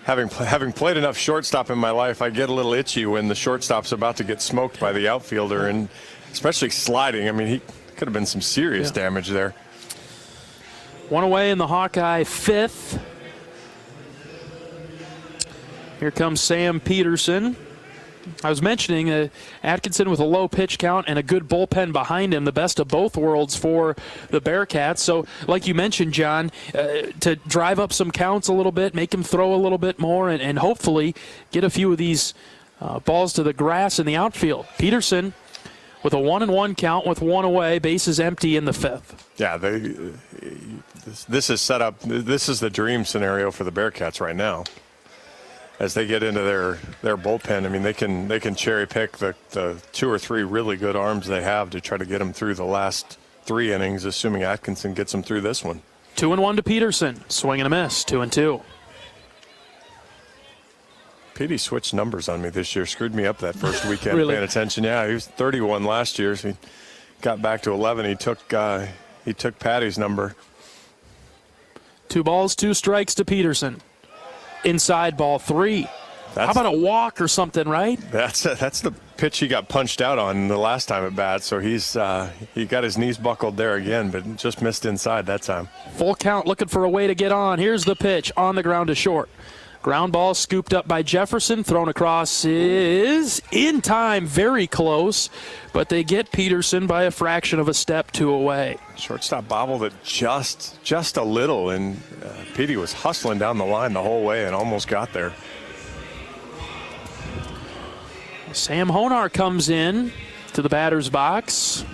Having played enough shortstop in my life, I get a little itchy when the shortstop's about to get smoked by the outfielder, and especially sliding. I mean, he could have been some serious damage there. One away in the Hawkeye fifth. Here comes Sam Peterson. I was mentioning Atkinson with a low pitch count and a good bullpen behind him, the best of both worlds for the Bearcats. So, like you mentioned, John, to drive up some counts a little bit, make him throw a little bit more, and hopefully get a few of these balls to the grass in the outfield. Peterson with a 1-1 count with one away, bases empty in the fifth. Yeah, this is set up. This is the dream scenario for the Bearcats right now. As they get into their bullpen, I mean, they can cherry pick the 2 or 3 really good arms they have to try to get them through the last 3 innings, assuming Atkinson gets them through this one. 2-1 to Peterson, swing and a miss, 2-2. Petey switched numbers on me this year, screwed me up that first weekend. Really? Paying attention. Yeah, he was 31 last year, so he got back to 11. He took Patty's number. 2 balls, 2 strikes to Peterson. Inside ball 3. How about a walk or something, right? That's the pitch he got punched out on the last time at bat. So he got his knees buckled there again, but just missed inside that time. Full count, looking for a way to get on. Here's the pitch on the ground to short. Ground ball scooped up by Jefferson, thrown across is in time, very close, but they get Peterson by a fraction of a step, 2 away. Shortstop bobbled it just a little, and Petey was hustling down the line the whole way and almost got there. Sam Honar comes in to the batter's box.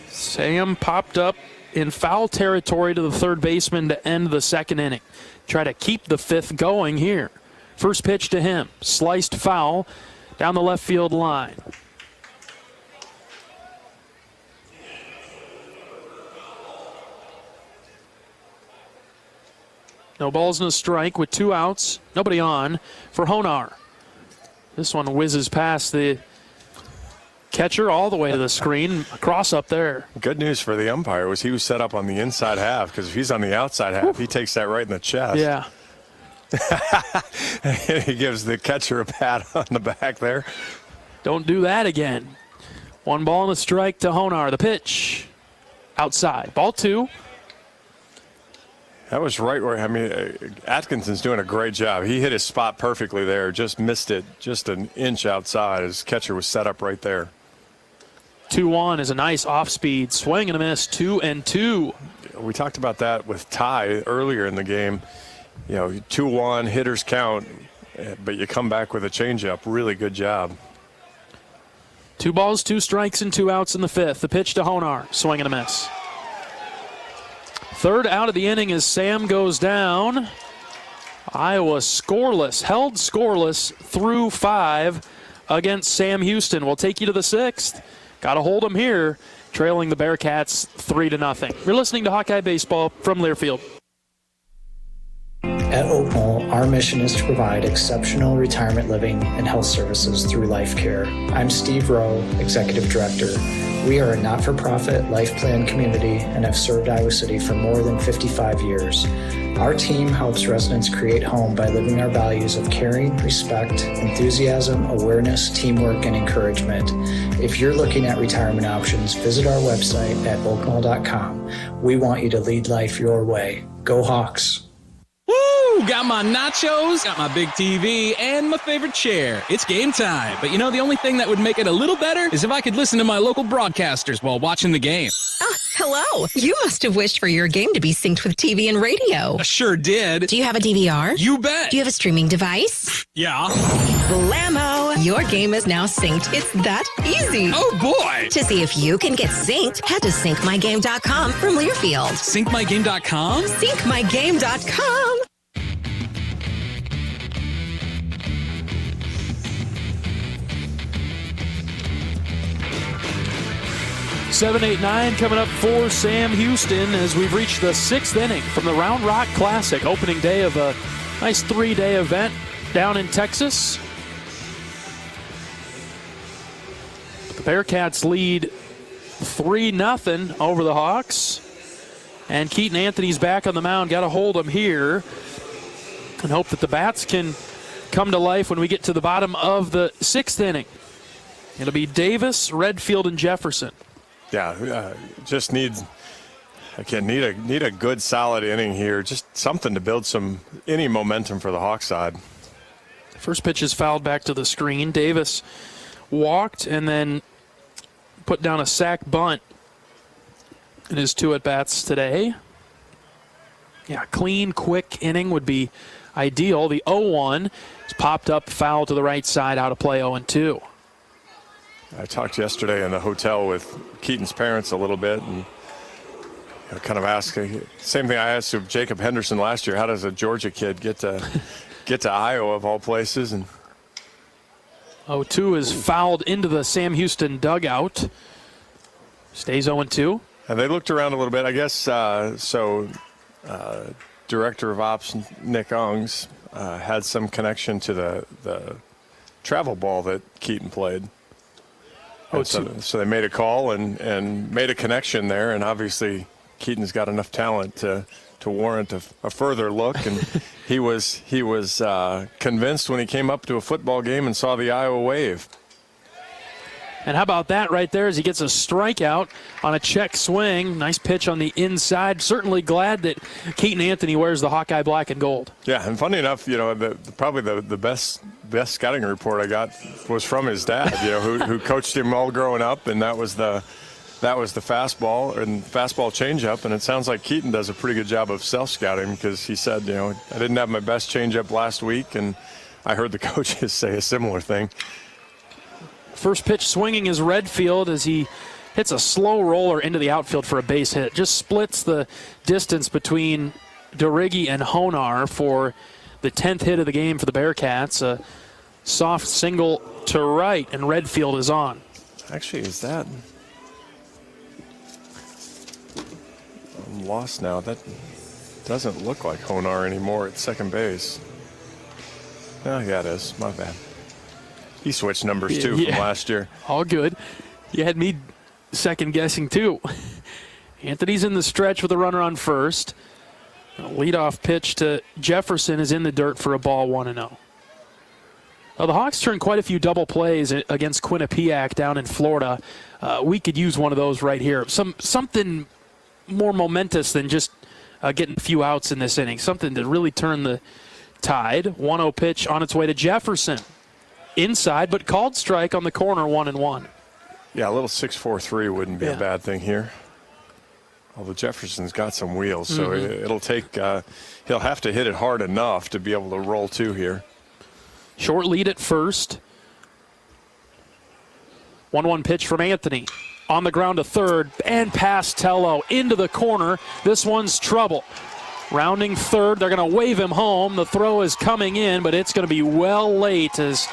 Sam popped up in foul territory to the third baseman to end the second inning. Try to keep the fifth going here. First pitch to him, sliced foul down the left field line. No balls and a strike with 2 outs. Nobody on for Honar. This one whizzes past the catcher all the way to the screen, across up there. Good news for the umpire was he was set up on the inside half, because if he's on the outside half, he takes that right in the chest. Yeah. He gives the catcher a pat on the back there. Don't do that again. 1 ball and a strike to Honar. The pitch outside. Ball 2. That was right where, I mean, Atkinson's doing a great job. He hit his spot perfectly there, just missed it just an inch outside. His catcher was set up right there. 2-1 is a nice off-speed swing and a miss, 2-2. We talked about that with Ty earlier in the game. You know, 2-1, hitters count, but you come back with a changeup. Really good job. 2 balls, 2 strikes, and 2 outs in the fifth. The pitch to Honar, swing and a miss. Third out of the inning as Sam goes down. Iowa scoreless, held scoreless through 5 against Sam Houston. We'll take you to the 6th. Got to hold them here, trailing the Bearcats 3-0. You're listening to Hawkeye Baseball from Learfield. At Oak Knoll, our mission is to provide exceptional retirement living and health services through life care. I'm Steve Rowe, Executive Director. We are a not-for-profit life plan community and have served Iowa City for more than 55 years. Our team helps residents create home by living our values of caring, respect, enthusiasm, awareness, teamwork, and encouragement. If you're looking at retirement options, visit our website at oaknoll.com. We want you to lead life your way. Go Hawks! Woo! Got my nachos, got my big TV, and my favorite chair. It's game time. But you know, the only thing that would make it a little better is if I could listen to my local broadcasters while watching the game. Hello. You must have wished for your game to be synced with TV and radio. I sure did. Do you have a DVR? You bet. Do you have a streaming device? Yeah. Blammo! Your game is now synced. It's that easy. Oh, boy. To see if you can get synced, head to syncmygame.com from Learfield. Syncmygame.com? Syncmygame.com. 7, 8, 9 coming up for Sam Houston as we've reached the 6th inning from the Round Rock Classic, opening day of a nice 3-day event down in Texas. The Bearcats lead 3-0 over the Hawks. And Keaton Anthony's back on the mound. Got to hold him here and hope that the bats can come to life when we get to the bottom of the 6th inning. It'll be Davis, Redfield, and Jefferson. Yeah, just need a good solid inning here. Just something to build any momentum for the Hawks side. First pitch is fouled back to the screen. Davis walked and then put down a sac bunt in his 2 at-bats today. Yeah, clean, quick inning would be ideal. The 0-1 is popped up, foul to the right side, out of play, 0-2. I talked yesterday in the hotel with Keaton's parents a little bit and kind of asked, same thing I asked of Jacob Henderson last year, how does a Georgia kid get to Iowa of all places? And 0-2 is fouled into the Sam Houston dugout. Stays 0-2. And they looked around a little bit, I guess. Director of Ops Nick Ungs had some connection to the travel ball that Keaton played. So they made a call and made a connection there, and obviously Keaton's got enough talent to warrant a further look. And he was convinced when he came up to a football game and saw the Iowa wave. And how about that right there as he gets a strikeout on a check swing. Nice pitch on the inside. Certainly glad that Keaton Anthony wears the Hawkeye black and gold. Yeah, and funny enough, probably the best scouting report I got was from his dad, who coached him all growing up, and that was the fastball and fastball changeup. And it sounds like Keaton does a pretty good job of self-scouting because he said, I didn't have my best changeup last week, and I heard the coaches say a similar thing. First pitch swinging is Redfield as he hits a slow roller into the outfield for a base hit. Just splits the distance between DeRiggi and Honar for the 10th hit of the game for the Bearcats. A soft single to right, and Redfield is on. Actually, is that... I'm lost now. That doesn't look like Honar anymore at second base. Oh, yeah, it is. My bad. He switched numbers, too, from last year. All good. You had me second-guessing, too. Anthony's in the stretch with a runner on first. A leadoff pitch to Jefferson is in the dirt for a ball, 1-0. Well, the Hawks turned quite a few double plays against Quinnipiac down in Florida. We could use one of those right here. Something more momentous than just getting a few outs in this inning. Something to really turn the tide. 1-0 pitch on its way to Jefferson. Inside, but called strike on the corner, 1-1. Yeah, a little 6-4-3 wouldn't be a bad thing here. Although Jefferson's got some wheels, so it'll take, he'll have to hit it hard enough to be able to roll 2 here. Short lead at first. 1-1 pitch from Anthony. On the ground to third, and past Tello into the corner. This one's trouble. Rounding third, they're going to wave him home. The throw is coming in, but it's going to be well late as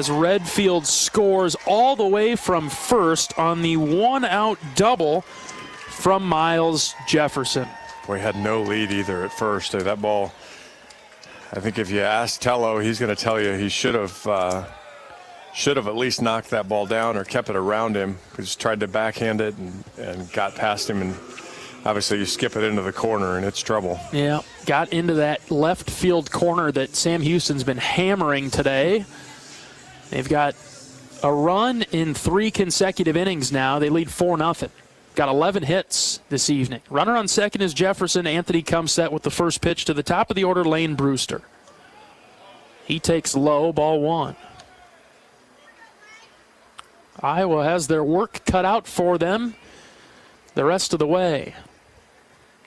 Redfield scores all the way from first on the 1-out double from Miles Jefferson. Boy, had no lead either at first. That ball, I think if you ask Tello, he's going to tell you he should have at least knocked that ball down or kept it around him. He just tried to backhand it and got past him, and obviously you skip it into the corner and it's trouble. Yeah, got into that left field corner that Sam Houston's been hammering today. They've got a run in 3 consecutive innings now. They lead 4-0. Got 11 hits this evening. Runner on second is Jefferson. Anthony comes set with the first pitch to the top of the order, Lane Brewster. He takes low, ball 1. Iowa has their work cut out for them the rest of the way.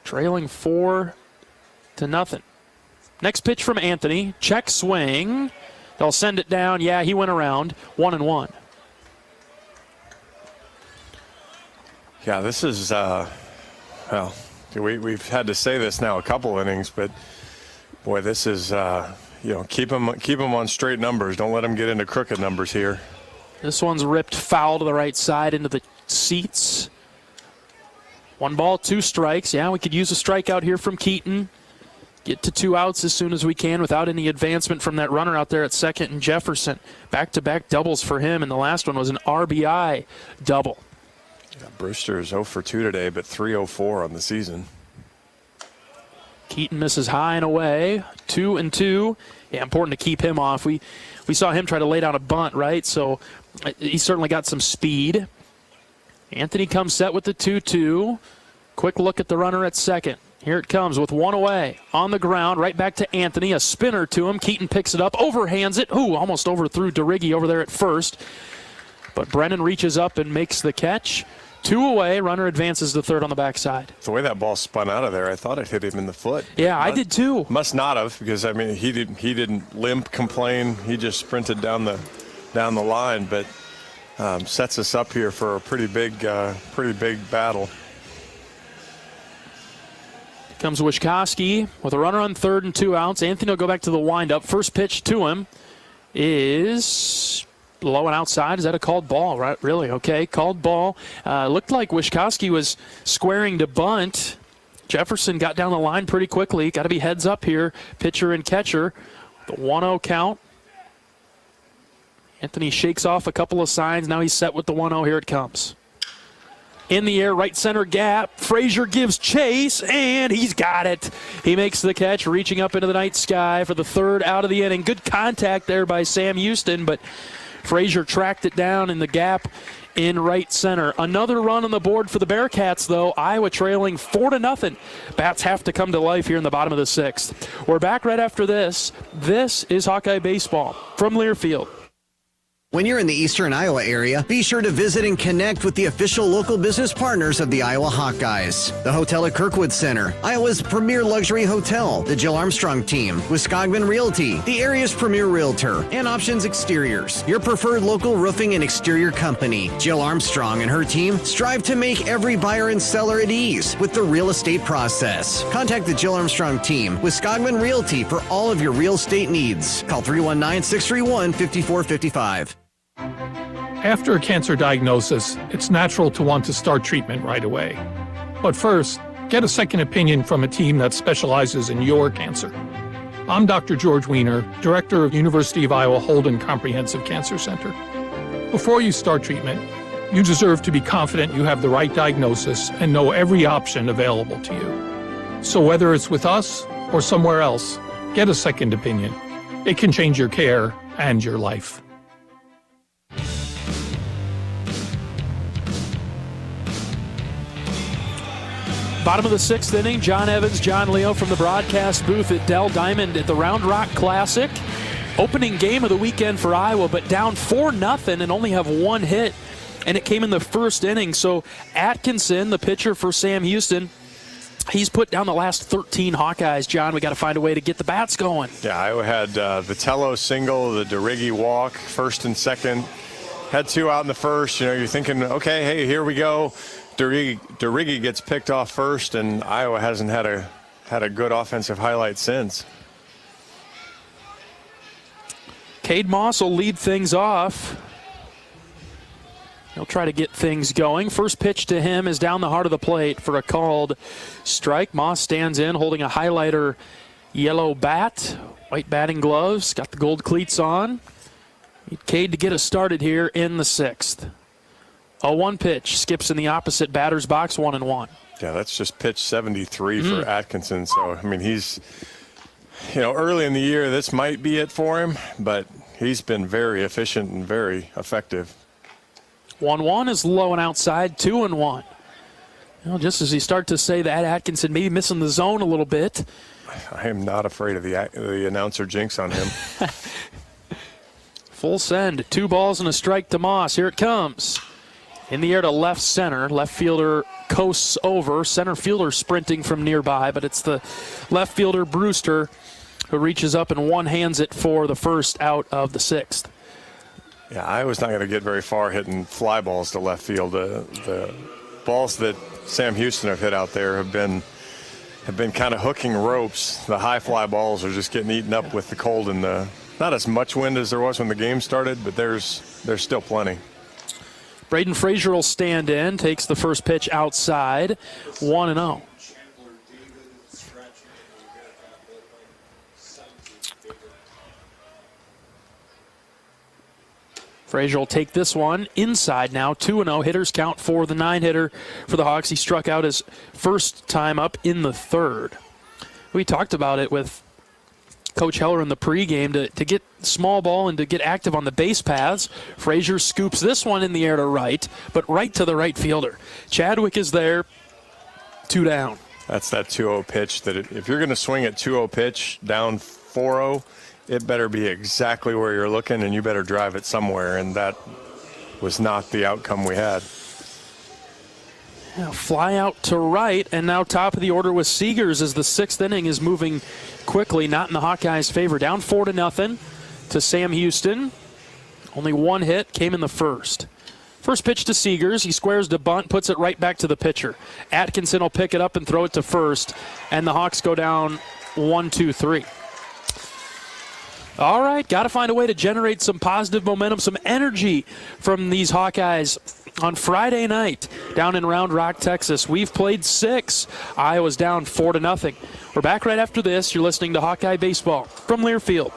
Trailing 4-0. Next pitch from Anthony. Check swing. They'll send it down. Yeah, he went around. 1-1. Yeah, this is, well, we've had to say this now a couple innings, but boy, this is, keep them on straight numbers. Don't let them get into crooked numbers here. This one's ripped foul to the right side into the seats. 1 ball, 2 strikes. Yeah, we could use a strikeout here from Keaton. Get to 2 outs as soon as we can without any advancement from that runner out there at second and Jefferson. Back-to-back doubles for him, and the last one was an RBI double. Yeah, Brewster is 0 for 2 today, but 304 on the season. Keaton misses high and away. 2-2. Yeah, important to keep him off. We saw him try to lay down a bunt, right? So he certainly got some speed. Anthony comes set with the 2-2. Quick look at the runner at second. Here it comes with 1 away. On the ground, right back to Anthony. A spinner to him. Keaton picks it up, overhands it. Ooh, almost overthrew DeRiggi over there at first. But Brennan reaches up and makes the catch. 2 away. Runner advances to third on the backside. The way that ball spun out of there, I thought it hit him in the foot. Yeah, I did too. Must not have, because I mean he didn't limp, complain. He just sprinted down the line, but sets us up here for a pretty big battle. Comes Wischkowski with a runner on third and 2 outs. Anthony will go back to the windup. First pitch to him is low and outside. Is that a called ball? Right? Really? Okay, called ball. Looked like Wischkowski was squaring to bunt. Jefferson got down the line pretty quickly. Got to be heads up here, pitcher and catcher. The 1-0 count. Anthony shakes off a couple of signs. Now he's set with the 1-0. Here it comes. In the air, right center gap. Frazier gives chase, and he's got it. He makes the catch, reaching up into the night sky for the 3rd out of the inning. Good contact there by Sam Houston, but Frazier tracked it down in the gap in right center. Another run on the board for the Bearcats, though. Iowa trailing 4-0. Bats have to come to life here in the bottom of the 6th. We're back right after this. This is Hawkeye Baseball from Learfield. When you're in the eastern Iowa area, be sure to visit and connect with the official local business partners of the Iowa Hawkeyes. The hotel at Kirkwood Center, Iowa's premier luxury hotel, the Jill Armstrong team, with Skogman Realty, the area's premier realtor, and Options Exteriors, your preferred local roofing and exterior company. Jill Armstrong and her team strive to make every buyer and seller at ease with the real estate process. Contact the Jill Armstrong team with Skogman Realty for all of your real estate needs. Call 319-631-5455. After a cancer diagnosis, it's natural to want to start treatment right away. But first, get a second opinion from a team that specializes in your cancer. I'm Dr. George Weiner, Director of University of Iowa Holden Comprehensive Cancer Center. Before you start treatment, you deserve to be confident you have the right diagnosis and know every option available to you. So whether it's with us or somewhere else, get a second opinion. It can change your care and your life. Bottom of the 6th inning, John Evans, John Leo from the broadcast booth at Dell Diamond at the Round Rock Classic. Opening game of the weekend for Iowa, but down 4-0 and only have 1 hit. And it came in the 1st inning. So Atkinson, the pitcher for Sam Houston, he's put down the last 13 Hawkeyes. John, we got to find a way to get the bats going. Yeah, Iowa had Vitello single, the DeRiggi walk, 1st and 2nd. Had 2 out in the 1st. You know, you're thinking, okay, hey, here we go. DeRiggi gets picked off first, and Iowa hasn't had a good offensive highlight since. Cade Moss will lead things off. He'll try to get things going. First pitch to him is down the heart of the plate for a called strike. Moss stands in holding a highlighter yellow bat, white batting gloves, got the gold cleats on. Need Cade to get us started here in the 6th. A 1 pitch, skips in the opposite batter's box, 1-1. Yeah, that's just pitch 73 for Atkinson. So, I mean, he's, you know, early in the year, this might be it for him, but he's been very efficient and very effective. 1-1 is low and outside, 2-1. Well, just as you start to say that, Atkinson maybe missing the zone a little bit. I am not afraid of the announcer jinx on him. Full send, 2 balls and a strike to Moss. Here it comes. In the air to left center. Left fielder coasts over. Center fielder sprinting from nearby, but it's the left fielder, Brewster, who reaches up and one-hands it for the 1st out of the 6th. Yeah, I was not going to get very far hitting fly balls to left field. The balls that Sam Houston have hit out there have been kind of hooking ropes. The high fly balls are just getting eaten up with the cold and not as much wind as there was when the game started, but there's still plenty. Braden Frazier will stand in, takes the first pitch outside, 1-0. Frazier will take this one inside now, 2-0. Hitters count for the 9-hitter for the Hawks. He struck out his first time up in the third. We talked about it with Coach Heller in the pregame to get small ball and to get active on the base paths. Frazier scoops this one in the air to right, but right to the right fielder. Chadwick is there, 2 down. That's that 2-0 pitch that if you're going to swing at 2-0 pitch down 4-0, it better be exactly where you're looking, and you better drive it somewhere, and that was not the outcome we had. Yeah, fly out to right, and now top of the order with Seegers as the 6th inning is moving quickly, not in the Hawkeyes' favor. Down 4-0 to Sam Houston. Only 1 hit came in the first. First pitch to Seegers. He squares to bunt, puts it right back to the pitcher. Atkinson will pick it up and throw it to first, and the Hawks go down 1-2-3. All right, got to find a way to generate some positive momentum, some energy from these Hawkeyes on Friday night down in Round Rock, Texas. We've played 6. Iowa's down 4-0. We're back right after this. You're listening to Hawkeye Baseball from Learfield.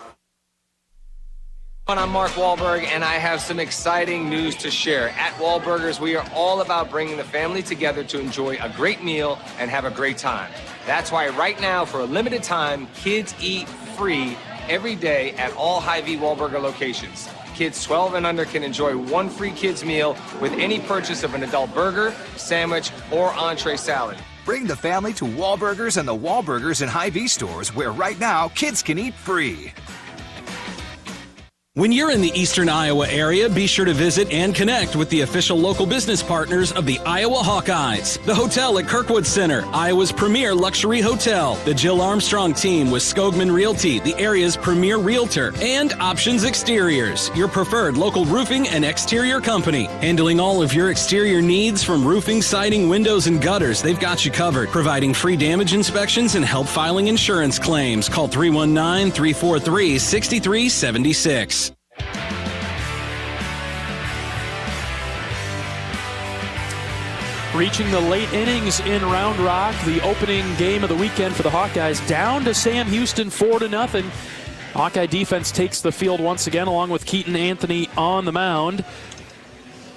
I'm Mark Wahlberg, and I have some exciting news to share. At Wahlburgers, we are all about bringing the family together to enjoy a great meal and have a great time. That's why right now, for a limited time, kids eat free every day at all Hy-Vee Wahlburger locations. Kids 12 and under can enjoy 1 free kids meal with any purchase of an adult burger, sandwich, or entree salad. Bring the family to Wahlburgers and the Wahlburgers and Hy-Vee stores, where right now kids can eat free. When you're in the eastern Iowa area, be sure to visit and connect with the official local business partners of the Iowa Hawkeyes. The hotel at Kirkwood Center, Iowa's premier luxury hotel. The Jill Armstrong team with Skogman Realty, the area's premier realtor. And Options Exteriors, your preferred local roofing and exterior company. Handling all of your exterior needs from roofing, siding, windows, and gutters, they've got you covered. Providing free damage inspections and help filing insurance claims. Call 319-343-6376. Reaching the late innings in Round Rock, the opening game of the weekend for the Hawkeyes, down to Sam Houston 4-0. Hawkeye defense takes the field once again, along with Keaton Anthony on the mound,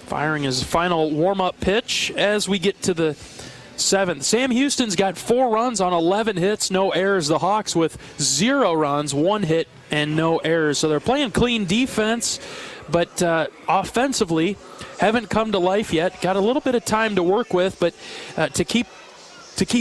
firing his final warm-up pitch as we get to the 7th. Sam Houston's got 4 runs on 11 hits, no errors. The Hawks with 0 runs, 1 hit, and no errors. So they're playing clean defense, but offensively haven't come to life yet. Got a little bit of time to work with, but to keep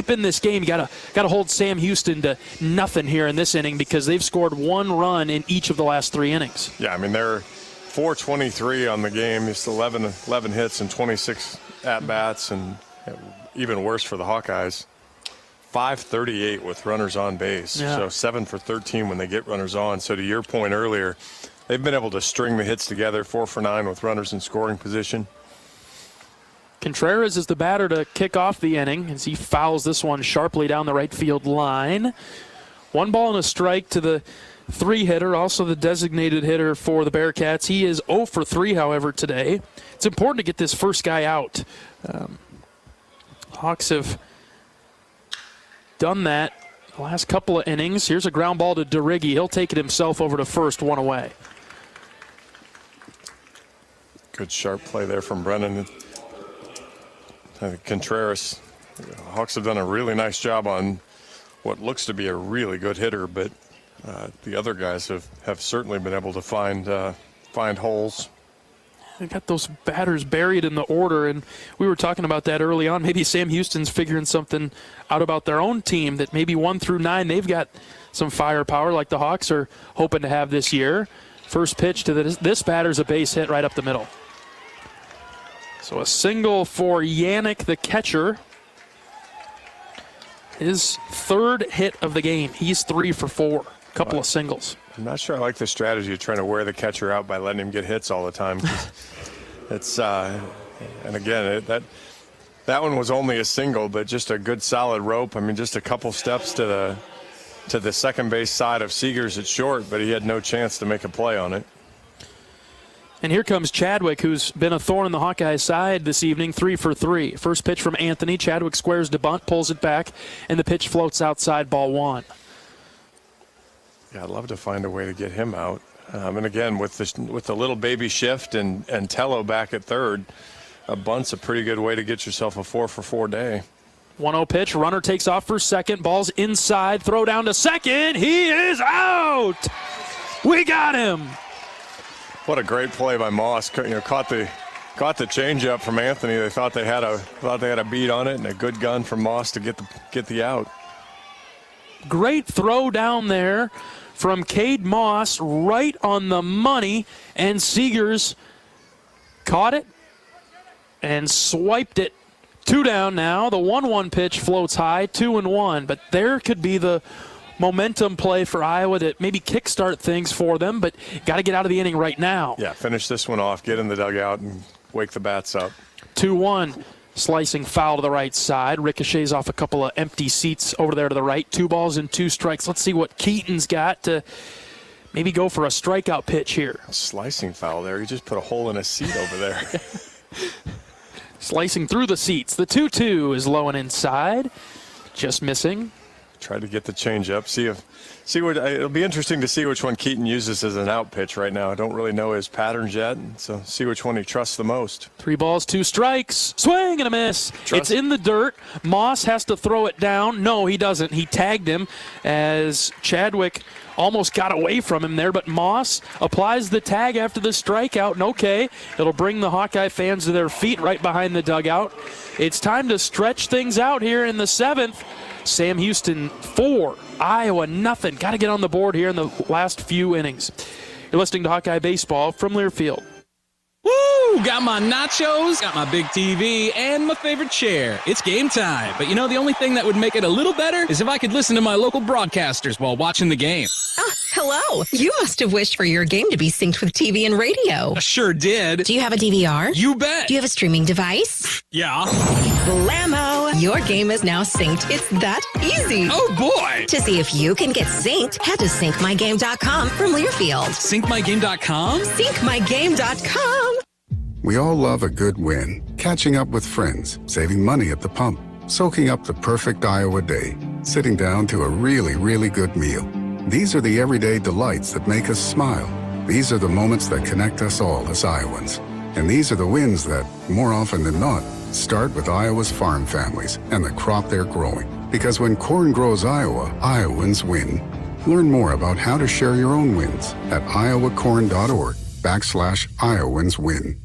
in this game, you got to hold Sam Houston to nothing here in this inning, because they've scored 1 run in each of the last 3 innings. Yeah, I mean, they're 423 on the game. It's 11 hits and 26 at-bats, and even worse for the Hawkeyes, 538 with runners on base. Yeah. So 7 for 13 when they get runners on. So to your point earlier, they've been able to string the hits together, 4 for 9 with runners in scoring position. Contreras is the batter to kick off the inning as he fouls this one sharply down the right field line. 1 ball and a strike to the 3-hitter, also the designated hitter for the Bearcats. He is 0 for 3, however, today. It's important to get this first guy out. Hawks have done that the last couple of innings. Here's a ground ball to DeRiggi. He'll take it himself over to first, 1 away. Good sharp play there from Brennan. I think Contreras, Hawks have done a really nice job on what looks to be a really good hitter, but the other guys have certainly been able to find holes. They got those batters buried in the order, and we were talking about that early on. Maybe Sam Houston's figuring something out about their own team, that maybe 1 through 9, they've got some firepower like the Hawks are hoping to have this year. First pitch to this batter's a base hit right up the middle. So a single for Yannick, the catcher. His 3rd hit of the game. He's 3 for 4. Couple of singles. I'm not sure I like the strategy of trying to wear the catcher out by letting him get hits all the time. It's and again, that one was only a single, but just a good solid rope. I mean, just a couple steps to the second base side of Seegers at short, but he had no chance to make a play on it. And here comes Chadwick, who's been a thorn in the Hawkeyes side this evening, 3 for 3. First pitch from Anthony. Chadwick squares to bunt, pulls it back, and the pitch floats outside, ball 1. Yeah, I'd love to find a way to get him out. And again, with the little baby shift and Tello back at third, a bunt's a pretty good way to get yourself a 4 for 4 day. 1-0 pitch. Runner takes off for second. Ball's inside. Throw down to second. He is out. We got him. What a great play by Moss. Caught the changeup from Anthony. They thought they had a beat on it, and a good gun from Moss to get the out. Great throw down there from Cade Moss, right on the money, and Seegers caught it and swiped it. 2 down now. The 1-1 pitch floats high, 2-1. But there could be the momentum play for Iowa to maybe kickstart things for them, but got to get out of the inning right now. Yeah, finish this one off, get in the dugout, and wake the bats up. 2-1. Slicing foul to the right side. Ricochets off a couple of empty seats over there to the right. 2 balls and 2 strikes. Let's see what Keaton's got to maybe go for a strikeout pitch here. A slicing foul there. He just put a hole in a seat over there. Slicing through the seats. The 2-2 is low and inside. Just missing. Tried to get the changeup. It'll be interesting to see which one Keaton uses as an out pitch right now. I don't really know his patterns yet, so see which one he trusts the most. 3 balls, 2 strikes. Swing and a miss. It's in the dirt. Moss has to throw it down. No, he doesn't. He tagged him as Chadwick almost got away from him there, but Moss applies the tag after the strikeout, and okay, it'll bring the Hawkeye fans to their feet right behind the dugout. It's time to stretch things out here in the 7th. Sam Houston 4, Iowa nothing. Got to get on the board here in the last few innings. You're listening to Hawkeye Baseball from Learfield. Woo! Got my nachos, got my big TV, and my favorite chair. It's game time. But the only thing that would make it a little better is if I could listen to my local broadcasters while watching the game. Oh, hello. You must have wished for your game to be synced with TV and radio. I sure did. Do you have a DVR? You bet. Do you have a streaming device? Yeah. Blammo! Your game is now synced. It's that easy. Oh, boy. To see if you can get synced, head to syncmygame.com from Learfield. Syncmygame.com? Syncmygame.com. We all love a good win. Catching up with friends, saving money at the pump, soaking up the perfect Iowa day, sitting down to a really, really good meal. These are the everyday delights that make us smile. These are the moments that connect us all as Iowans. And these are the wins that, more often than not, start with Iowa's farm families and the crop they're growing. Because when corn grows Iowa, Iowans win. Learn more about how to share your own wins at iowacorn.org/IowansWin.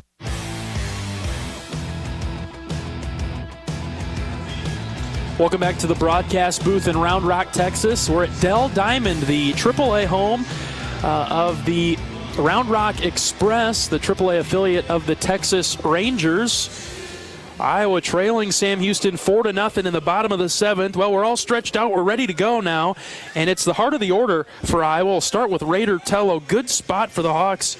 Welcome back to the broadcast booth in Round Rock, Texas. We're at Dell Diamond, the AAA home of the Round Rock Express, the AAA affiliate of the Texas Rangers. Iowa trailing Sam Houston 4-0 in the bottom of the 7th. Well, we're all stretched out. We're ready to go now. And it's the heart of the order for Iowa. We'll start with Raider Tello. Good spot for the Hawks.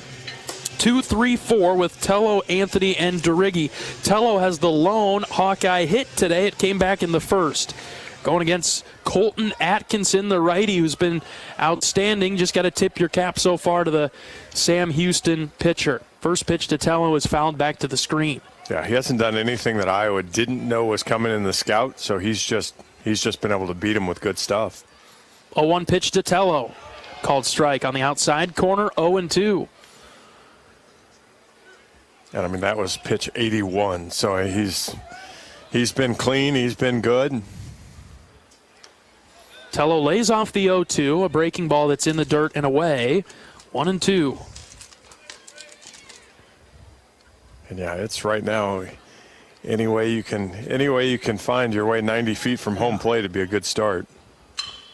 2-3-4 with Tello, Anthony, and DeRiggi. Tello has the lone Hawkeye hit today. It came back in the first. Going against Colton Atkinson, the righty, who's been outstanding. Just got to tip your cap so far to the Sam Houston pitcher. First pitch to Tello is fouled back to the screen. Yeah, he hasn't done anything that Iowa didn't know was coming in the scout, so he's just been able to beat him with good stuff. 0-1 pitch to Tello. Called strike on the outside corner, 0-2. And I mean, that was pitch 81, so he's been clean, he's been good. Tello lays off the 0-2, a breaking ball that's in the dirt and away. 1-2. And yeah, it's right now. Any way you can find your way 90 feet from home plate to be a good start.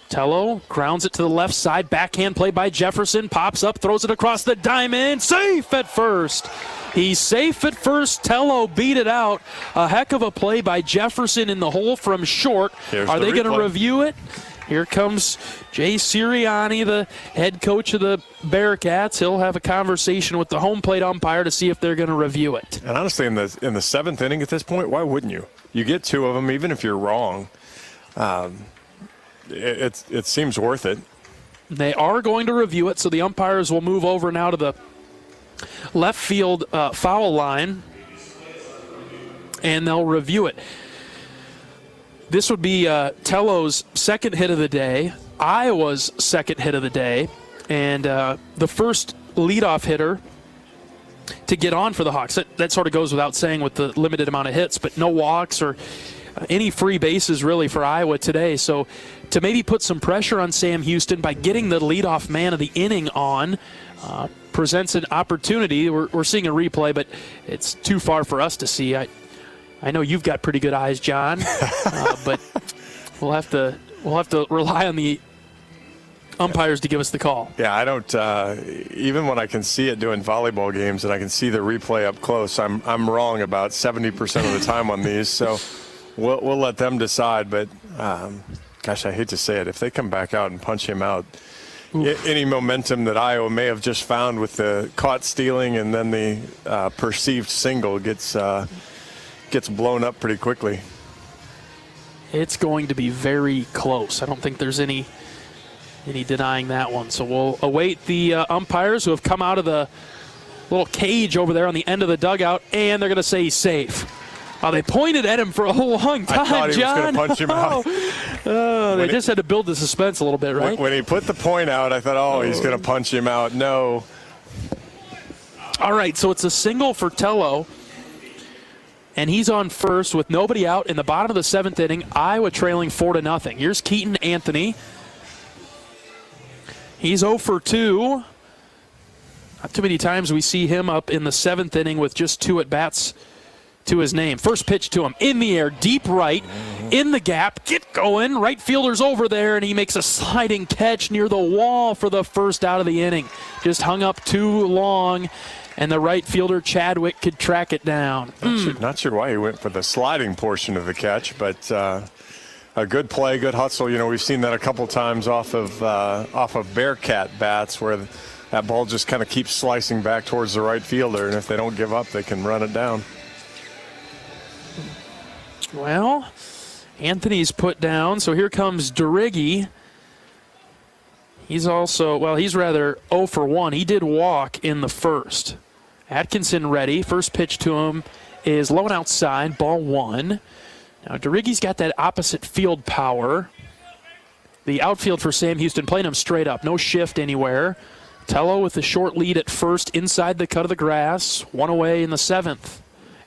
Tello grounds it to the left side. Backhand play by Jefferson. Pops up, throws it across the diamond. Safe at first. He's safe at first. Tello beat it out. A heck of a play by Jefferson in the hole from short. Are they going to review it? Here comes Jay Sirianni, the head coach of the Bearcats. He'll have a conversation with the home plate umpire to see if they're going to review it. And honestly, in the 7th inning at this point, why wouldn't you? You get 2 of them, even if you're wrong. It seems worth it. They are going to review it, so the umpires will move over now to the Left field foul line, and they'll review it. This would be Tello's second hit of the day, Iowa's second hit of the day, and the first leadoff hitter to get on for the Hawks. That sort of goes without saying with the limited amount of hits, but no walks or any free bases really for Iowa today. So to maybe put some pressure on Sam Houston by getting the leadoff man of the inning on presents an opportunity. We're seeing a replay, but it's too far for us to see. I know you've got pretty good eyes, John, but we'll have to rely on the umpires to give us the call. Yeah, I don't. Even when I can see it doing volleyball games and I can see the replay up close, I'm wrong about 70% of the time on these. So we'll let them decide. But gosh, I hate to say it, if they come back out and punch him out, any momentum that Iowa may have just found with the caught stealing and then the perceived single gets blown up pretty quickly. It's going to be very close. I don't think there's any denying that one. So we'll await the umpires who have come out of the little cage over there on the end of the dugout, and they're going to say he's safe. They pointed at him for a long time, I thought he John. was going to punch him out. They just had to build the suspense a little bit, right? When he put the point out, I thought, he's going to punch him out. No. All right, so it's a single for Tello, and he's on first with nobody out in the bottom of the seventh inning. Iowa trailing 4-0. Here's Keaton Anthony. He's 0 for 2. Not too many times we see him up in the seventh inning with just 2 at-bats to his name. First pitch to him in the air, deep right, in the gap, get going. Right fielder's over there, and he makes a sliding catch near the wall for the first out of the inning. Just hung up too long, and the right fielder, Chadwick, could track it down. Not sure why he went for the sliding portion of the catch, but a good play, good hustle. You know, we've seen that a couple times off of Bearcat bats where that ball just kind of keeps slicing back towards the right fielder, and if they don't give up, they can run it down. Well, Anthony's put down, so here comes Deriggi. He's rather 0 for 1. He did walk in the first. Atkinson ready. First pitch to him is low and outside, ball 1. Now, Deriggi's got that opposite field power. The outfield for Sam Houston playing him straight up. No shift anywhere. Tello with the short lead at first inside the cut of the grass. 1 away in the 7th.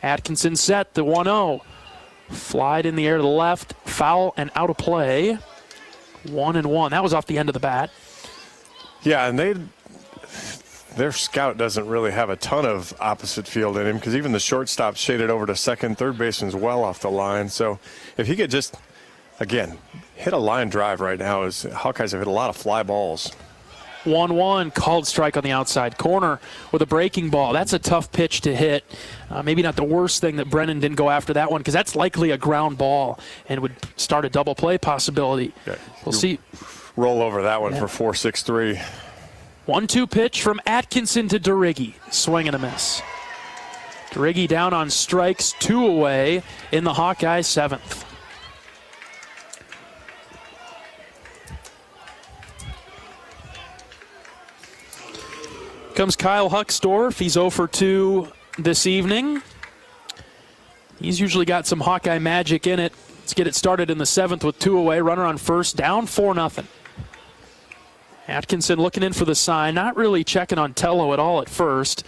Atkinson set the 1-0. Flied in the air to the left. Foul and out of play. 1-1. That was off the end of the bat. Yeah, and their scout doesn't really have a ton of opposite field in him because even the shortstop shaded over to second. Third baseman's well off the line. So if he could just, again, hit a line drive right now, Hawkeyes have hit a lot of fly balls. 1-1, called strike on the outside corner with a breaking ball. That's a tough pitch to hit. Maybe not the worst thing that Brennan didn't go after that one because that's likely a ground ball and would start a double play possibility. Yeah. We'll see. Roll over that one for 4-6-3. 1-2 pitch from Atkinson to Deriggi. Swing and a miss. Deriggi down on strikes, 2 away in the Hawkeye 7th. Comes Kyle Huckstorf. He's 0 for 2 this evening. He's usually got some Hawkeye magic in it. Let's get it started in the 7th with 2 away. Runner on first, down 4-0. Atkinson looking in for the sign, not really checking on Tello at all at first.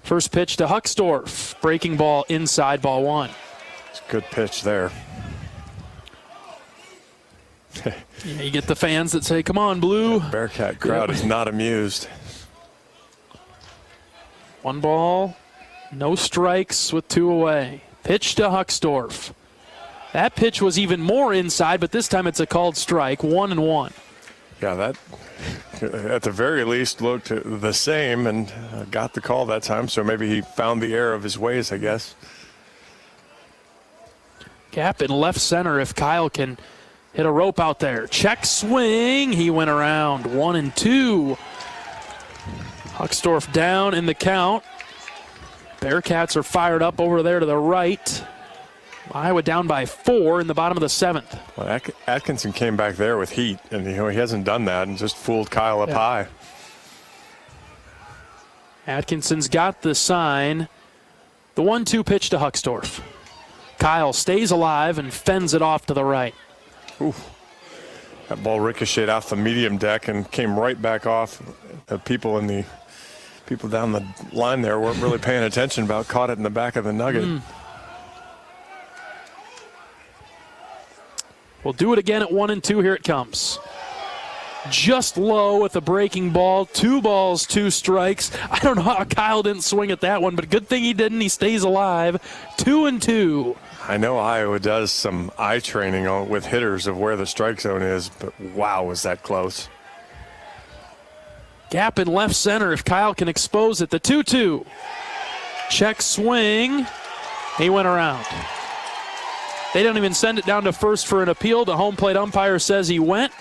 First pitch to Huckstorf. Breaking ball inside, ball 1. It's a good pitch there. You get the fans that say, come on, Blue. The Bearcat crowd is not amused. 1 ball, no strikes with 2 away. Pitch to Huckstorf. That pitch was even more inside, but this time it's a called strike, 1-1. Yeah, that at the very least looked the same and got the call that time, so maybe he found the error of his ways, I guess. Gap in left center if Kyle can hit a rope out there. Check swing, he went around, 1-2. Huckstorf down in the count. Bearcats are fired up over there to the right. Iowa down by 4 in the bottom of the 7th. Well, Atkinson came back there with heat, and he hasn't done that and just fooled Kyle up high. Atkinson's got the sign. The 1-2 pitch to Huckstorf. Kyle stays alive and fends it off to the right. Ooh. That ball ricocheted off the medium deck and came right back off. People down the line there weren't really paying attention about, caught it in the back of the nugget. We'll do it again at 1-2. Here it comes. Just low with a breaking ball. 2 balls, 2 strikes. I don't know how Kyle didn't swing at that one, but good thing he didn't. He stays alive. 2-2. I know Iowa does some eye training with hitters of where the strike zone is, but wow, was that close. Gap in left center if Kyle can expose it. The 2-2. Check swing. He went around. They don't even send it down to first for an appeal. The home plate umpire says he went.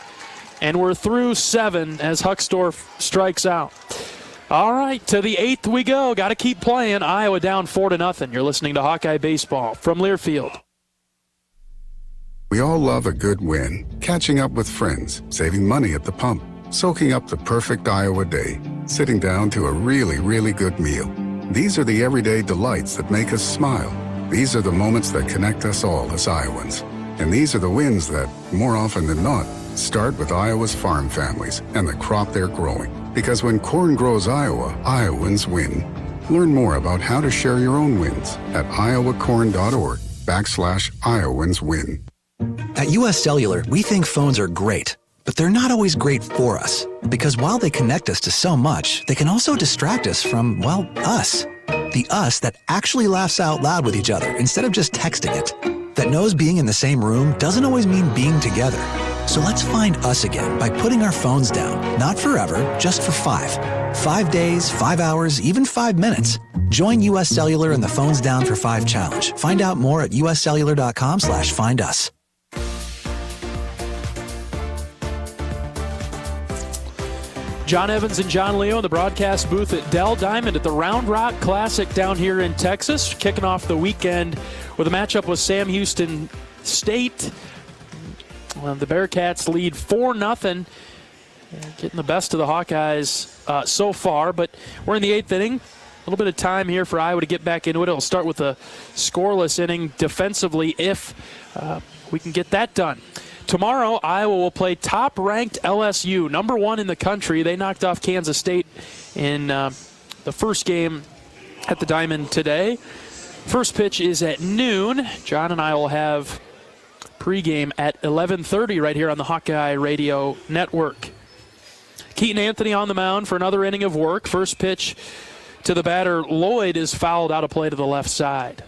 And we're through 7 as Huckstorf strikes out. All right, to the 8th we go. Got to keep playing. Iowa down 4-0. You're listening to Hawkeye Baseball from Learfield. We all love a good win. Catching up with friends, saving money at the pump, soaking up the perfect Iowa day, sitting down to a really, really good meal. These are the everyday delights that make us smile. These are the moments that connect us all as Iowans. And these are the wins that, more often than not, start with Iowa's farm families and the crop they're growing. Because when corn grows Iowa, Iowans win. Learn more about how to share your own wins at iowacorn.org/IowansWin. At US Cellular, we think phones are great, but they're not always great for us. Because while they connect us to so much, they can also distract us from, well, us. The us that actually laughs out loud with each other instead of just texting it. That knows being in the same room doesn't always mean being together. So let's find us again by putting our phones down. Not forever, just for 5. 5 days, 5 hours, even 5 minutes. Join US Cellular in the Phones Down for 5 challenge. Find out more at uscellular.com/findus. John Evans and John Leo in the broadcast booth at Dell Diamond at the Round Rock Classic down here in Texas. Kicking off the weekend with a matchup with Sam Houston State. Well, the Bearcats lead 4-0. Getting the best of the Hawkeyes so far, but we're in the 8th inning. A little bit of time here for Iowa to get back into it. It'll start with a scoreless inning defensively if we can get that done. Tomorrow, Iowa will play top-ranked LSU, number 1 in the country. They knocked off Kansas State in the first game at the Diamond today. First pitch is at noon. John and I will have pregame at 11:30 right here on the Hawkeye Radio Network. Keaton Anthony on the mound for another inning of work. First pitch to the batter, Lloyd, is fouled out of play to the left side.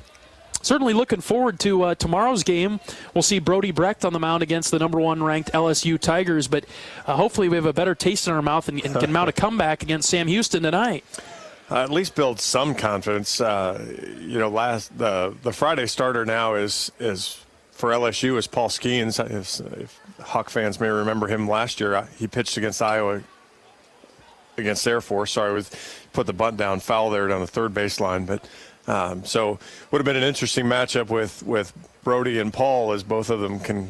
Certainly looking forward to tomorrow's game. We'll see Brody Brecht on the mound against the number 1 ranked LSU Tigers, but hopefully we have a better taste in our mouth and can mount a comeback against Sam Houston tonight. At least build some confidence. The Friday starter now is for LSU is Paul Skeens. If Hawk fans may remember him last year, he pitched against Iowa against Air Force. Put the bunt down, foul there down the third baseline, but. So would have been an interesting matchup with Brody and Paul, as both of them can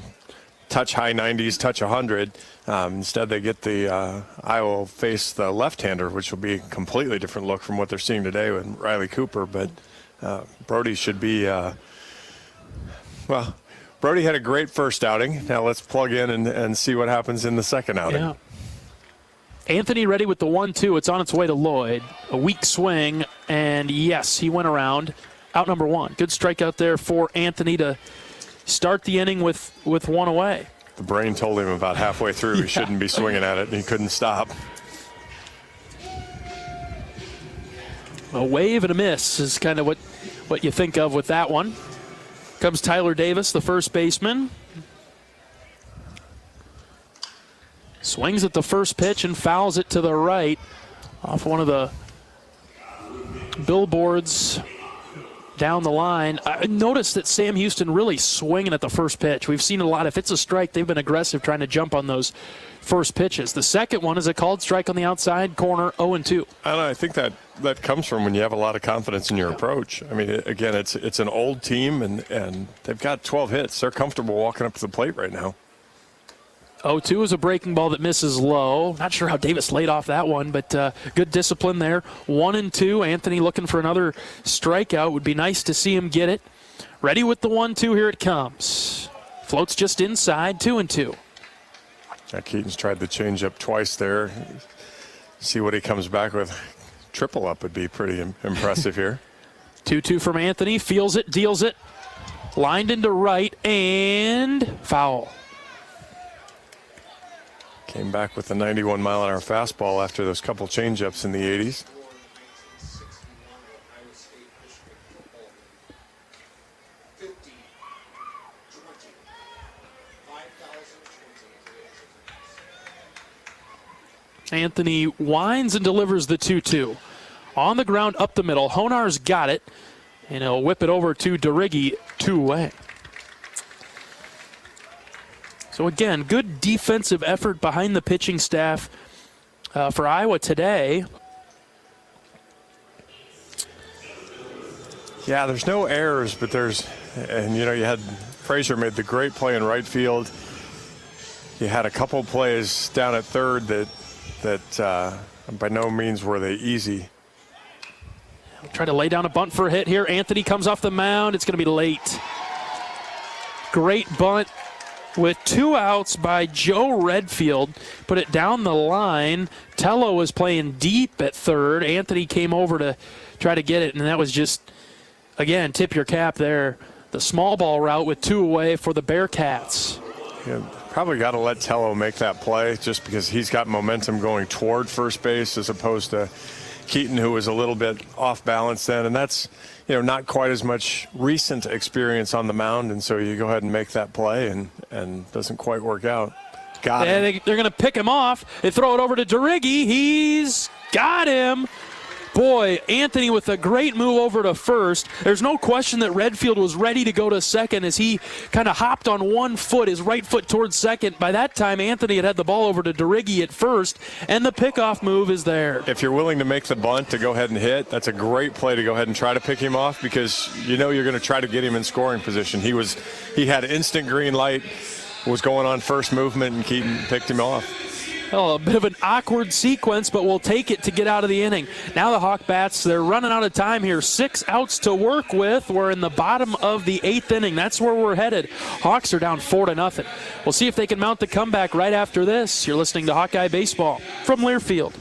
touch high 90s, touch 100. Instead, they get the Iowa will face the left-hander, which will be a completely different look from what they're seeing today with Riley Cooper. But Brody should be Brody had a great first outing. Now let's plug in and see what happens in the second outing. Yeah. Anthony ready with the 1-2. It's on its way to Lloyd. A weak swing, and yes, he went around. Out number 1. Good strikeout there for Anthony to start the inning with 1 away. The brain told him about halfway through he shouldn't be swinging at it, and he couldn't stop. A wave and a miss is kind of what you think of with that one. Comes Tyler Davis, the first baseman. Swings at the first pitch and fouls it to the right off one of the billboards down the line. I noticed that Sam Houston really swinging at the first pitch. We've seen a lot. If it's a strike, they've been aggressive trying to jump on those first pitches. The second one is a called strike on the outside corner, 0-2. I think that comes from when you have a lot of confidence in your approach. I mean, again, it's an old team, and they've got 12 hits. They're comfortable walking up to the plate right now. 0-2 is a breaking ball that misses low. Not sure how Davis laid off that one, but good discipline there. 1-2. Anthony looking for another strikeout. Would be nice to see him get it. Ready with the 1-2. Here it comes. Floats just inside. 2-2. Keaton's tried the changeup twice there. See what he comes back with. Triple up would be pretty impressive here. 2-2 from Anthony. Feels it, deals it. Lined into right and foul. Came back with a 91-mile-an-hour fastball after those couple changeups in the 80s. Anthony winds and delivers the 2-2. On the ground, up the middle. Honar's got it, and he'll whip it over to DeRiggi, 2-away. So again, good defensive effort behind the pitching staff for Iowa today. Yeah, there's no errors, but you had Frazier made the great play in right field. You had a couple plays down at third that by no means were they easy. Try to lay down a bunt for a hit here. Anthony comes off the mound. It's going to be late. Great bunt with 2 outs by Joe Redfield. Put it down the line. Tello was playing deep at third. Anthony came over to try to get it, and that was just, again, tip your cap there. The small ball route with 2 away for the Bearcats. Yeah, probably got to let Tello make that play just because he's got momentum going toward first base as opposed to Keaton, who was a little bit off balance then, and that's not quite as much recent experience on the mound, and so you go ahead and make that play, and doesn't quite work out. Got him. They're going to pick him off. They throw it over to DeRiggi. He's got him. Boy, Anthony with a great move over to first. There's no question that Redfield was ready to go to second as he kind of hopped on one foot, his right foot towards second. By that time, Anthony had the ball over to DeRiggi at first, and the pickoff move is there. If you're willing to make the bunt to go ahead and hit, that's a great play to go ahead and try to pick him off because you're going to try to get him in scoring position. He had instant green light, was going on first movement, and Keaton picked him off. Well, a bit of an awkward sequence, but we'll take it to get out of the inning. Now the Hawk Bats, they're running out of time here. 6 outs to work with. We're in the bottom of the 8th inning. That's where we're headed. Hawks are down 4-0. We'll see if they can mount the comeback right after this. You're listening to Hawkeye Baseball from Learfield.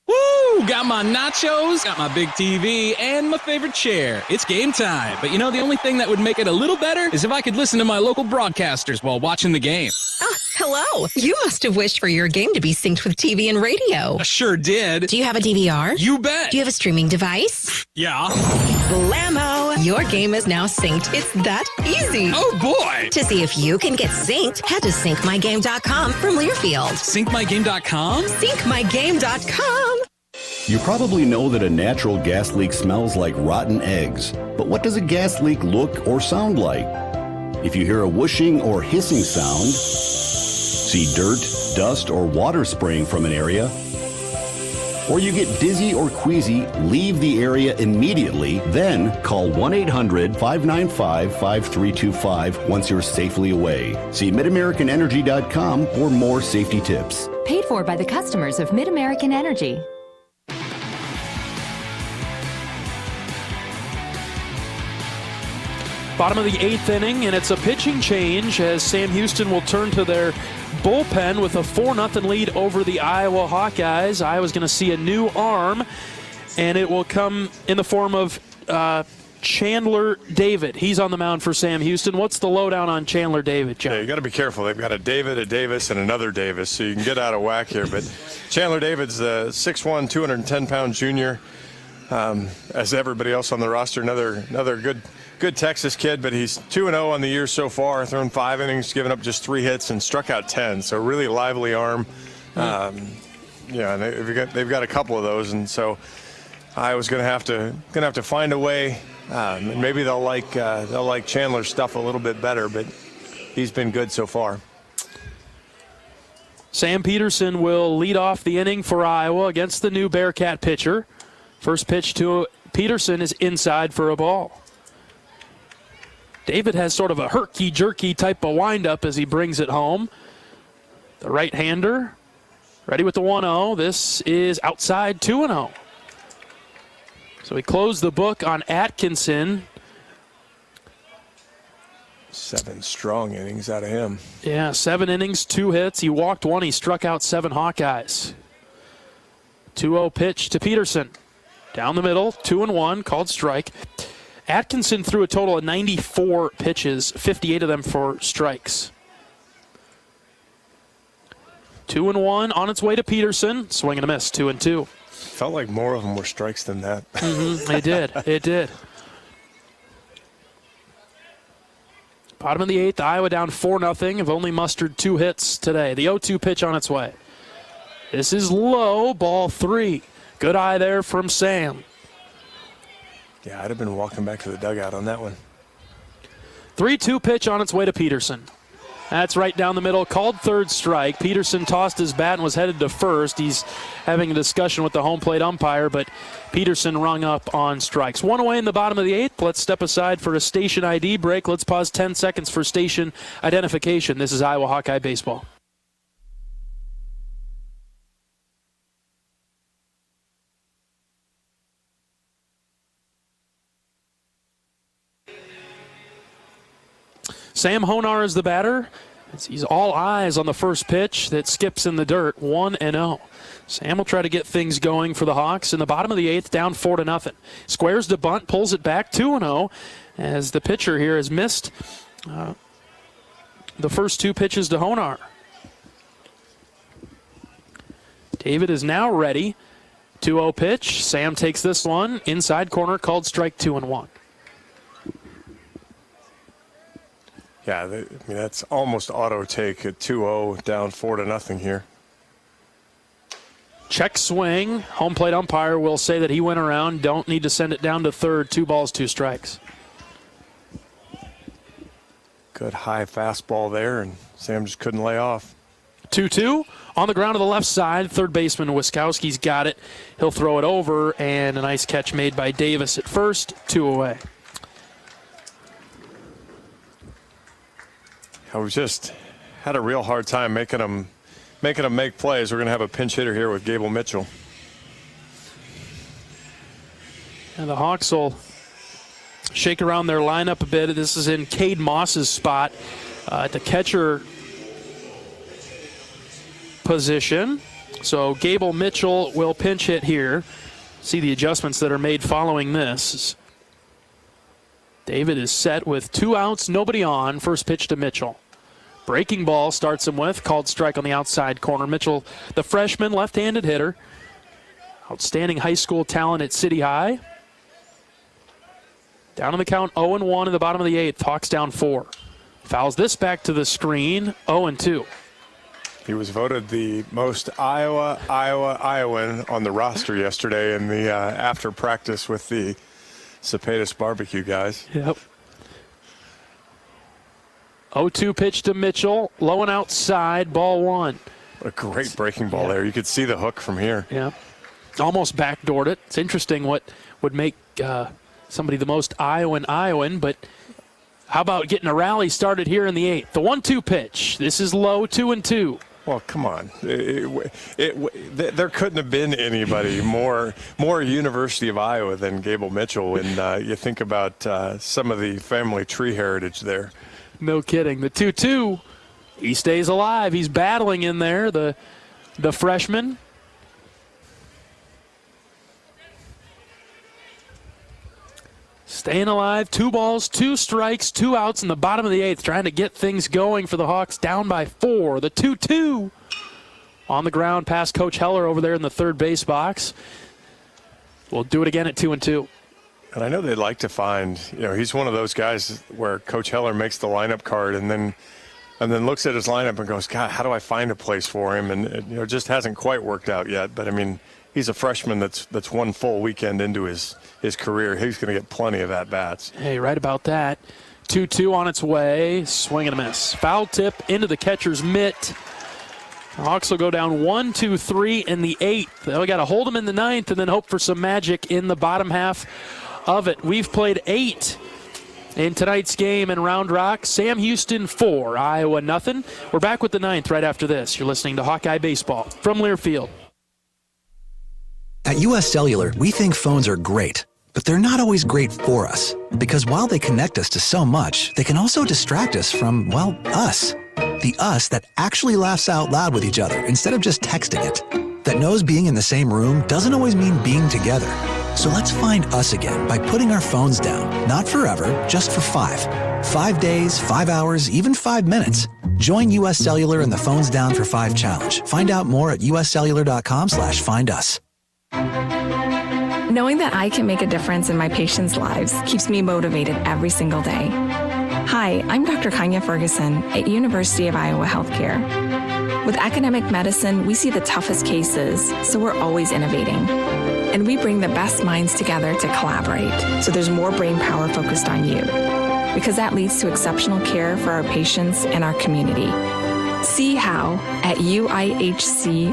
Woo! Got my nachos, got my big TV, and my favorite chair. It's game time. But the only thing that would make it a little better is if I could listen to my local broadcasters while watching the game. Ah, hello. You must have wished for your game to be synced with TV and radio. I sure did. Do you have a DVR? You bet. Do you have a streaming device? Yeah. Blammo! Your game is now synced. It's that easy. Oh, boy. To see if you can get synced, head to syncmygame.com from Learfield. Syncmygame.com? Syncmygame.com. You probably know that a natural gas leak smells like rotten eggs. But what does a gas leak look or sound like? If you hear a whooshing or hissing sound, see dirt, dust, or water spraying from an area, or you get dizzy or queasy, leave the area immediately, then call 1-800-595-5325 once you're safely away. See MidAmericanEnergy.com for more safety tips. Paid for by the customers of Mid-American Energy. Bottom of the 8th inning, and it's a pitching change as Sam Houston will turn to their bullpen with a 4-0 lead over the Iowa Hawkeyes. Iowa's going to see a new arm, and it will come in the form of Chandler David. He's on the mound for Sam Houston. What's the lowdown on Chandler David, John? Yeah, you got to be careful. They've got a David, a Davis, and another Davis, so you can get out of whack here. But Chandler David's a 6'1", 210-pound junior. As everybody else on the roster, another good Texas kid, but he's 2-0 on the year so far, thrown 5 innings, given up just 3 hits, and struck out 10. So really lively arm. And they've got a couple of those, and so Iowa's gonna have to find a way. Maybe they'll like Chandler's stuff a little bit better, but he's been good so far. Sam Peterson will lead off the inning for Iowa against the new Bearcat pitcher. First pitch to Peterson is inside for a ball. David has sort of a herky-jerky type of windup as he brings it home. The right-hander, ready with the 1-0. This is outside 2-0. So we close the book on Atkinson. 7 strong innings out of him. Yeah, 7 innings, 2 hits. He walked 1. He struck out 7 Hawkeyes. 2-0 pitch to Peterson. Down the middle, 2-1, called strike. Atkinson threw a total of 94 pitches, 58 of them for strikes. 2-1 on its way to Peterson. Swing and a miss, 2-2. Felt like more of them were strikes than that. It did. It did. Bottom of the 8th, Iowa down 4-0. Have only mustered 2 hits today. The 0-2 pitch on its way. This is low, ball 3. Good eye there from Sam. Yeah, I'd have been walking back to the dugout on that one. 3-2 pitch on its way to Peterson. That's right down the middle, called third strike. Peterson tossed his bat and was headed to first. He's having a discussion with the home plate umpire, but Peterson rung up on strikes. 1 away in the bottom of the 8th. Let's step aside for a station ID break. Let's pause 10 seconds for station identification. This is Iowa Hawkeye Baseball. Sam Honar is the batter. He's all eyes on the first pitch that skips in the dirt, 1-0. Sam will try to get things going for the Hawks in the bottom of the 8th, down 4-0. Squares to bunt, pulls it back, 2-0, as the pitcher here has missed the first 2 pitches to Honar. David is now ready. 2-0 pitch. Sam takes this one. Inside corner, called strike, 2-1. Yeah, I mean, that's almost auto take at 2-0, down 4-0 here. Check swing. Home plate umpire will say that he went around. Don't need to send it down to third. 2 balls, 2 strikes. Good high fastball there, and Sam just couldn't lay off. 2-2 on the ground to the left side. Third baseman Wiskowski's got it. He'll throw it over, and a nice catch made by Davis at first. 2 away. We just had a real hard time making them make plays. We're going to have a pinch hitter here with Gable Mitchell. And the Hawks will shake around their lineup a bit. This is in Cade Moss's spot at the catcher position. So Gable Mitchell will pinch hit here. See the adjustments that are made following this. David is set with 2 outs, nobody on. First pitch to Mitchell. Breaking ball starts him with, called strike on the outside corner. Mitchell, the freshman, left-handed hitter. Outstanding high school talent at City High. Down on the count, 0-1 in the bottom of the 8th. Hawks down 4. Fouls this back to the screen, 0-2. He was voted the most Iowan on the roster yesterday in the after practice with the Cepetis barbecue guys. Yep. 0-2 pitch to Mitchell. Low and outside, ball 1. A great breaking ball there. You could see the hook from here. Yeah. Almost backdoored it. It's interesting what would make somebody the most Iowan, but how about getting a rally started here in the 8th? The 1-2 pitch. This is low, 2-2. Well, come on. There couldn't have been anybody more University of Iowa than Gable Mitchell when you think about some of the family tree heritage there. No kidding. The 2-2, he stays alive. He's battling in there, the freshman. Staying alive, 2 balls, 2 strikes, 2 outs in the bottom of the 8th, trying to get things going for the Hawks, down by 4. The 2-2 on the ground past Coach Heller over there in the third base box. We'll do it again at 2-2. And I know they'd like to find, he's one of those guys where Coach Heller makes the lineup card and then looks at his lineup and goes, God, how do I find a place for him? And it just hasn't quite worked out yet. But I mean, he's a freshman that's one full weekend into his career. He's going to get plenty of at-bats. Hey, right about that. 2-2 on its way. Swing and a miss. Foul tip into the catcher's mitt. The Hawks will go down 1-2-3 in the 8th. They got to hold them in the 9th and then hope for some magic in the bottom half of it. We've played 8 In tonight's game in Round Rock, Sam Houston 4, Iowa nothing. We're back with the 9th right after this. You're listening to Hawkeye Baseball from Learfield. At U.S. Cellular, we think phones are great, but they're not always great for us. Because while they connect us to so much, they can also distract us from, well, us. The us that actually laughs out loud with each other instead of just texting it. That knows being in the same room doesn't always mean being together. So let's find us again by putting our phones down. Not forever, just for 5. 5 days, 5 hours, even 5 minutes. Join U.S. Cellular in the Phones Down for 5 challenge. Find out more at uscellular.com/findus. Knowing that I can make a difference in my patients' lives keeps me motivated every single day. Hi, I'm Dr. Kanya Ferguson at University of Iowa Healthcare. With academic medicine, we see the toughest cases, so we're always innovating. And we bring the best minds together to collaborate, so there's more brain power focused on you. Because that leads to exceptional care for our patients and our community. See how at uihc.org.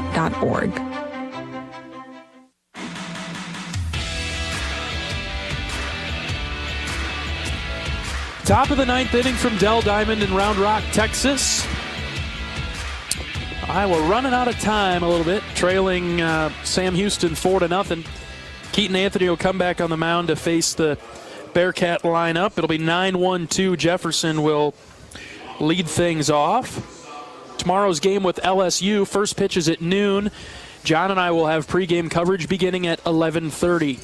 Top of the 9th inning from Dell Diamond in Round Rock, Texas. Iowa running out of time a little bit, trailing Sam Houston 4-0. Keaton Anthony will come back on the mound to face the Bearcat lineup. It'll be 9-1-2. Jefferson will lead things off. Tomorrow's game with LSU, first pitch is at noon. John and I will have pregame coverage beginning at 11:30.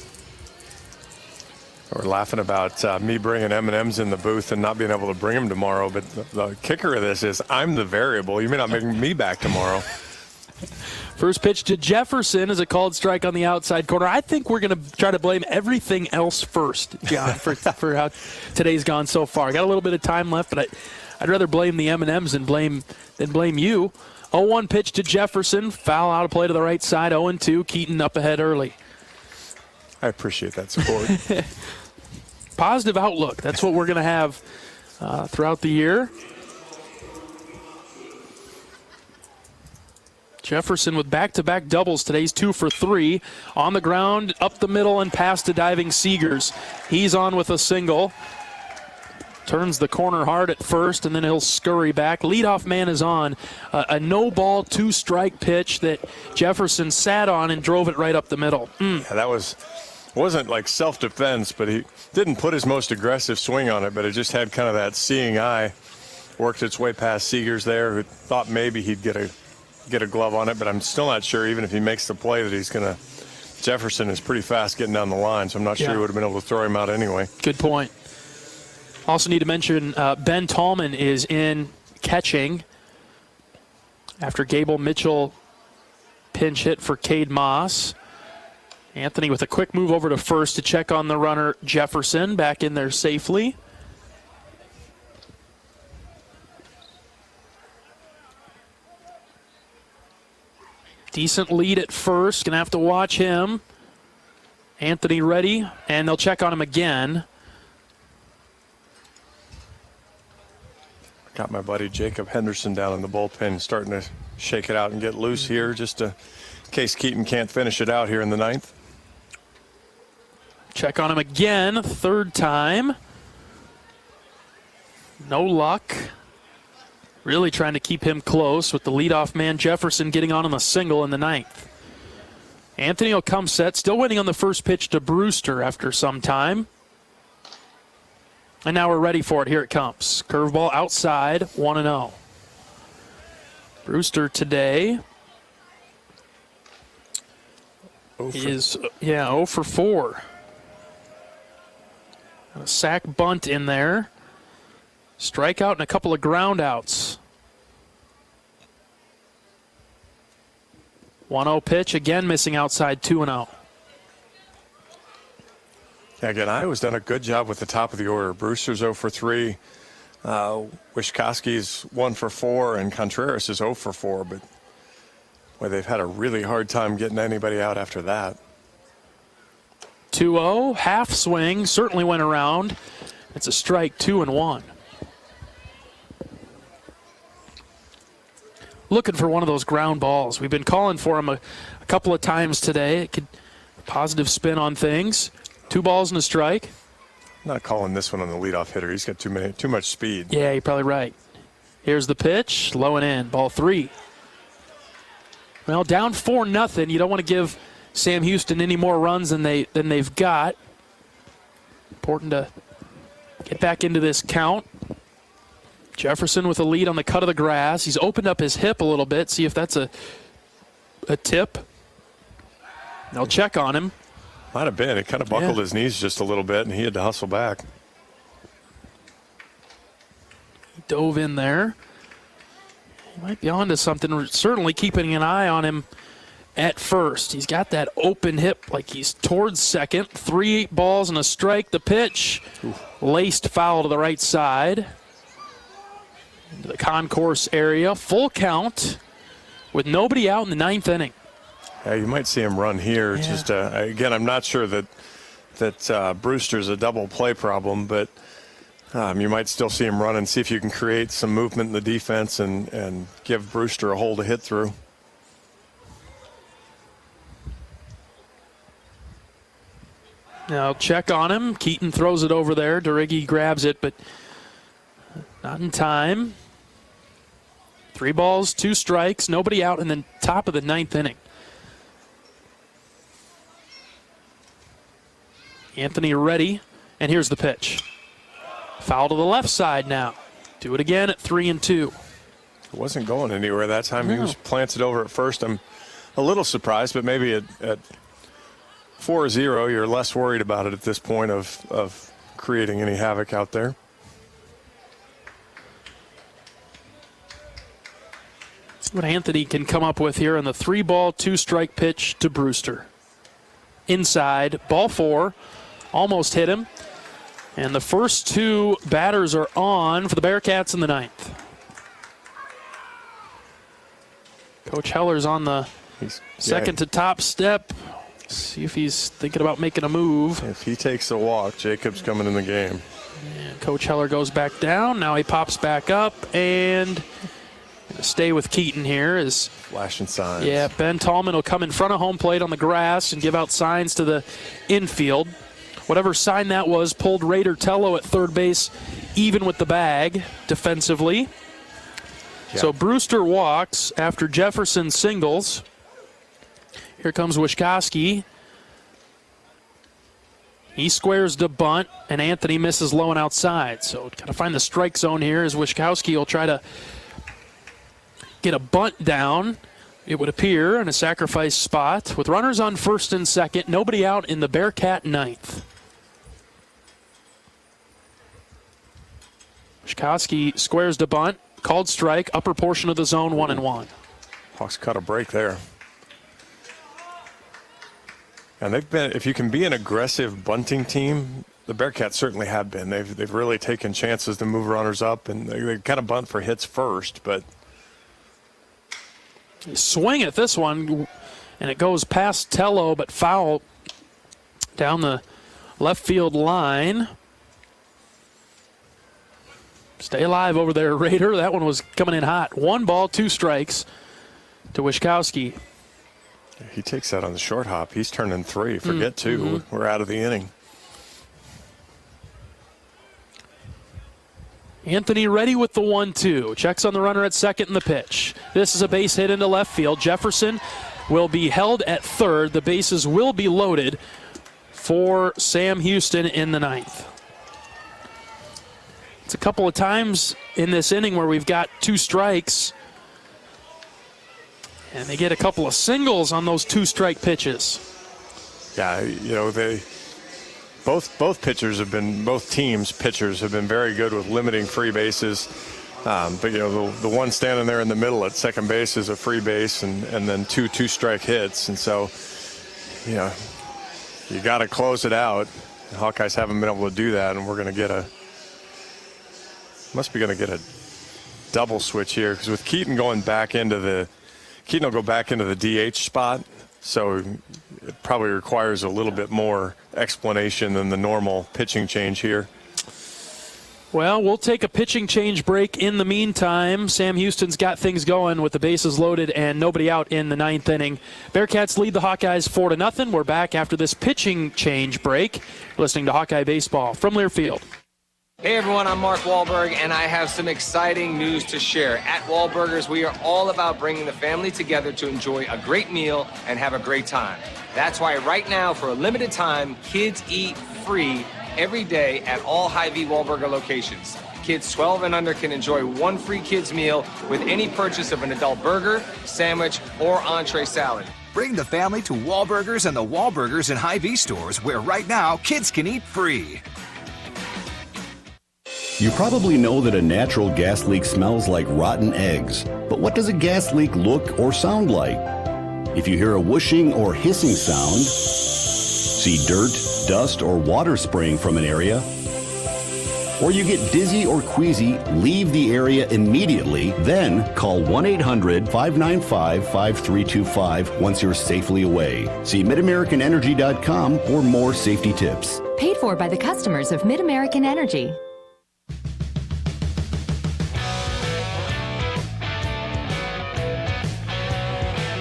We're laughing about me bringing M&Ms in the booth and not being able to bring them tomorrow, but the kicker of this is I'm the variable. You may not make me back tomorrow. First pitch to Jefferson is a called strike on the outside corner. I think we're going to try to blame everything else first, John, for how today's gone so far. Got a little bit of time left, but I'd rather blame the M&Ms than blame you. 0-1 pitch to Jefferson. Foul out of play to the right side. 0-2. Keaton up ahead early. I appreciate that support. Positive outlook. That's what we're going to have throughout the year. Jefferson with back-to-back doubles. Today's 2 for 3. On the ground, up the middle, and past to diving Seegers. He's on with a single. Turns the corner hard at first, and then he'll scurry back. Leadoff man is on. A no-ball, 2-strike pitch that Jefferson sat on and drove it right up the middle. Yeah, that wasn't like self-defense, but he didn't put his most aggressive swing on it, but it just had kind of that seeing eye. Worked its way past Seegers there, who thought maybe he'd get a glove on it, but I'm still not sure, even if he makes the play, that he's going to. Jefferson is pretty fast getting down the line, so I'm not sure he would have been able to throw him out anyway. Good point. Also need to mention Ben Tallman is in catching after Gable Mitchell pinch hit for Cade Moss. Anthony with a quick move over to first to check on the runner Jefferson, back in there safely. Decent lead at first, gonna have to watch him. Anthony ready, and they'll check on him again. Got my buddy Jacob Henderson down in the bullpen, starting to shake it out and get loose here, just in case Keaton can't finish it out here in the 9th. Check on him again, third time. No luck. Really trying to keep him close with the leadoff man Jefferson getting on a single in the 9th. Anthony will come set, still waiting on the first pitch to Brewster after some time. And now we're ready for it. Here it comes. Curveball outside, 1-0. Brewster today is 0 for 4. A sack bunt in there. Strikeout and a couple of ground outs. 1-0 pitch, again missing outside, 2-0. Yeah, again, Iowa's done a good job with the top of the order. Brewster's 0 for 3. Wyshkowski's 1 for 4, and Contreras is 0 for 4. But boy, they've had a really hard time getting anybody out after that. 2-0, half swing, certainly went around. It's a strike, 2-1. Looking for one of those ground balls. We've been calling for him a couple of times today. It could positive spin on things. 2 balls and a strike. not calling this one on the leadoff hitter. He's got too much speed. Yeah, you're probably right. Here's the pitch, low and in, ball 3. Well, down 4-0. You don't want to give Sam Houston any more runs than they've got. Important to get back into this count. Jefferson with a lead on the cut of the grass. He's opened up his hip a little bit. See if that's a tip. They'll check on him. Might have been. It kind of buckled his knees just a little bit, and he had to hustle back. He dove in there. He might be onto something. We're certainly keeping an eye on him at first. He's got that open hip like he's towards second. 3 balls and a strike. The pitch, laced foul to the right side. Into the concourse area. Full count with nobody out in the 9th inning. Yeah, you might see him run here. Yeah. Just again, I'm not sure that Brewster's a double play problem, but you might still see him run and see if you can create some movement in the defense and give Brewster a hole to hit through. Now check on him. Keaton throws it over there. DeRiggi grabs it, but not in time. 3 balls, 2 strikes, nobody out in the top of the 9th inning. Anthony ready, and here's the pitch. Foul to the left side now. Do it again at 3-2. It wasn't going anywhere that time. No. He was planted over at first. I'm a little surprised, but maybe at 4-0, you're less worried about it at this point of creating any havoc out there. See what Anthony can come up with here on the 3-ball, 2-strike pitch to Brewster. Inside, ball 4, almost hit him. And the first 2 batters are on for the Bearcats in the 9th. Coach Heller's on the second to top step. See if he's thinking about making a move. If he takes a walk, Jacob's coming in the game. And Coach Heller goes back down. Now he pops back up and stay with Keaton here. Is flashing signs. Yeah, Ben Tallman will come in front of home plate on the grass and give out signs to the infield. Whatever sign that was pulled Raider Tello at third base even with the bag defensively. Yeah. So Brewster walks after Jefferson singles. Here comes Wischkowski. He squares the bunt, and Anthony misses low and outside. So got to find the strike zone here as Wischkowski will try to get a bunt down, it would appear, in a sacrifice spot. With runners on first and second, nobody out in the Bearcat 9th. Wischkowski squares the bunt, called strike, upper portion of the zone, 1-1. Hawks cut a break there. And they've been, if you can be an aggressive bunting team, the Bearcats certainly have been. They've really taken chances to move runners up, and they kind of bunt for hits first, but swing at this one, and it goes past Tello, but foul down the left field line. Stay alive over there, Raider. That one was coming in hot. 1 ball, 2 strikes to Wischkowski. He takes that on the short hop. He's turning 3. Forget 2. Mm-hmm. We're out of the inning. Anthony ready with the 1-2. Checks on the runner at second in the pitch. This is a base hit into left field. Jefferson will be held at third. The bases will be loaded for Sam Houston in the 9th. It's a couple of times in this inning where we've got 2 strikes. And they get a couple of singles on those 2-strike pitches. Yeah, you know, both teams' pitchers have been very good with limiting free bases. But, you know, the one standing there in the middle at second base is a free base, and then 2 2-strike hits. And so, you know, you got to close it out. The Hawkeyes haven't been able to do that, and we're going to get a double switch here, because with Keaton going back into the Keaton will go back into the DH spot, so it probably requires a little bit more explanation than the normal pitching change here. Well, we'll take a pitching change break in the meantime. Sam Houston's got things going with the bases loaded and nobody out in the 9th inning. Bearcats lead the Hawkeyes 4-0. We're back after this pitching change break. Listening to Hawkeye Baseball from Learfield. Hey everyone, I'm Mark Wahlberg, and I have some exciting news to share. At Wahlburgers, we are all about bringing the family together to enjoy a great meal and have a great time. That's why right now, for a limited time, kids eat free every day at all Hy-Vee Wahlburger locations. Kids 12 and under can enjoy one free kids meal with any purchase of an adult burger, sandwich, or entree salad. Bring the family to Wahlburgers and the Wahlburgers and Hy-Vee stores, where right now kids can eat free. You probably know that a natural gas leak smells like rotten eggs, but what does a gas leak look or sound like? If you hear a whooshing or hissing sound, see dirt, dust, or water spraying from an area, or you get dizzy or queasy, leave the area immediately, then call 1-800-595-5325 once you're safely away. See MidAmericanEnergy.com for more safety tips. Paid for by the customers of Mid-American Energy.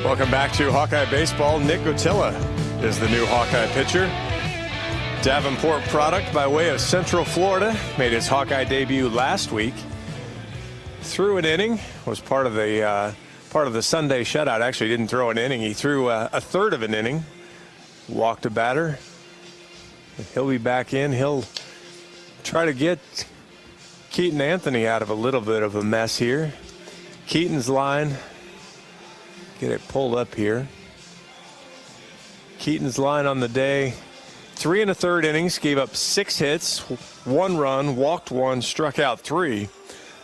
Welcome back to Hawkeye Baseball. Nick Gotilla is the new Hawkeye pitcher. Davenport product by way of Central Florida. Made his Hawkeye debut last week. Threw an inning. Was part of the Sunday shutout. Actually didn't throw an inning. He threw a third of an inning. Walked a batter. He'll be back in. He'll try to get Keaton Anthony out of a little bit of a mess here. Keaton's line. Get it pulled up here. Keaton's line on the day, 3 1/3 innings, gave up 6 hits, 1 run, walked 1, struck out 3.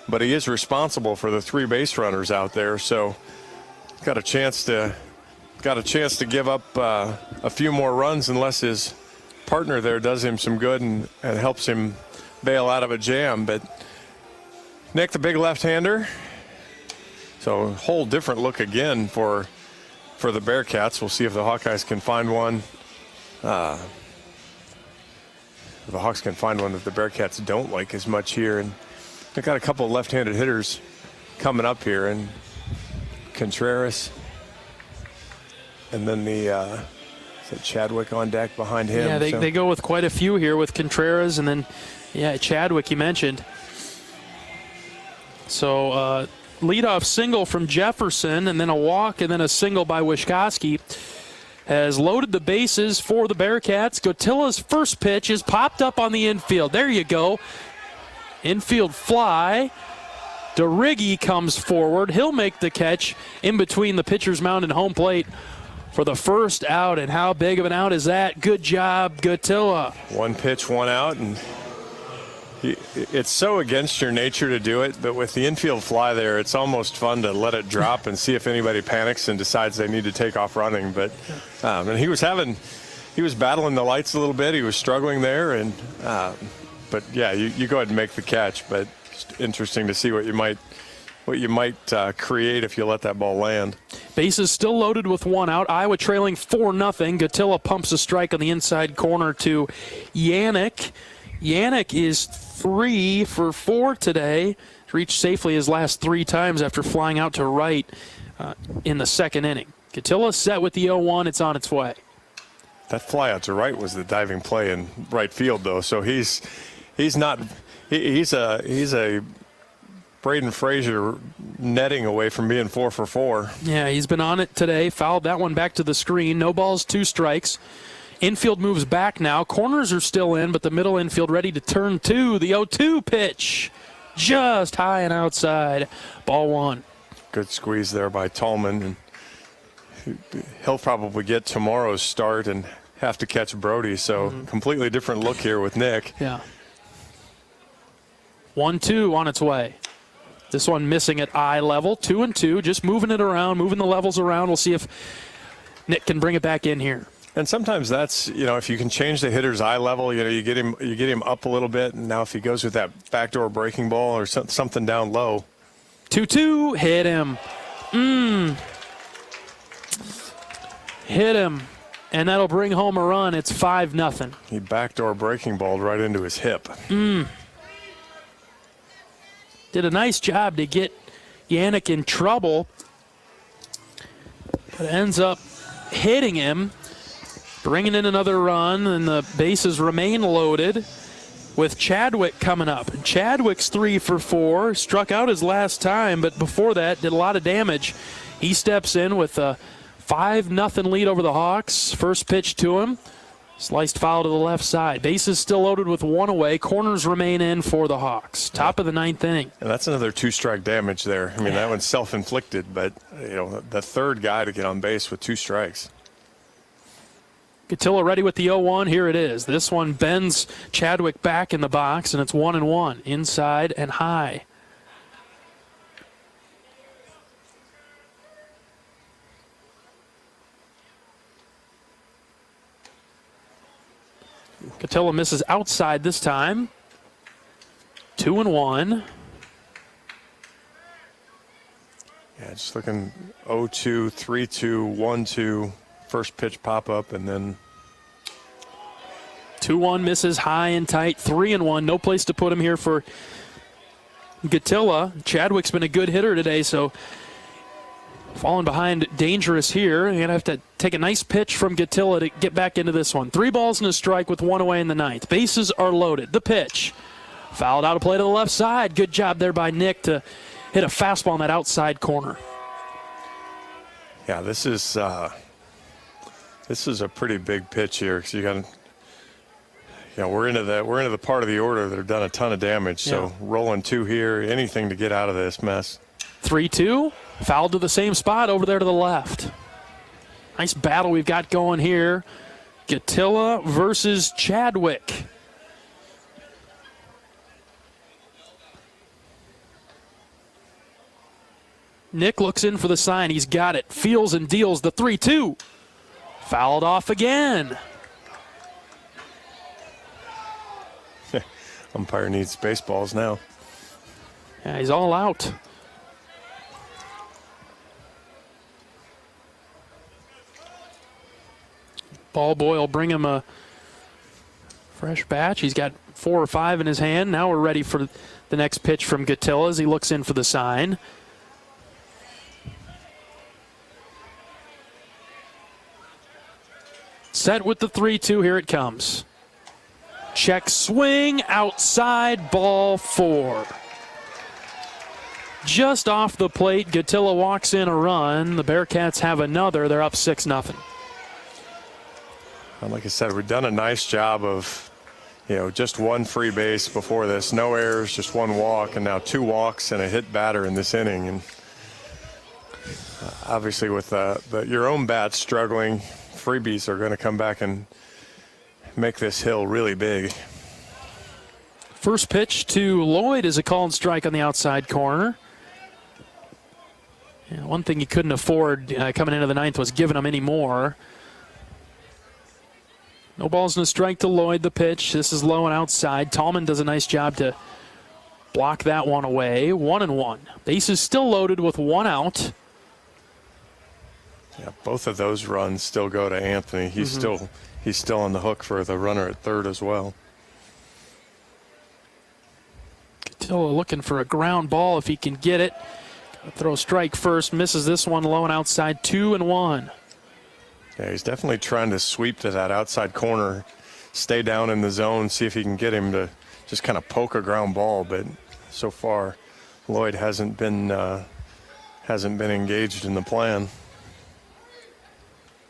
But he is responsible for the 3 base runners out there, so got a chance to give up a few more runs unless his partner there does him some good and helps him bail out of a jam. But Nick, the big left-hander. So a whole different look again for the Bearcats. We'll see if the Hawkeyes can find one. The Hawks can find one that the Bearcats don't like as much here. And they've got a couple of left-handed hitters coming up here. And Contreras. And then is that Chadwick on deck behind him? Yeah, they go with quite a few here with Contreras and then, Chadwick you mentioned. So, leadoff single from Jefferson, and then a walk, and then a single by Wischkowski has loaded the bases for the Bearcats. Gotilla's first pitch is popped up on the infield. There you go. Infield fly. DeRiggi comes forward. He'll make the catch in between the pitcher's mound and home plate for the first out. And how big of an out is that? Good job, Gotilla. 1 pitch, 1 out, and it's so against your nature to do it, but with the infield fly there, it's almost fun to let it drop and see if anybody panics and decides they need to take off running. But and he was battling the lights a little bit. He was struggling there, and but yeah, you go ahead and make the catch. But it's interesting to see what you might create if you let that ball land. Bases still loaded with 1 out. Iowa trailing 4-0. Gotilla pumps a strike on the inside corner to Yannick. Yannick is 3 for 4 today. Reached safely his last 3 times after flying out to right in the 2nd inning. Gotilla set with the 0-1. It's on its way. That fly out to right was the diving play in right field, though. So he's a Braden Frazier netting away from being 4 for 4. Yeah, he's been on it today. Fouled that one back to the screen. No balls, 2 strikes. Infield moves back now. Corners are still in, but the middle infield ready to turn 2. The 0-2 pitch. Just high and outside. Ball 1. Good squeeze there by Tallman. And he'll probably get tomorrow's start and have to catch Brody. So completely different look here with Nick. Yeah. 1-2 on its way. This one missing at eye level. 2-2. Just moving it around, moving the levels around. We'll see if Nick can bring it back in here. And sometimes that's, if you can change the hitter's eye level, you get him up a little bit. And now if he goes with that backdoor breaking ball or something down low. 2-2, hit him. Hit him. And that'll bring home a run. It's 5-0. He backdoor breaking balled right into his hip. did a nice job to get Yannick in trouble, but ends up hitting him, bringing in another run, and the bases remain loaded with Chadwick coming up. And Chadwick's 3 for 4, struck out his last time, but before that did a lot of damage. He steps in with a 5-0 lead over the Hawks. First pitch to him, sliced foul to the left side. Bases still loaded with 1 away. Corners remain in for the Hawks. Top of the 9th inning. And that's another 2-strike damage there. I mean, that one's self-inflicted, but the third guy to get on base with 2 strikes. Cotillo ready with the 0-1. Here it is. This one bends Chadwick back in the box, and it's 1-1, inside and high. Cotillo misses outside this time. 2-1. Yeah, just looking 0-2, 3-2, 1-2. First pitch pop up, and then 2-1 misses high and tight. 3-1. No place to put him here for Cotillo. Chadwick's been a good hitter today, so falling behind dangerous here. You're going to have to take a nice pitch from Cotillo to get back into this one. 3 balls and a strike with 1 away in the 9th. Bases are loaded. The pitch. Fouled out a play to the left side. Good job there by Nick to hit a fastball in that outside corner. Yeah, this is a pretty big pitch here, because you got, we're into the part of the order that have done a ton of damage. So rolling 2 here, anything to get out of this mess. 3-2, fouled to the same spot over there to the left. Nice battle we've got going here. Cotillo versus Chadwick. Nick looks in for the sign. He's got it. Feels and deals the 3-2. Fouled off again. Umpire needs baseballs now. Yeah, he's all out. Ball boy will bring him a fresh batch. He's got 4 or 5 in his hand. Now we're ready for the next pitch from Cotillo as he looks in for the sign. Set with the 3-2. Here it comes. Check swing outside, ball 4. Just off the plate, Cotillo walks in a run. The Bearcats have another. They're up 6-0. Like I said, we've done a nice job of, just 1 free base before this. No errors, just 1 walk, and now 2 walks and a hit batter in this inning. And obviously with your own bat struggling, freebies are going to come back and make this hill really big. First pitch to Lloyd is a called strike on the outside corner. Yeah, one thing he couldn't afford coming into the 9th was giving him any more. No balls and a strike to Lloyd. The pitch. This is low and outside. Tallman does a nice job to block that one away. 1-1. Bases still loaded with 1 out. Yeah, both of those runs still go to Anthony. He's still on the hook for the runner at third as well. Cotillo looking for a ground ball if he can get it. Throw strike first. Misses this one low and outside. 2-1. Yeah, he's definitely trying to sweep to that outside corner, stay down in the zone, see if he can get him to just kind of poke a ground ball. But so far, Lloyd hasn't been engaged in the plan.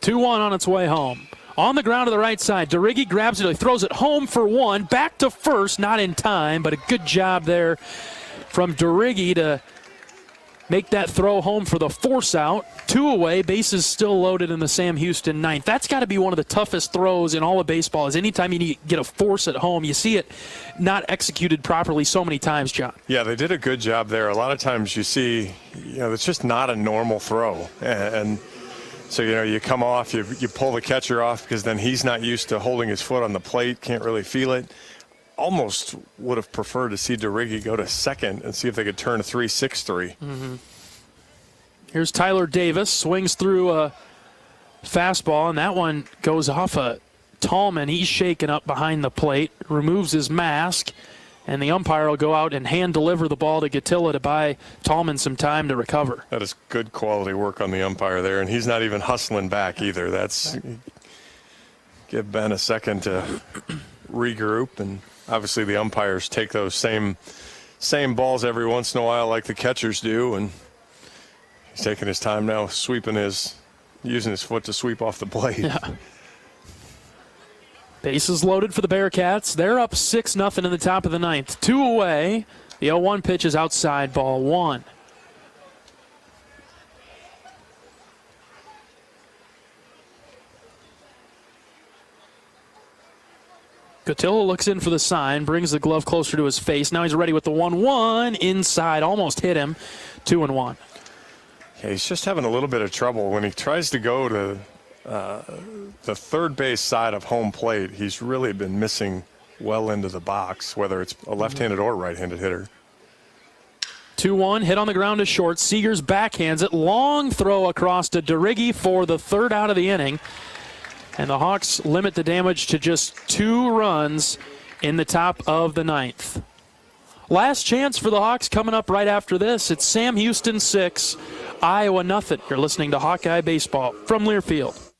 2-1 on its way home. On the ground to the right side, DeRiggi grabs it. He throws it home for 1. Back to first, not in time, but a good job there from DeRiggi to make that throw home for the force out. 2 away, bases still loaded in the Sam Houston 9th. That's got to be one of the toughest throws in all of baseball, is anytime you get a force at home, you see it not executed properly so many times, John. Yeah, they did a good job there. A lot of times you see, it's just not a normal throw. And so, you come off, you pull the catcher off because then he's not used to holding his foot on the plate, can't really feel it. Almost would have preferred to see DeRiggi go to second and see if they could turn a 3-6-3. Mm-hmm. Here's Tyler Davis, swings through a fastball, and that one goes off a Tallman. He's shaken up behind the plate, removes his mask, And the umpire will go out and hand deliver the ball to Gatilla to buy Tallman some time to recover. That is good quality work on the umpire there, and he's not even hustling back either. That's give Ben a second to regroup, and obviously the umpires take those same balls every once in a while like the catchers do, and he's taking his time now, using his foot to sweep off the blade. Yeah. Bases loaded for the Bearcats. They're up 6-0 in the top of the ninth. 2 away. The 0-1 pitch is outside, ball 1. Gatilla looks in for the sign, brings the glove closer to his face. Now he's ready with the 1-1 inside, almost hit him. 2-1. Yeah, he's just having a little bit of trouble when he tries to go to the third base side of home plate. He's really been missing well into the box, whether it's a left-handed or right-handed hitter. 2-1, hit on the ground to short. Seegers backhands it. Long throw across to DeRiggi for the third out of the inning. And the Hawks limit the damage to just 2 runs in the top of the ninth. Last chance for the Hawks coming up right after this. It's Sam Houston 6, Iowa nothing. You're listening to Hawkeye Baseball from Learfield.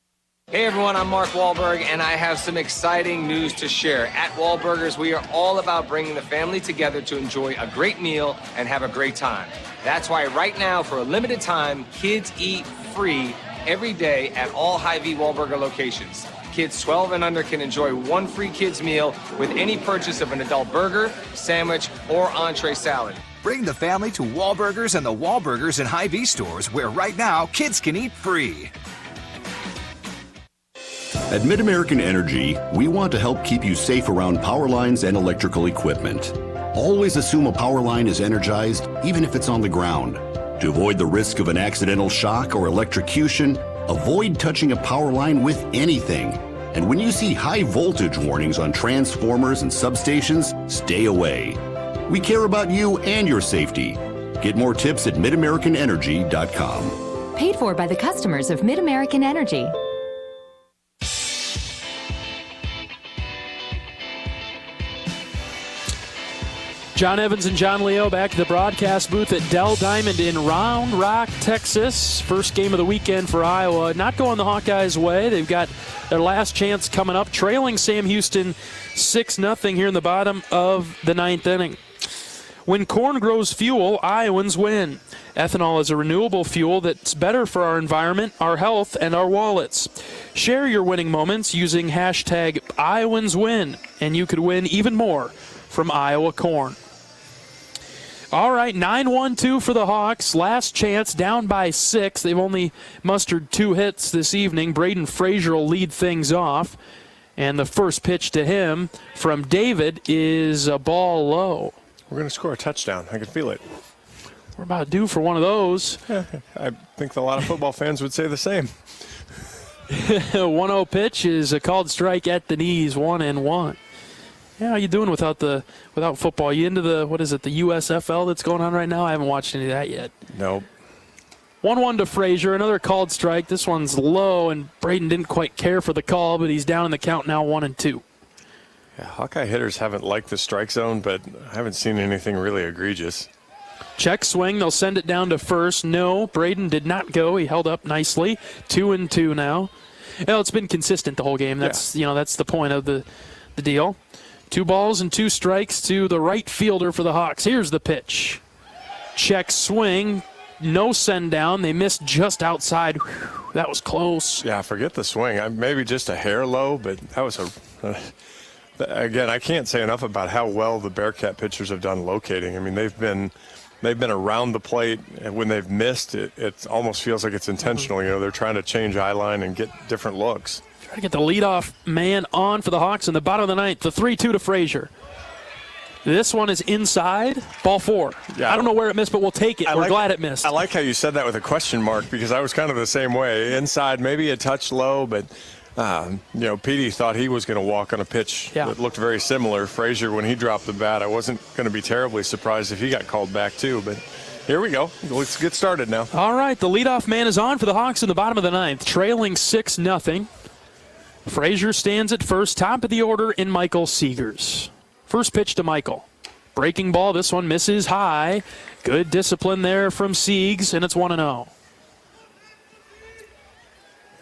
Hey everyone, I'm Mark Wahlberg, and I have some exciting news to share. At Wahlburgers, we are all about bringing the family together to enjoy a great meal and have a great time. That's why right now, for a limited time, kids eat free every day at all Hy-Vee Wahlburger locations. Kids 12 and under can enjoy 1 free kids meal with any purchase of an adult burger, sandwich, or entree salad. Bring the family to Wahlburgers and the Wahlburgers and Hy-Vee stores, where right now kids can eat free. At Mid-American Energy, we want to help keep you safe around power lines and electrical equipment. Always assume a power line is energized, even if it's on the ground. To avoid the risk of an accidental shock or electrocution, avoid touching a power line with anything. And when you see high voltage warnings on transformers and substations, stay away. We care about you and your safety. Get more tips at midamericanenergy.com. Paid for by the customers of Mid-American Energy. John Evans and John Leo back at the broadcast booth at Dell Diamond in Round Rock, Texas. First game of the weekend for Iowa. Not going the Hawkeyes' way. They've got their last chance coming up, trailing Sam Houston 6-0 here in the bottom of the ninth inning. When corn grows fuel, Iowans win. Ethanol is a renewable fuel that's better for our environment, our health, and our wallets. Share your winning moments using hashtag IowansWin, and you could win even more from Iowa corn. All right, 9-1-2 for the Hawks. Last chance, down by 6. They've only mustered 2 hits this evening. Braden Frazier will lead things off. And the first pitch to him from David is a ball low. We're going to score a touchdown. I can feel it. We're about due for one of those. I think a lot of football fans would say the same. 1-0 pitch is a called strike at the knees, 1-1. Yeah, how you doing without football? You into the USFL that's going on right now? I haven't watched any of that yet. Nope. 1-1 to Frazier, another called strike. This one's low, and Braden didn't quite care for the call, but he's down in the count now, 1-2. Yeah, Hawkeye hitters haven't liked the strike zone, but I haven't seen anything really egregious. Check swing, they'll send it down to first. No, Braden did not go. He held up nicely. 2-2 now. Well, it's been consistent the whole game. That's that's the point of the deal. 2 balls and 2 strikes to the right fielder for the Hawks. Here's the pitch. Check swing. No send down. They missed just outside. Whew, that was close. Yeah, forget the swing. Maybe just a hair low, but that was again, I can't say enough about how well the Bearcat pitchers have done locating. I mean, they've been around the plate, and when they've missed, it almost feels like it's intentional. You know, they're trying to change eye line and get different looks. Try to get the leadoff man on for the Hawks in the bottom of the ninth. The 3-2 to Frazier. This one is inside, ball 4. Yeah. I don't know where it missed, but we'll take it. We're glad it missed. I like how you said that with a question mark, because I was kind of the same way. Inside, maybe a touch low, but Petey thought he was going to walk on a pitch that looked very similar. Frazier, when he dropped the bat, I wasn't going to be terribly surprised if he got called back too, but here we go. Let's get started now. All right, the leadoff man is on for the Hawks in the bottom of the ninth, trailing 6-0. Frazier stands at first, top of the order in Michael Seegers. First pitch to Michael. Breaking ball, this one misses high. Good discipline there from Siegs, and it's 1-0.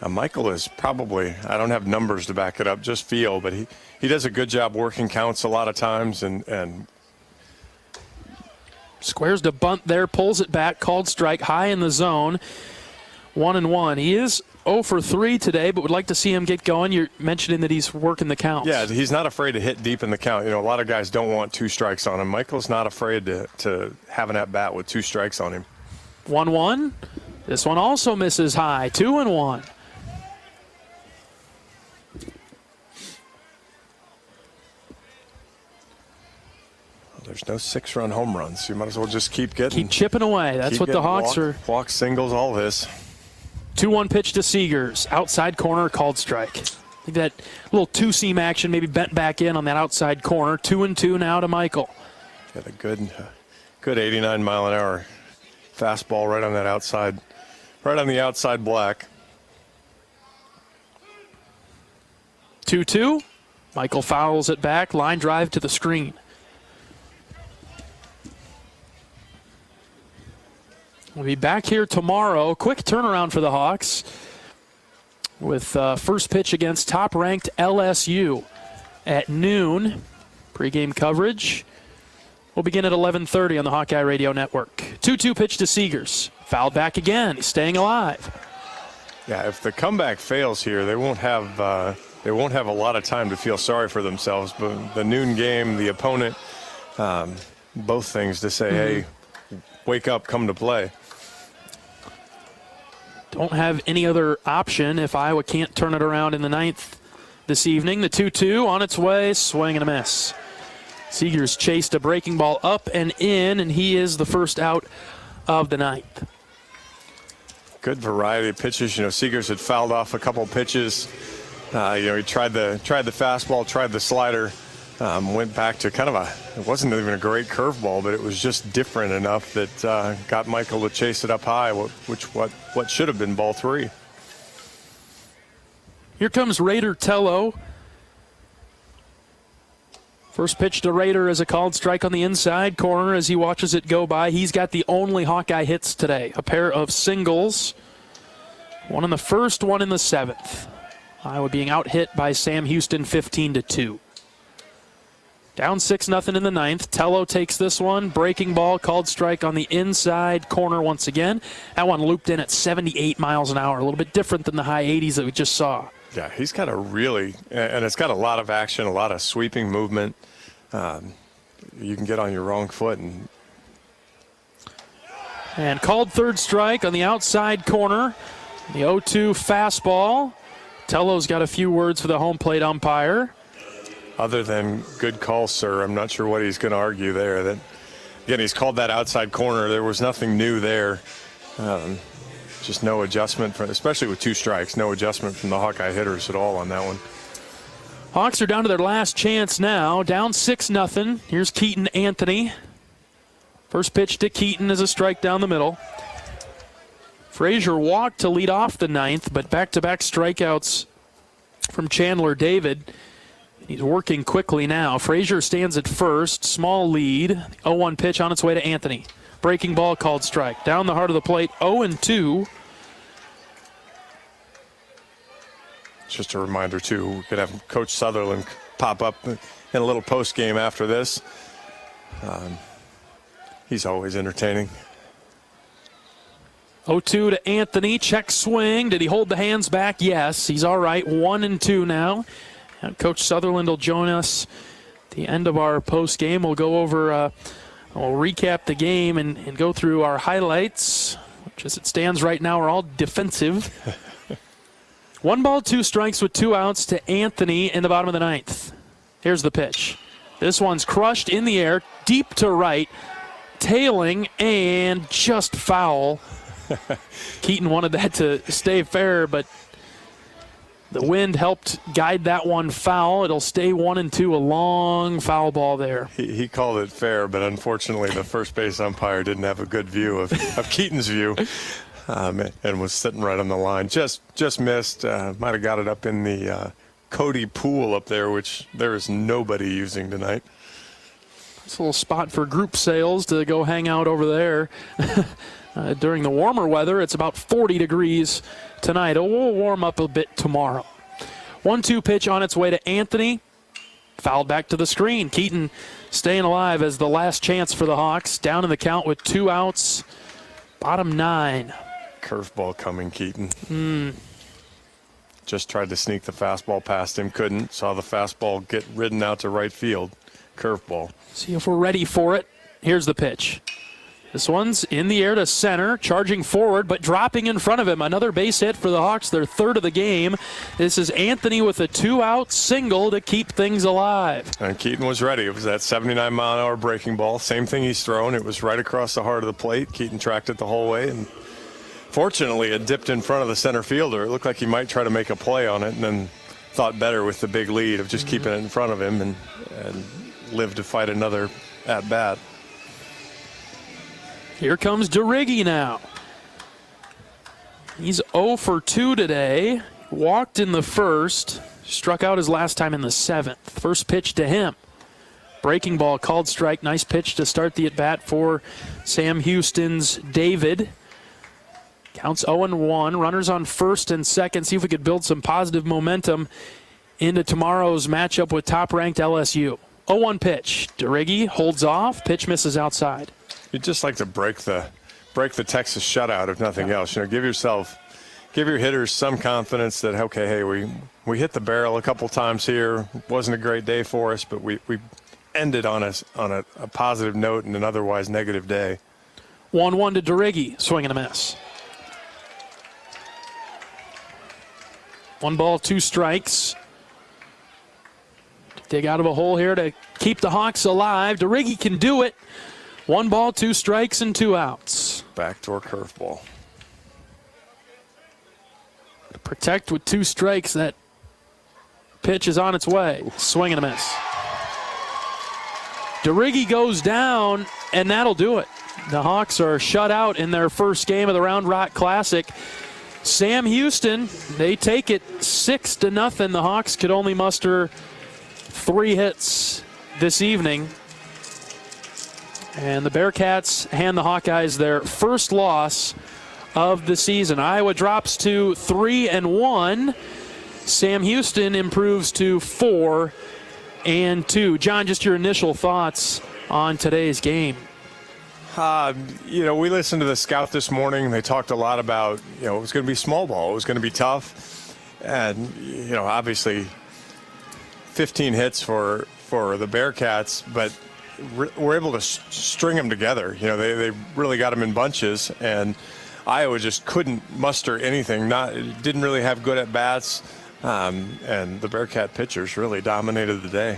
Michael is probably, I don't have numbers to back it up, just feel, but he does a good job working counts a lot of times and squares to bunt there, pulls it back, called strike, high in the zone. 1-1. He is 0 for 3 today, but would like to see him get going. You're mentioning that he's working the counts. Yeah, he's not afraid to hit deep in the count. You know, a lot of guys don't want 2 strikes on him. Michael's not afraid to have an at-bat with 2 strikes on him. 1-1. This one also misses high. 2-1. There's no 6-run home runs. You might as well just keep chipping away. That's what the Hawks are. Walk, singles, all this. 2-1 pitch to Seegers. Outside corner, called strike. I think that little two-seam action maybe bent back in on that outside corner. 2-2 now to Michael. Got a good 89-mile-an-hour fastball right on that outside, right on the outside black. 2-2. Michael fouls it back. Line drive to the screen. We'll be back here tomorrow. Quick turnaround for the Hawks with first pitch against top-ranked LSU at noon. Pre-game coverage will begin at 11:30 on the Hawkeye Radio Network. 2-2 pitch to Seegers. Fouled back again. He's staying alive. Yeah, if the comeback fails here, they won't have a lot of time to feel sorry for themselves. But the noon game, the opponent, both things to say, hey, wake up, come to play. Don't have any other option if Iowa can't turn it around in the 9th this evening. The 2-2 on its way, swing and a miss. Seegers chased a breaking ball up and in, and he is the first out of the 9th. Good variety of pitches. You know, Seegers had fouled off a couple pitches. He tried the fastball, tried the slider. Went back to kind of it wasn't even a great curveball, but it was just different enough that got Michael to chase it up high, what should have been ball 3. Here comes Raider Tello. First pitch to Raider is a called strike on the inside corner as he watches it go by. He's got the only Hawkeye hits today, a pair of singles. One in the first, one in the 7th. Iowa being out hit by Sam Houston 15-2. Down 6-0 in the 9th. Tello takes this one. Breaking ball, called strike on the inside corner once again. That one looped in at 78 miles an hour. A little bit different than the high 80s that we just saw. Yeah, he's got and it's got a lot of action, a lot of sweeping movement. You can get on your wrong foot. And called third strike on the outside corner. The 0-2 fastball. Tello's got a few words for the home plate umpire. Other than good call, sir, I'm not sure what he's going to argue there. That again, he's called that outside corner. There was nothing new there. Just no adjustment, especially with 2 strikes, no adjustment from the Hawkeye hitters at all on that one. Hawks are down to their last chance now, down 6-0. Here's Keaton Anthony. First pitch to Keaton is a strike down the middle. Frazier walked to lead off the 9th, but back-to-back strikeouts from Chandler David. He's working quickly now. Frazier stands at first. Small lead. 0-1 pitch on its way to Anthony. Breaking ball, called strike. Down the heart of the plate, 0-2. Just a reminder, too, we could have Coach Sutherland pop up in a little post-game after this. He's always entertaining. 0-2 to Anthony. Check swing. Did he hold the hands back? Yes. He's all right. 1-2 now. And Coach Sutherland will join us at the end of our post game. We'll go over, we'll recap the game and go through our highlights, which as it stands right now are all defensive. 1 ball, 2 strikes with 2 outs to Anthony in the bottom of the 9th. Here's the pitch. This one's crushed in the air, deep to right, tailing, and just foul. Keaton wanted that to stay fair, but the wind helped guide that one foul. It'll stay 1-2, a long foul ball there. He called it fair, but unfortunately the first base umpire didn't have a good view of Keaton's view and was sitting right on the line. Just missed. Might have got it up in the Cody pool up there, which there is nobody using tonight. It's a little spot for group sales to go hang out over there. During the warmer weather, it's about 40 degrees tonight. It will warm up a bit tomorrow. 1-2 pitch on its way to Anthony. Fouled back to the screen. Keaton staying alive as the last chance for the Hawks. Down in the count with 2 outs. Bottom 9. Curveball coming, Keaton. Just tried to sneak the fastball past him. Couldn't. Saw the fastball get ridden out to right field. Curveball. See if we're ready for it. Here's the pitch. This one's in the air to center, charging forward, but dropping in front of him. Another base hit for the Hawks, their third of the game. This is Anthony with a 2-out single to keep things alive. And Keaton was ready. It was that 79-mile-an-hour breaking ball. Same thing he's thrown. It was right across the heart of the plate. Keaton tracked it the whole way, and fortunately it dipped in front of the center fielder. It looked like he might try to make a play on it, and then thought better with the big lead of just keeping it in front of him and live to fight another at-bat. Here comes DeRiggi now. He's 0 for 2 today. Walked in the first. Struck out his last time in the 7th. First pitch to him. Breaking ball, called strike. Nice pitch to start the at-bat for Sam Houston's David. Counts 0-1. Runners on first and second. See if we could build some positive momentum into tomorrow's matchup with top-ranked LSU. 0-1 pitch. DeRiggi holds off. Pitch misses outside. You'd just like to break the Texas shutout, if nothing else. You know, give your hitters some confidence that, okay, hey, we hit the barrel a couple times here. Wasn't a great day for us, but we ended on a positive note in an otherwise negative day. 1-1 to DeRiggi, swing and a miss. 1 ball, 2 strikes. Dig out of a hole here to keep the Hawks alive. DeRiggi can do it. 1 ball, 2 strikes, and 2 outs. Backdoor curveball. To protect with 2 strikes. That pitch is on its way. Swing and a miss. DeRiggi goes down, and that'll do it. The Hawks are shut out in their first game of the Round Rock Classic. Sam Houston, they take it 6-0. The Hawks could only muster 3 hits this evening. And the Bearcats hand the Hawkeyes their first loss of the season. Iowa drops to 3-1. Sam Houston improves to 4-2. John, just your initial thoughts on today's game. You know, we listened to the scout this morning. They talked a lot about, you know, it was going to be small ball. It was going to be tough. And, you know, obviously 15 hits for the Bearcats, but we're able to string them together. You know, they really got them in bunches, and Iowa just couldn't muster anything. Didn't really have good at bats, and the Bearcat pitchers really dominated the day.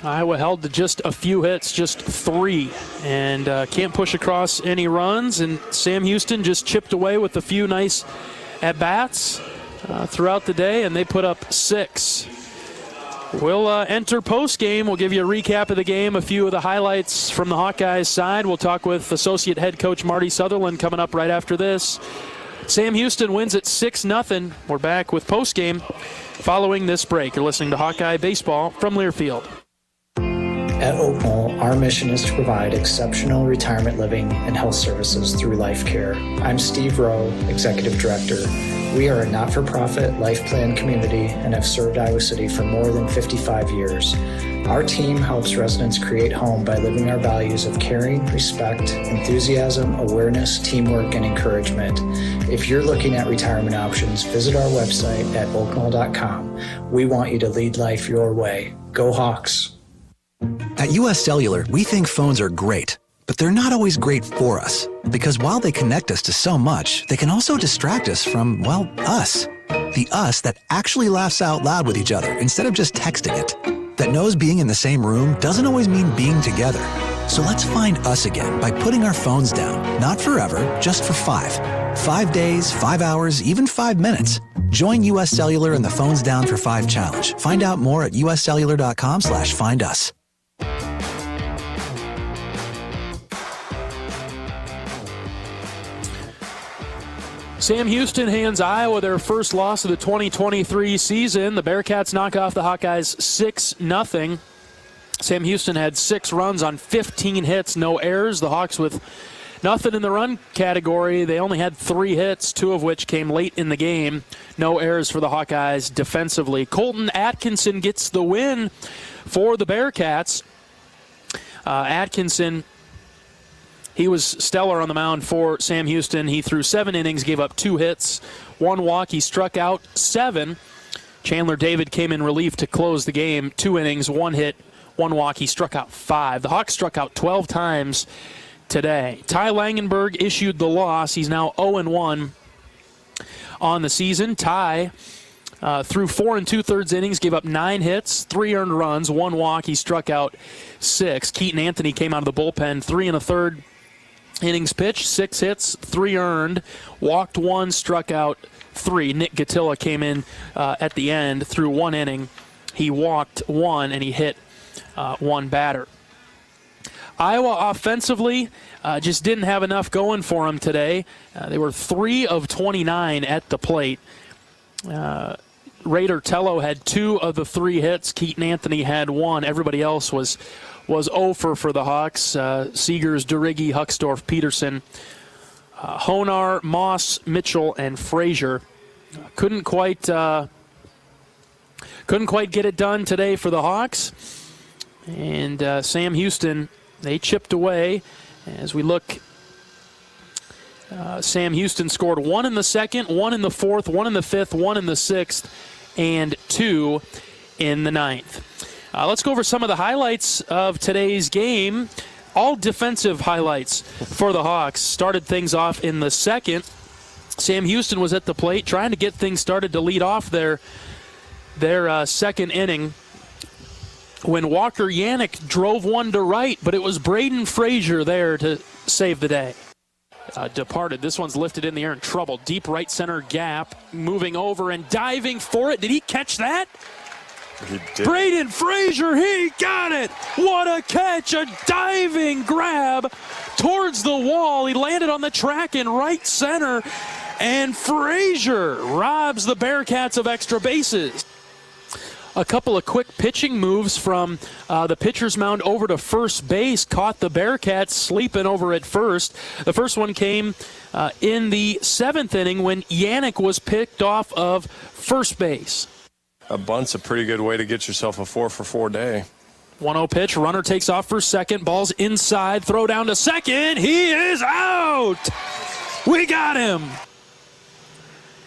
Iowa held to just a few hits, just 3, and can't push across any runs. And Sam Houston just chipped away with a few nice at bats throughout the day, and they put up 6. We'll enter postgame. We'll give you a recap of the game, a few of the highlights from the Hawkeyes side. We'll talk with associate head coach Marty Sutherland coming up right after this. Sam Houston wins at 6-0. We're back with postgame following this break. You're listening to Hawkeye Baseball from Learfield. At Oak Knoll, our mission is to provide exceptional retirement living and health services through life care. I'm Steve Rowe, Executive Director. We are a not-for-profit life plan community and have served Iowa City for more than 55 years. Our team helps residents create home by living our values of caring, respect, enthusiasm, awareness, teamwork, and encouragement. If you're looking at retirement options, visit our website at oakknoll.com. We want you to lead life your way. Go Hawks! At US Cellular, we think phones are great, but they're not always great for us. Because while they connect us to so much, they can also distract us from, well, us. The us that actually laughs out loud with each other instead of just texting it. That knows being in the same room doesn't always mean being together. So let's find us again by putting our phones down. Not forever, just for 5. 5 days, 5 hours, even 5 minutes. Join US Cellular in the Phones Down for 5 challenge. Find out more at uscellular.com/find us. Sam Houston hands Iowa their first loss of the 2023 season. The Bearcats knock off the Hawkeyes 6-0. Sam Houston had 6 runs on 15 hits, no errors. The Hawks with nothing in the run category. They only had 3 hits, 2 of which came late in the game. No errors for the Hawkeyes defensively. Colton Atkinson gets the win for the Bearcats. Atkinson, he was stellar on the mound for Sam Houston. He threw 7 innings, gave up 2 hits, 1 walk. He struck out 7. Chandler David came in relief to close the game. 2 innings, 1 hit, 1 walk. He struck out 5. The Hawks struck out 12 times today. Ty Langenberg issued the loss. He's now 0-1 on the season. Ty threw 4 2/3 innings, gave up 9 hits, 3 earned runs, 1 walk. He struck out 6. Keaton Anthony came out of the bullpen, 3 1/3 innings pitched, 6 hits, 3 earned, walked 1, struck out 3. Nick Gatilla came in at the end, threw 1 inning. He walked 1 and he hit 1 batter. Iowa offensively just didn't have enough going for them today. They were 3 of 29 at the plate. Raider Tello had 2 of the 3 hits. Keaton Anthony had 1. Everybody else was 0 for the Hawks. Seegers, DeRiggi, Hucksdorf, Peterson, Honar, Moss, Mitchell, and Frazier. Couldn't quite get it done today for the Hawks. And Sam Houston, they chipped away. As we look, Sam Houston scored 1 in the second, 1 in the fourth, 1 in the fifth, 1 in the sixth, and 2 in the ninth. Let's go over some of the highlights of today's game. All defensive highlights for the Hawks. Started things off in the second. Sam Houston was at the plate trying to get things started to lead off their second inning when Walker Yannick drove 1 to right, but it was Braden Frazier there to save the day. Departed. This one's lifted in the air in trouble. Deep right center gap. Moving over and diving for it. Did he catch that? He did. Braden Frazier, he got it! What a catch! A diving grab towards the wall. He landed on the track in right center, and Frazier robs the Bearcats of extra bases. A couple of quick pitching moves from the pitcher's mound over to first base caught the Bearcats sleeping over at first. The first one came in the 7th inning when Yannick was picked off of first base. A bunt's a pretty good way to get yourself a 4-for-4 day. 1-0 pitch. Runner takes off for second. Ball's inside. Throw down to second. He is out. We got him.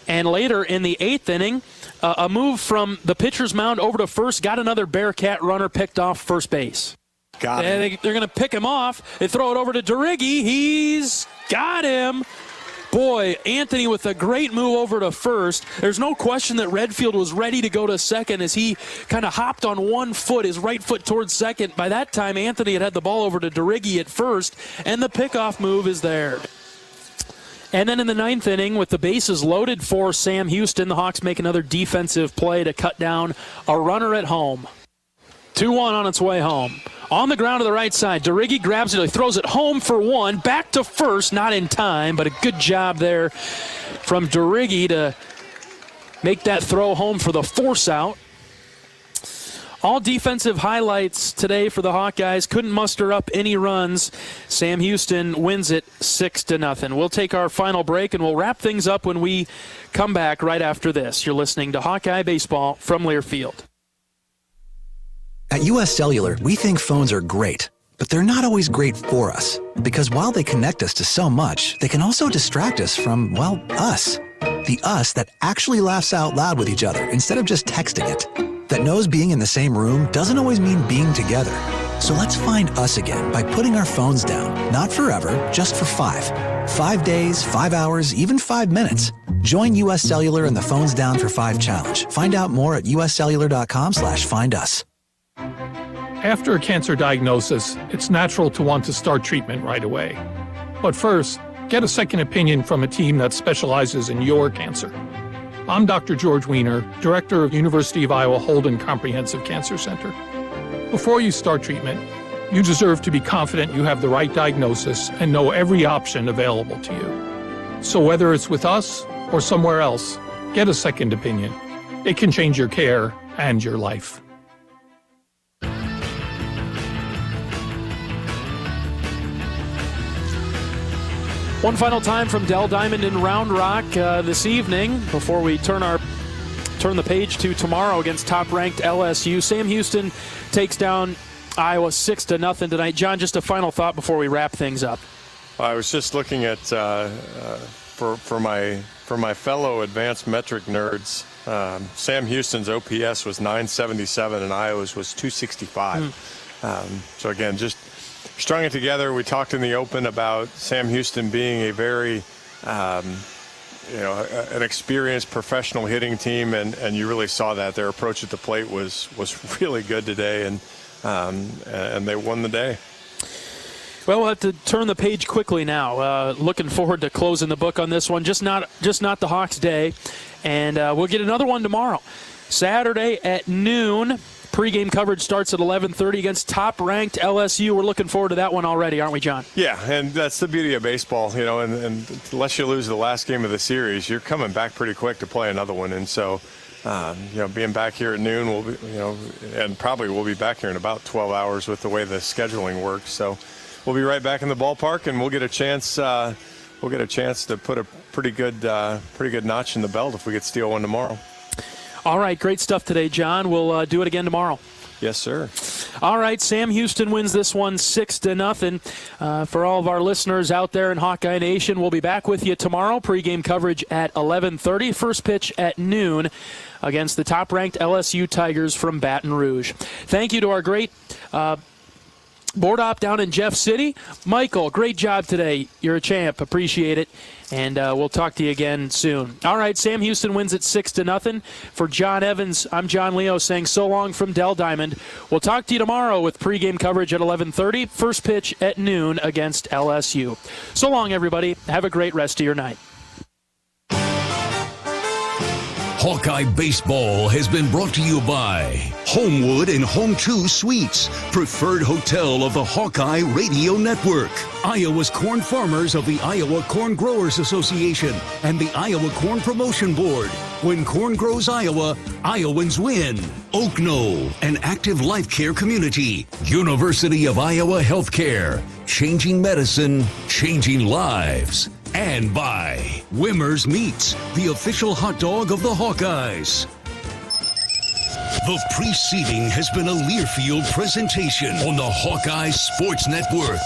And later in the 8th inning, a move from the pitcher's mound over to first, got another Bearcat runner picked off first base. Got him. They're going to pick him off. They throw it over to DeRiggi. He's got him. Boy, Anthony with a great move over to first. There's no question that Redfield was ready to go to second as he kind of hopped on 1 foot, his right foot towards second. By that time, Anthony had the ball over to DeRiggi at first, and the pickoff move is there. And then in the 9th inning, with the bases loaded for Sam Houston, the Hawks make another defensive play to cut down a runner at home. 2-1 on its way home. On the ground to the right side, DeRiggi grabs it, he throws it home for 1, back to first, not in time, but a good job there from DeRiggi to make that throw home for the force out. All defensive highlights today for the Hawkeyes. Couldn't muster up any runs. Sam Houston wins it 6-0. We'll take our final break and we'll wrap things up when we come back right after this. You're listening to Hawkeye Baseball from Learfield. At US Cellular, we think phones are great, but they're not always great for us. Because while they connect us to so much, they can also distract us from, well, us. The us that actually laughs out loud with each other instead of just texting it. That knows being in the same room doesn't always mean being together. So let's find us again by putting our phones down. Not forever, just for 5. 5 days, 5 hours, even 5 minutes. Join US Cellular in the Phones Down for 5 challenge. Find out more at uscellular.com/findus. After a cancer diagnosis, it's natural to want to start treatment right away. But first, get a second opinion from a team that specializes in your cancer. I'm Dr. George Weiner, Director of University of Iowa Holden Comprehensive Cancer Center. Before you start treatment, you deserve to be confident you have the right diagnosis and know every option available to you. So whether it's with us or somewhere else, get a second opinion. It can change your care and your life. One final time from Dell Diamond in Round Rock this evening before we turn the page to tomorrow against top-ranked LSU. Sam Houston takes down Iowa 6-0 tonight. John, just a final thought before we wrap things up. I was just looking at for my fellow advanced metric nerds. Sam Houston's OPS was 977 and Iowa's was 265. So again, just strung it together. We talked in the open about Sam Houston being a very an experienced professional hitting team, and you really saw that. Their approach at the plate was really good today, and they won the day. Well, we'll have to turn the page quickly now. Looking forward to closing the book on this one. Just not the Hawks' day, and we'll get another one tomorrow, Saturday at noon. Pre-game coverage starts at 11:30 against top-ranked LSU. We're looking forward to that one already, aren't we, John? Yeah, and that's the beauty of baseball, and unless you lose the last game of the series, you're coming back pretty quick to play another one. And so, being back here at noon, we'll be, and probably we'll be back here in about 12 hours with the way the scheduling works. So, we'll be right back in the ballpark, and we'll get a chance. We'll get a chance to put a pretty good notch in the belt if we could steal one tomorrow. All right, great stuff today, John. We'll do it again tomorrow. Yes, sir. All right, Sam Houston wins this one 6-0. For all of our listeners out there in Hawkeye Nation, we'll be back with you tomorrow. Pre-game coverage at 11:30. First pitch at noon against the top-ranked LSU Tigers from Baton Rouge. Thank you to our great board op down in Jeff City. Michael, great job today. You're a champ. Appreciate it. And we'll talk to you again soon. All right, Sam Houston wins it 6-0. For John Evans, I'm John Leo saying so long from Dell Diamond. We'll talk to you tomorrow with pregame coverage at 11:30. First pitch at noon against LSU. So long, everybody. Have a great rest of your night. Hawkeye Baseball has been brought to you by Homewood and Home 2 Suites, preferred hotel of the Hawkeye Radio Network, Iowa's corn farmers of the Iowa Corn Growers Association, and the Iowa Corn Promotion Board. When corn grows Iowa, Iowans win. Oak Knoll, an active life care community. University of Iowa Healthcare, changing medicine, changing lives. And by Wimmer's Meats, the official hot dog of the Hawkeyes. The preceding has been a Learfield presentation on the Hawkeye Sports Network.